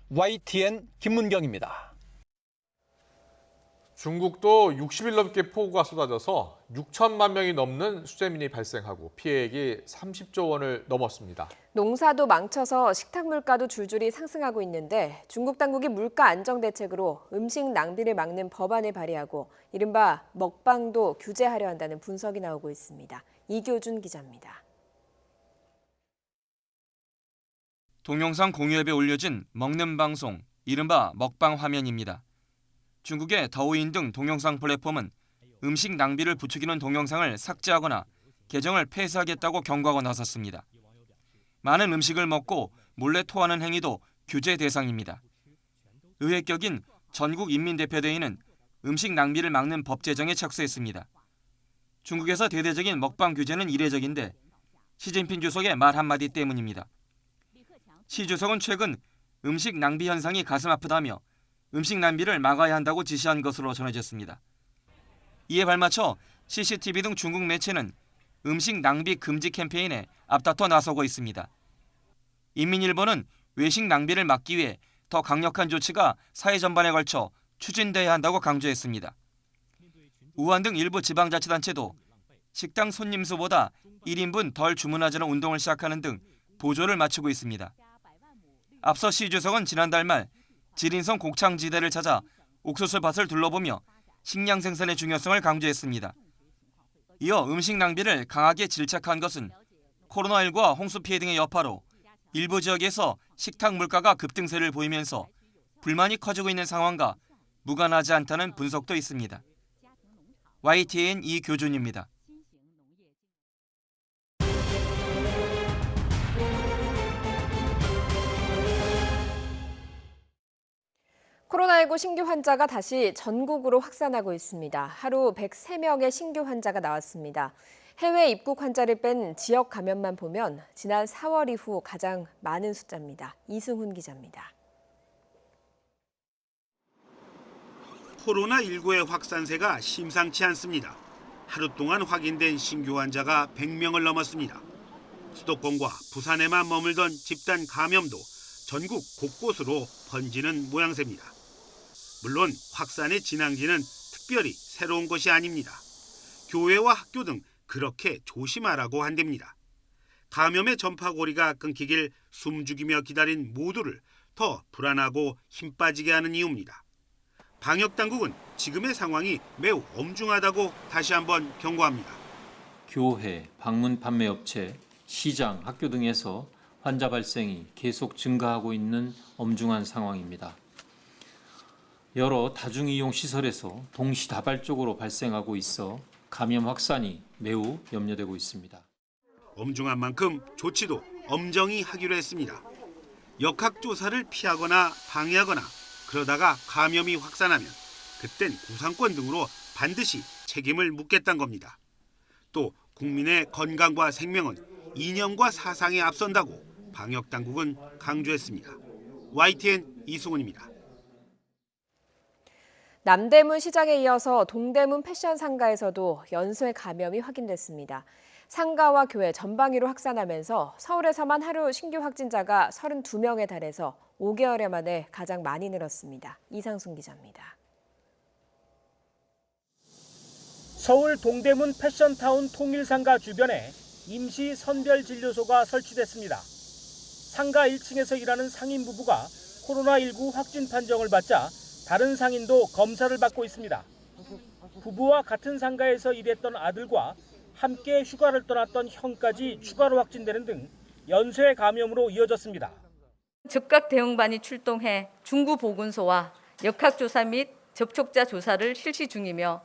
YTN 김문경입니다. 중국도 60일 넘게 폭우가 쏟아져서 6천만 명이 넘는 수재민이 발생하고 피해액이 30조 원을 넘었습니다. 농사도 망쳐서 식탁 물가도 줄줄이 상승하고 있는데 중국 당국이 물가 안정 대책으로 음식 낭비를 막는 법안을 발의하고 이른바 먹방도 규제하려 한다는 분석이 나오고 있습니다. 이교준 기자입니다. 동영상 공유앱에 올려진 먹는 방송, 이른바 먹방 화면입니다. 중국의 더우인 등 동영상 플랫폼은 음식 낭비를 부추기는 동영상을 삭제하거나 계정을 폐쇄하겠다고 경고하고 나섰습니다. 많은 음식을 먹고 몰래 토하는 행위도 규제 대상입니다. 의회격인 전국인민대표대회는 음식 낭비를 막는 법 제정에 착수했습니다. 중국에서 대대적인 먹방 규제는 이례적인데 시진핑 주석의 말 한마디 때문입니다. 시 주석은 최근 음식 낭비 현상이 가슴 아프다며 음식 낭비를 막아야 한다고 지시한 것으로 전해졌습니다. 이에 발맞춰 CCTV 등 중국 매체는 음식 낭비 금지 캠페인에 앞다퉈 나서고 있습니다. 인민일보는 외식 낭비를 막기 위해 더 강력한 조치가 사회 전반에 걸쳐 추진돼야 한다고 강조했습니다. 우한 등 일부 지방자치단체도 식당 손님 수보다 1인분 덜 주문하자는 운동을 시작하는 등 보조를 맞추고 있습니다. 앞서 시 주석은 지난달 말 지린성 곡창지대를 찾아 옥수수밭을 둘러보며 식량 생산의 중요성을 강조했습니다. 이어 음식 낭비를 강하게 질책한 것은 코로나19와 홍수 피해 등의 여파로 일부 지역에서 식탁 물가가 급등세를 보이면서 불만이 커지고 있는 상황과 무관하지 않다는 분석도 있습니다. YTN 이교준입니다. 코로나19 신규 환자가 다시 전국으로 확산하고 있습니다. 하루 103명의 신규 환자가 나왔습니다. 해외 입국 환자를 뺀 지역 감염만 보면 지난 4월 이후 가장 많은 숫자입니다. 이승훈 기자입니다. 코로나19의 확산세가 심상치 않습니다. 하루 동안 확인된 신규 환자가 100명을 넘었습니다. 수도권과 부산에만 머물던 집단 감염도 전국 곳곳으로 번지는 모양새입니다. 물론 확산의 진앙지는 특별히 새로운 것이 아닙니다. 교회와 학교 등 그렇게 조심하라고 한답니다. 감염의 전파고리가 끊기길 숨죽이며 기다린 모두를 더 불안하고 힘 빠지게 하는 이유입니다. 방역당국은 지금의 상황이 매우 엄중하다고 다시 한번 경고합니다. 교회, 방문 판매업체, 시장, 학교 등에서 환자 발생이 계속 증가하고 있는 엄중한 상황입니다. 여러 다중이용 시설에서 동시다발적으로 발생하고 있어 감염 확산이 매우 염려되고 있습니다. 엄중한 만큼 조치도 엄정히 하기로 했습니다. 역학조사를 피하거나 방해하거나 그러다가 감염이 확산하면 그땐 구상권 등으로 반드시 책임을 묻겠다는 겁니다. 또 국민의 건강과 생명은 이념과 사상에 앞선다고 방역당국은 강조했습니다. YTN 이승훈입니다. 남대문 시장에 이어서 동대문 패션 상가에서도 연쇄 감염이 확인됐습니다. 상가와 교회 전방위로 확산하면서 서울에서만 하루 신규 확진자가 32명에 달해서 5개월여 만에 가장 많이 늘었습니다. 이상순 기자입니다. 서울 동대문 패션타운 통일상가 주변에 임시 선별진료소가 설치됐습니다. 상가 1층에서 일하는 상인 부부가 코로나19 확진 판정을 받자 다른 상인도 검사를 받고 있습니다. 부부와 같은 상가에서 일했던 아들과 함께 휴가를 떠났던 형까지 추가로 확진되는 등 연쇄 감염으로 이어졌습니다. 즉각 대응반이 출동해 중구 보건소와 역학조사 및 접촉자 조사를 실시 중이며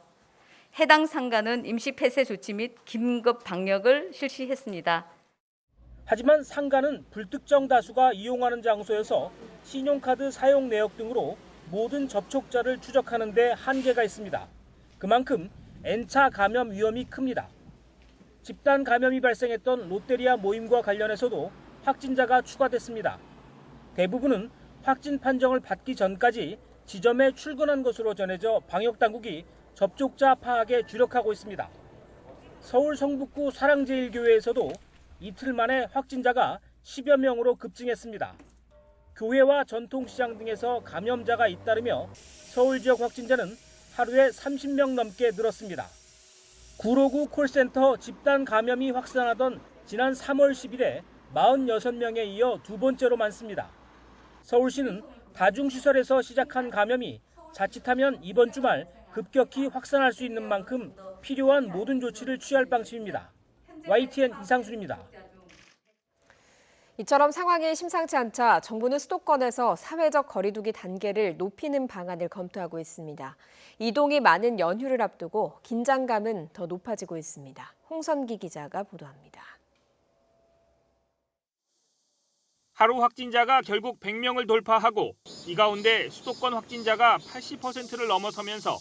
해당 상가는 임시 폐쇄 조치 및 긴급 방역을 실시했습니다. 하지만 상가는 불특정 다수가 이용하는 장소여서 신용카드 사용 내역 등으로 모든 접촉자를 추적하는 데 한계가 있습니다. 그만큼 N차 감염 위험이 큽니다. 집단 감염이 발생했던 롯데리아 모임과 관련해서도 확진자가 추가됐습니다. 대부분은 확진 판정을 받기 전까지 지점에 출근한 것으로 전해져 방역당국이 접촉자 파악에 주력하고 있습니다. 서울 성북구 사랑제일교회에서도 이틀 만에 확진자가 10여 명으로 급증했습니다. 교회와 전통시장 등에서 감염자가 잇따르며 서울 지역 확진자는 하루에 30명 넘게 늘었습니다. 구로구 콜센터 집단 감염이 확산하던 지난 3월 10일에 46명에 이어 두 번째로 많습니다. 서울시는 다중시설에서 시작한 감염이 자칫하면 이번 주말 급격히 확산할 수 있는 만큼 필요한 모든 조치를 취할 방침입니다. YTN 이상순입니다. 이처럼 상황이 심상치 않자 정부는 수도권에서 사회적 거리두기 단계를 높이는 방안을 검토하고 있습니다. 이동이 많은 연휴를 앞두고 긴장감은 더 높아지고 있습니다. 홍선기 기자가 보도합니다. 하루 확진자가 결국 100명을 돌파하고 이 가운데 수도권 확진자가 80%를 넘어서면서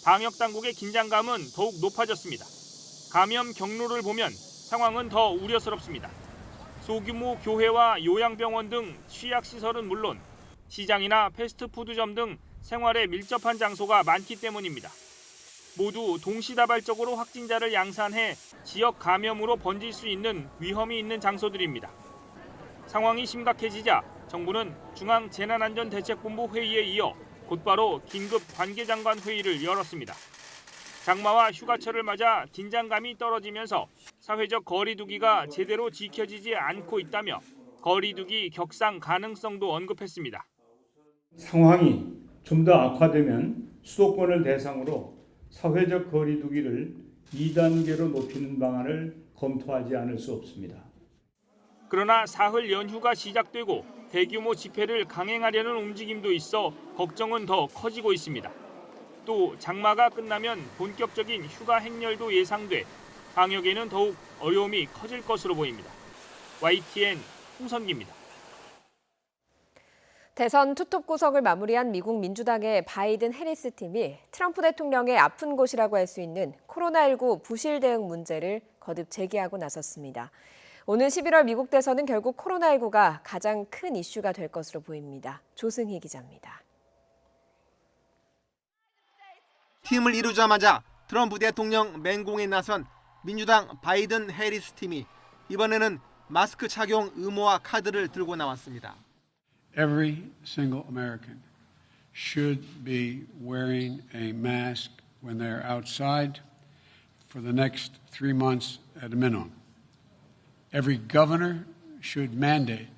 방역당국의 긴장감은 더욱 높아졌습니다. 감염 경로를 보면 상황은 더 우려스럽습니다. 소규모 교회와 요양병원 등 취약시설은 물론 시장이나 패스트푸드점 등 생활에 밀접한 장소가 많기 때문입니다. 모두 동시다발적으로 확진자를 양산해 지역 감염으로 번질 수 있는 위험이 있는 장소들입니다. 상황이 심각해지자 정부는 중앙재난안전대책본부 회의에 이어 곧바로 긴급 관계장관 회의를 열었습니다. 장마와 휴가철을 맞아 긴장감이 떨어지면서 사회적 거리두기가 제대로 지켜지지 않고 있다며 거리두기 격상 가능성도 언급했습니다. 상황이 좀 더 악화되면 수도권을 대상으로 사회적 거리두기를 2단계로 높이는 방안을 검토하지 않을 수 없습니다. 그러나 사흘 연휴가 시작되고 대규모 집회를 강행하려는 움직임도 있어 걱정은 더 커지고 있습니다. 또 장마가 끝나면 본격적인 휴가 행렬도 예상돼 방역에는 더욱 어려움이 커질 것으로 보입니다. YTN 홍선기입니다. 대선 투톱 구석을 마무리한 미국 민주당의 바이든 해리스 팀이 트럼프 대통령의 아픈 곳이라고 할 수 있는 코로나19 부실 대응 문제를 거듭 제기하고 나섰습니다. 오는 11월 미국 대선은 결국 코로나19가 가장 큰 이슈가 될 것으로 보입니다. 조승희 기자입니다. 팀을 이루자마자 트럼프 대통령 맹공에 나선 민주당 바이든 해리스 팀이 이번에는 마스크 착용 의무화 카드를 들고 나왔습니다. Every single American should be wearing a mask when they're outside for the next 3 months at a minimum. Every governor should mandate.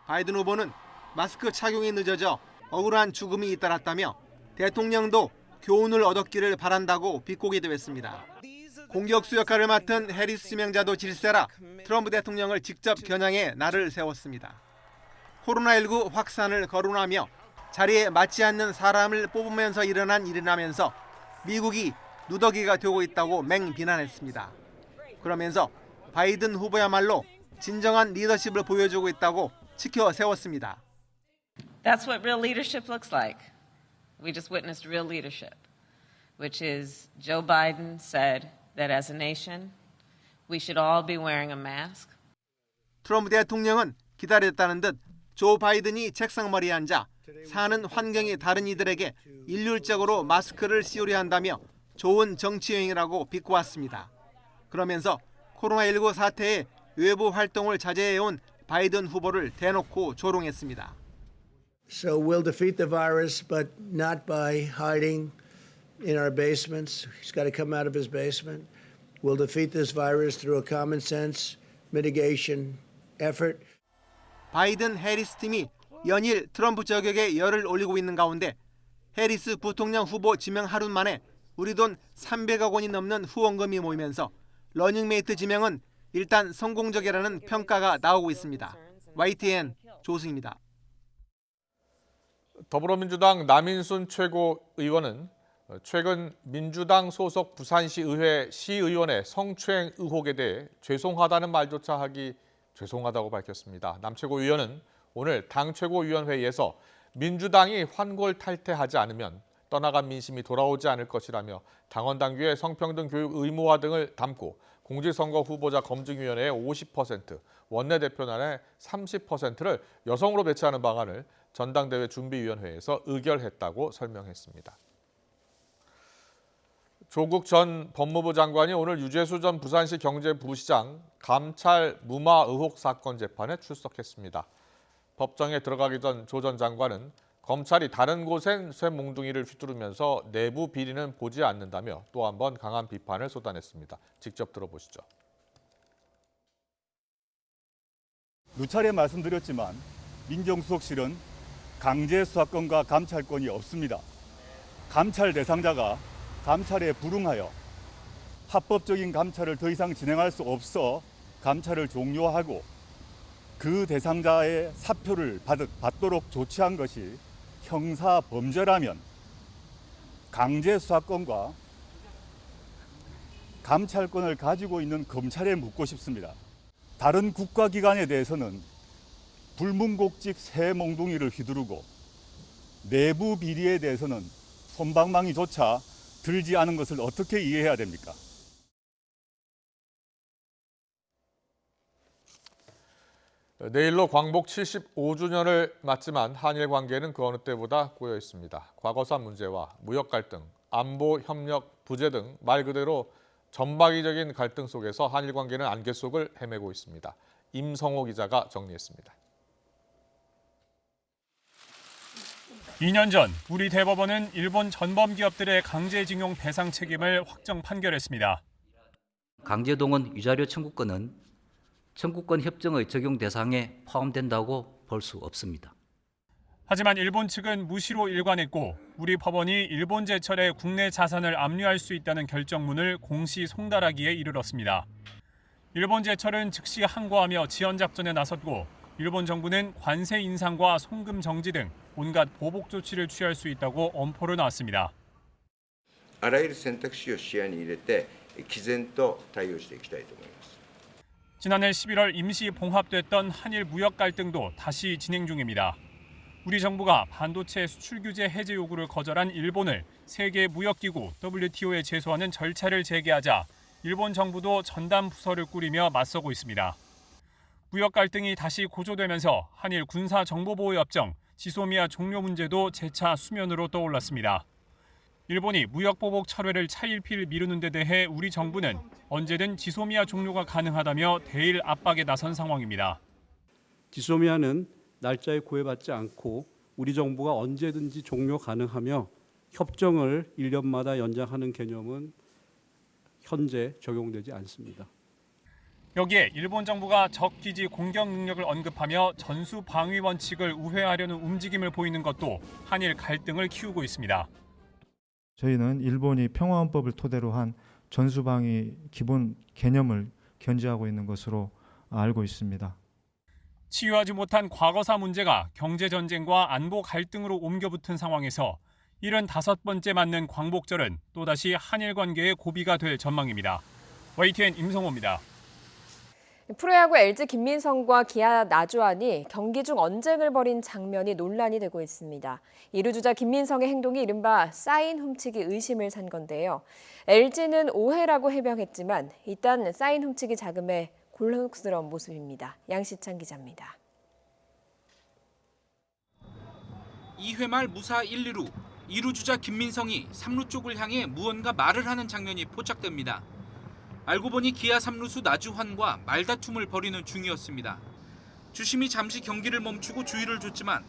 바이든 후보는 마스크 착용이 늦어져 억울한 죽음이 잇따랐다며 대통령도 교훈을 얻었기를 바란다고 비꼬기도 했습니다. 공격수 역할을 맡은 해리스 지명자도 질세라 트럼프 대통령을 직접 겨냥해 날을 세웠습니다. 코로나19 확산을 거론하며 자리에 맞지 않는 사람을 뽑으면서 일어난 일이라면서 미국이 누더기가 되고 있다고 맹비난했습니다. 그러면서 바이든 후보야말로 진정한 리더십을 보여주고 있다고 치켜 세웠습니다. That's what real leadership looks like. We just witnessed real leadership, which is Joe Biden said that as a nation, we should all be wearing a mask. 트럼프 대통령은 기다렸다는 듯 조 바이든이 책상머리에 앉아 사는 환경이 다른 이들에게 일률적으로 마스크를 씌우려 한다며 좋은 정치여행이라고 비꼬았습니다. 그러면서 코로나19 사태에 외부 활동을 자제해온 바이든 후보를 대놓고 조롱했습니다. So we'll defeat the virus, but not by hiding in our basements. He's got to come out of his basement. We'll defeat this virus through a common sense mitigation effort. 바이든 해리스 팀이 연일 트럼프 저격에 열을 올리고 있는 가운데 해리스 부통령 후보 지명 하루 만에 우리 돈 300억 원이 넘는 후원금이 모이면서 러닝메이트 지명은 일단 성공적이라는 평가가 나오고 있습니다. YTN 조승입니다. 더불어민주당 남인순 최고의원은 최근 민주당 소속 부산시 의회 시의원의 성추행 의혹에 대해 죄송하다는 말조차 하기 죄송하다고 밝혔습니다. 남 최고위원은 오늘 당 최고위원회의에서 민주당이 환골 탈퇴하지 않으면 떠나간 민심이 돌아오지 않을 것이라며 당원 당규의 성평등 교육 의무화 등을 담고 공직선거 후보자 검증위원회의 50%, 원내대표단의 30%를 여성으로 배치하는 방안을 전당대회 준비위원회에서 의결했다고 설명했습니다. 조국 전 법무부 장관이 오늘 유재수 전 부산시 경제부시장 감찰 무마 의혹 사건 재판에 출석했습니다. 법정에 들어가기 전 조 전 장관은 검찰이 다른 곳엔 쇠몽둥이를 휘두르면서 내부 비리는 보지 않는다며 또 한 번 강한 비판을 쏟아냈습니다. 직접 들어보시죠. 누차례 말씀드렸지만 민정수석실은 강제 수사권과 감찰권이 없습니다. 감찰 대상자가 감찰에 불응하여 합법적인 감찰을 더 이상 진행할 수 없어 감찰을 종료하고 그 대상자의 사표를 받도록 조치한 것이 형사 범죄라면 강제 수사권과 감찰권을 가지고 있는 검찰에 묻고 싶습니다. 다른 국가기관에 대해서는 불문곡직 새 몽둥이를 휘두르고 내부 비리에 대해서는 솜방망이조차 들지 않은 것을 어떻게 이해해야 됩니까? 내일로 광복 75주년을 맞지만 한일 관계는 그 어느 때보다 꼬여 있습니다. 과거사 문제와 무역 갈등, 안보 협력 부재 등 말 그대로 전방위적인 갈등 속에서 한일 관계는 안개 속을 헤매고 있습니다. 임성호 기자가 정리했습니다. 2년 전 우리 대법원은 일본 전범 기업들의 강제징용 배상 책임을 확정 판결했습니다. 강제동원 위자료 청구권은 청구권 협정의 적용 대상에 포함된다고 볼 수 없습니다. 하지만 일본 측은 무시로 일관했고 우리 법원이 일본 제철에 국내 자산을 압류할 수 있다는 결정문을 공시 송달하기에 이르렀습니다. 일본 제철은 즉시 항고하며 지연 작전에 나섰고 일본 정부는 관세 인상과 송금 정지 등 온갖 보복 조치를 취할 수 있다고 엄포를 놨습니다. あらゆる選択肢を視野に入れて毅然と対応していきたいと思います。 지난해 11월 임시 봉합됐던 한일 무역 갈등도 다시 진행 중입니다. 우리 정부가 반도체 수출 규제 해제 요구를 거절한 일본을 세계 무역기구 WTO에 제소하는 절차를 재개하자 일본 정부도 전담 부서를 꾸리며 맞서고 있습니다. 무역 갈등이 다시 고조되면서 한일 군사정보보호협정 지소미아 종료 문제도 재차 수면으로 떠올랐습니다. 일본이 무역보복 철회를 차일피일 미루는 데 대해 우리 정부는 언제든 지소미아 종료가 가능하다며 대일 압박에 나선 상황입니다. 지소미아는 날짜에 구애받지 않고 우리 정부가 언제든지 종료 가능하며 협정을 1년마다 연장하는 개념은 현재 적용되지 않습니다. 여기에 일본 정부가 적기지 공격 능력을 언급하며 전수 방위 원칙을 우회하려는 움직임을 보이는 것도 한일 갈등을 키우고 있습니다. 저희는 일본이 평화헌법을 토대로 한 전수방위 기본 개념을 견지하고 있는 것으로 알고 있습니다. 치유하지 못한 과거사 문제가 경제전쟁과 안보 갈등으로 옮겨붙은 상황에서 75번째 맞는 광복절은 또다시 한일 관계의 고비가 될 전망입니다. YTN 임성호입니다. 프로야구 LG 김민성과 기아 나주환이 경기 중 언쟁을 벌인 장면이 논란이 되고 있습니다. 2루 주자 김민성의 행동이 이른바 사인 훔치기 의심을 산 건데요. LG는 오해라고 해명했지만 일단 사인 훔치기 자금에 곤혹스러운 모습입니다. 양시찬 기자입니다. 2회 말 무사 1, 2루 주자 김민성이 3루 쪽을 향해 무언가 말을 하는 장면이 포착됩니다. 알고 보니 기아 3루수 나주환과 말다툼을 벌이는 중이었습니다. 주심이 잠시 경기를 멈추고 주의를 줬지만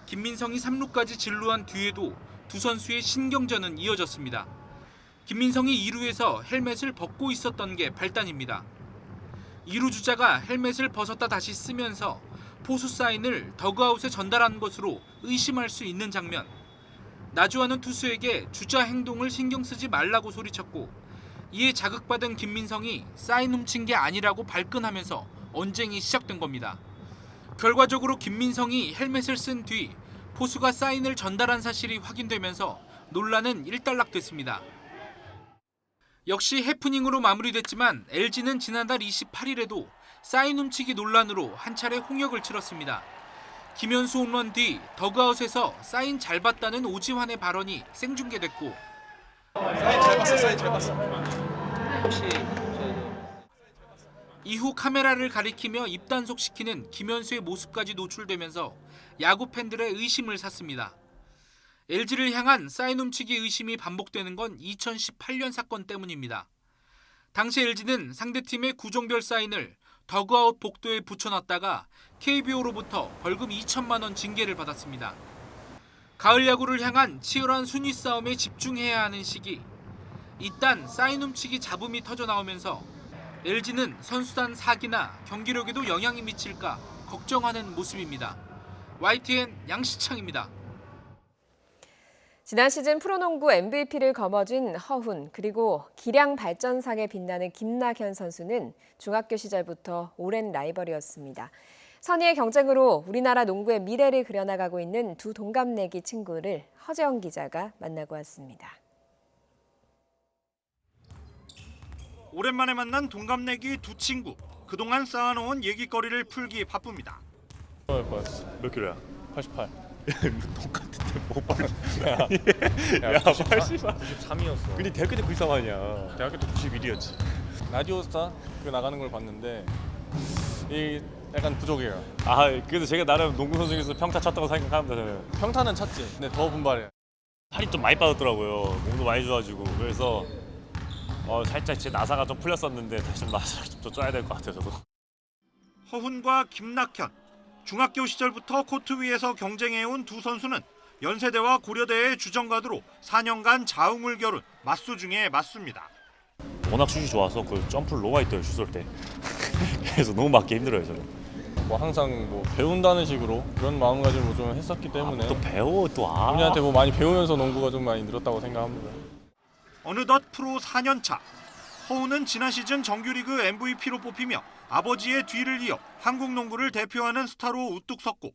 김민성이 3루까지 진루한 뒤에도 두 선수의 신경전은 이어졌습니다. 김민성이 2루에서 헬멧을 벗고 있었던 게 발단입니다. 2루 주자가 헬멧을 벗었다 다시 쓰면서 포수 사인을 더그아웃에 전달한 것으로 의심할 수 있는 장면. 나주환은 투수에게 주자 행동을 신경 쓰지 말라고 소리쳤고 이에 자극받은 김민성이 사인 훔친 게 아니라고 발끈하면서 언쟁이 시작된 겁니다. 결과적으로 김민성이 헬멧을 쓴 뒤 포수가 사인을 전달한 사실이 확인되면서 논란은 일단락됐습니다. 역시 해프닝으로 마무리됐지만 LG는 지난달 28일에도 사인 훔치기 논란으로 한 차례 홍역을 치렀습니다. 김현수 홈런 뒤 더그아웃에서 사인 잘 봤다는 오지환의 발언이 생중계됐고 사인 잘 봤어. 혹시 이후 카메라를 가리키며 입단속시키는 김현수의 모습까지 노출되면서 야구 팬들의 의심을 샀습니다. LG를 향한 사인 훔치기 의심이 반복되는 건 2018년 사건 때문입니다. 당시 LG는 상대팀의 구종별 사인을 더그아웃 복도에 붙여놨다가 KBO로부터 벌금 2천만 원 징계를 받았습니다. 가을 야구를 향한 치열한 순위 싸움에 집중해야 하는 시기. 이딴 사인 훔치기 잡음이 터져나오면서 LG는 선수단 사기나 경기력에도 영향이 미칠까 걱정하는 모습입니다. YTN 양시창입니다. 지난 시즌 프로농구 MVP를 거머쥔 허훈, 그리고 기량 발전상에 빛나는 김낙현 선수는 중학교 시절부터 오랜 라이벌이었습니다. 선의의 경쟁으로 우리나라 농구의 미래를 그려나가고 있는 두 동갑내기 친구를 허재영 기자가 만나고 왔습니다. 오랜만에 만난 동갑내기 두 친구. 그동안 쌓아놓은 얘기거리를 풀기 바쁩니다. 몇 킬로야? 88. 똑같은데 못 봐. 야, 88. 93이었어. 근데 대학교 때 93 아니야. 대학교 때 91이었지. 라디오스타 그 나가는 걸 봤는데 이 약간 부족해요. 그래서 제가 나름 농구 선수 중에서 평타 쳤다고 생각합니다. 저는. 평타는 찼지. 근데 더 분발해. 팔이 좀 많이 빠졌더라고요. 몸도 많이 좋아지고. 그래서 살짝 제 나사가 좀 풀렸었는데 다시 좀 나사를 좀 쪄야 될 것 같아요. 저도. 허훈과 김낙현. 중학교 시절부터 코트 위에서 경쟁해온 두 선수는 연세대와 고려대의 주전가드로 4년간 자웅을 겨룬 맞수 중에 맞수입니다. 워낙 슛이 좋아서 그 점프를 너무 많이 떠요. 슛 쏠 때. 그래서 너무 맞기 힘들어요. 저는. 뭐 항상 뭐 배운다는 식으로 그런 마음가짐으로 좀 했었기 때문에 또 배워 또 우리한테 뭐 많이 배우면서 농구가 좀 많이 늘었다고 생각합니다. 어느덧 프로 4년 차. 허훈은 지난 시즌 정규리그 MVP로 뽑히며 아버지의 뒤를 이어 한국 농구를 대표하는 스타로 우뚝 섰고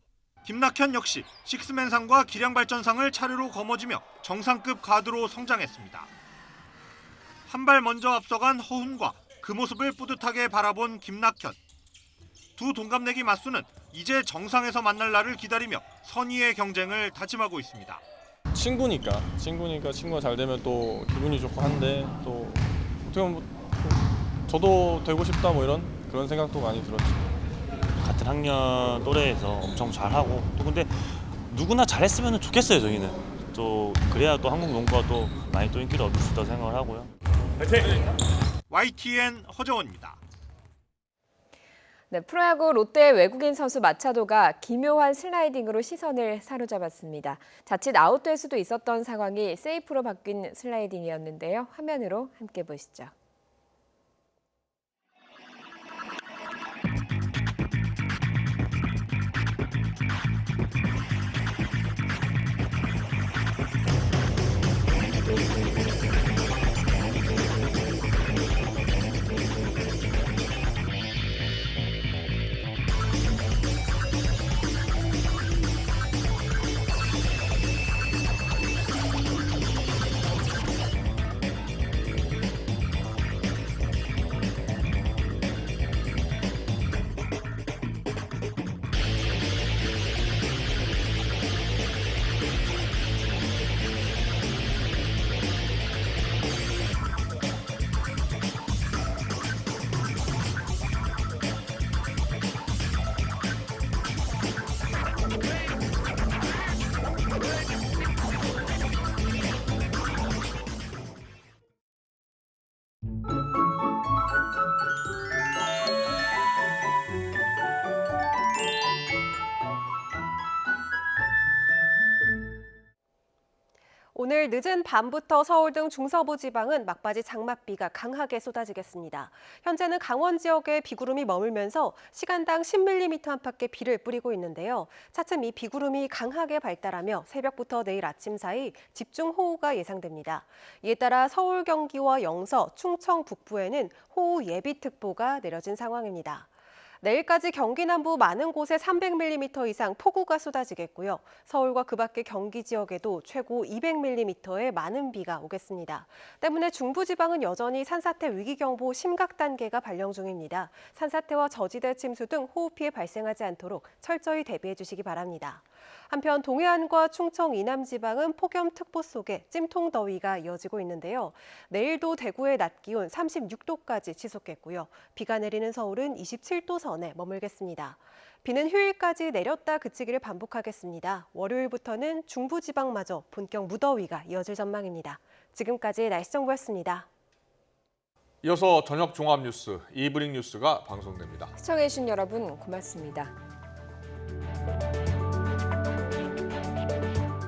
김낙현 역시 식스맨상과 기량발전상을 차례로 거머쥐며 정상급 가드로 성장했습니다. 한 발 먼저 앞서간 허훈과 그 모습을 뿌듯하게 바라본 김낙현. 두 동갑내기 맞수는 이제 정상에서 만날 날을 기다리며 선의의 경쟁을 다짐하고 있습니다. 친구니까 친구가 잘 되면 또 기분이 좋고 한데 또 어떻게 보면 저도 되고 싶다 뭐 그런 생각도 많이 들었죠. 같은 학년 또래에서 엄청 잘하고 또 근데 누구나 잘했으면 좋겠어요. 저희는 또 그래야 또 한국 농구가 또 많이 또 인기를 얻을 수 있다고 생각을 하고요. 화이팅! YTN 허정원입니다. 네, 프로야구 롯데의 외국인 선수 마차도가 기묘한 슬라이딩으로 시선을 사로잡았습니다. 자칫 아웃될 수도 있었던 상황이 세이프로 바뀐 슬라이딩이었는데요. 화면으로 함께 보시죠. 오늘 내일 늦은 밤부터 서울 등 중서부 지방은 막바지 장맛비가 강하게 쏟아지겠습니다. 현재는 강원 지역에 비구름이 머물면서 시간당 10mm 안팎의 비를 뿌리고 있는데요. 차츰 이 비구름이 강하게 발달하며 새벽부터 내일 아침 사이 집중호우가 예상됩니다. 이에 따라 서울, 경기와 영서, 충청 북부에는 호우 예비특보가 내려진 상황입니다. 내일까지 경기 남부 많은 곳에 300mm 이상 폭우가 쏟아지겠고요. 서울과 그 밖의 경기 지역에도 최고 200mm의 많은 비가 오겠습니다. 때문에 중부지방은 여전히 산사태 위기경보 심각 단계가 발령 중입니다. 산사태와 저지대 침수 등 호우 피해 발생하지 않도록 철저히 대비해 주시기 바랍니다. 한편 동해안과 충청 이남 지방은 폭염특보 속에 찜통더위가 이어지고 있는데요. 내일도 대구의 낮 기온 36도까지 치솟겠고요. 비가 내리는 서울은 27도 선에 머물겠습니다. 비는 휴일까지 내렸다 그치기를 반복하겠습니다. 월요일부터는 중부지방마저 본격 무더위가 이어질 전망입니다. 지금까지 날씨정보였습니다. 이어서 저녁 종합뉴스 이브닝 뉴스가 방송됩니다. 시청해주신 여러분 고맙습니다.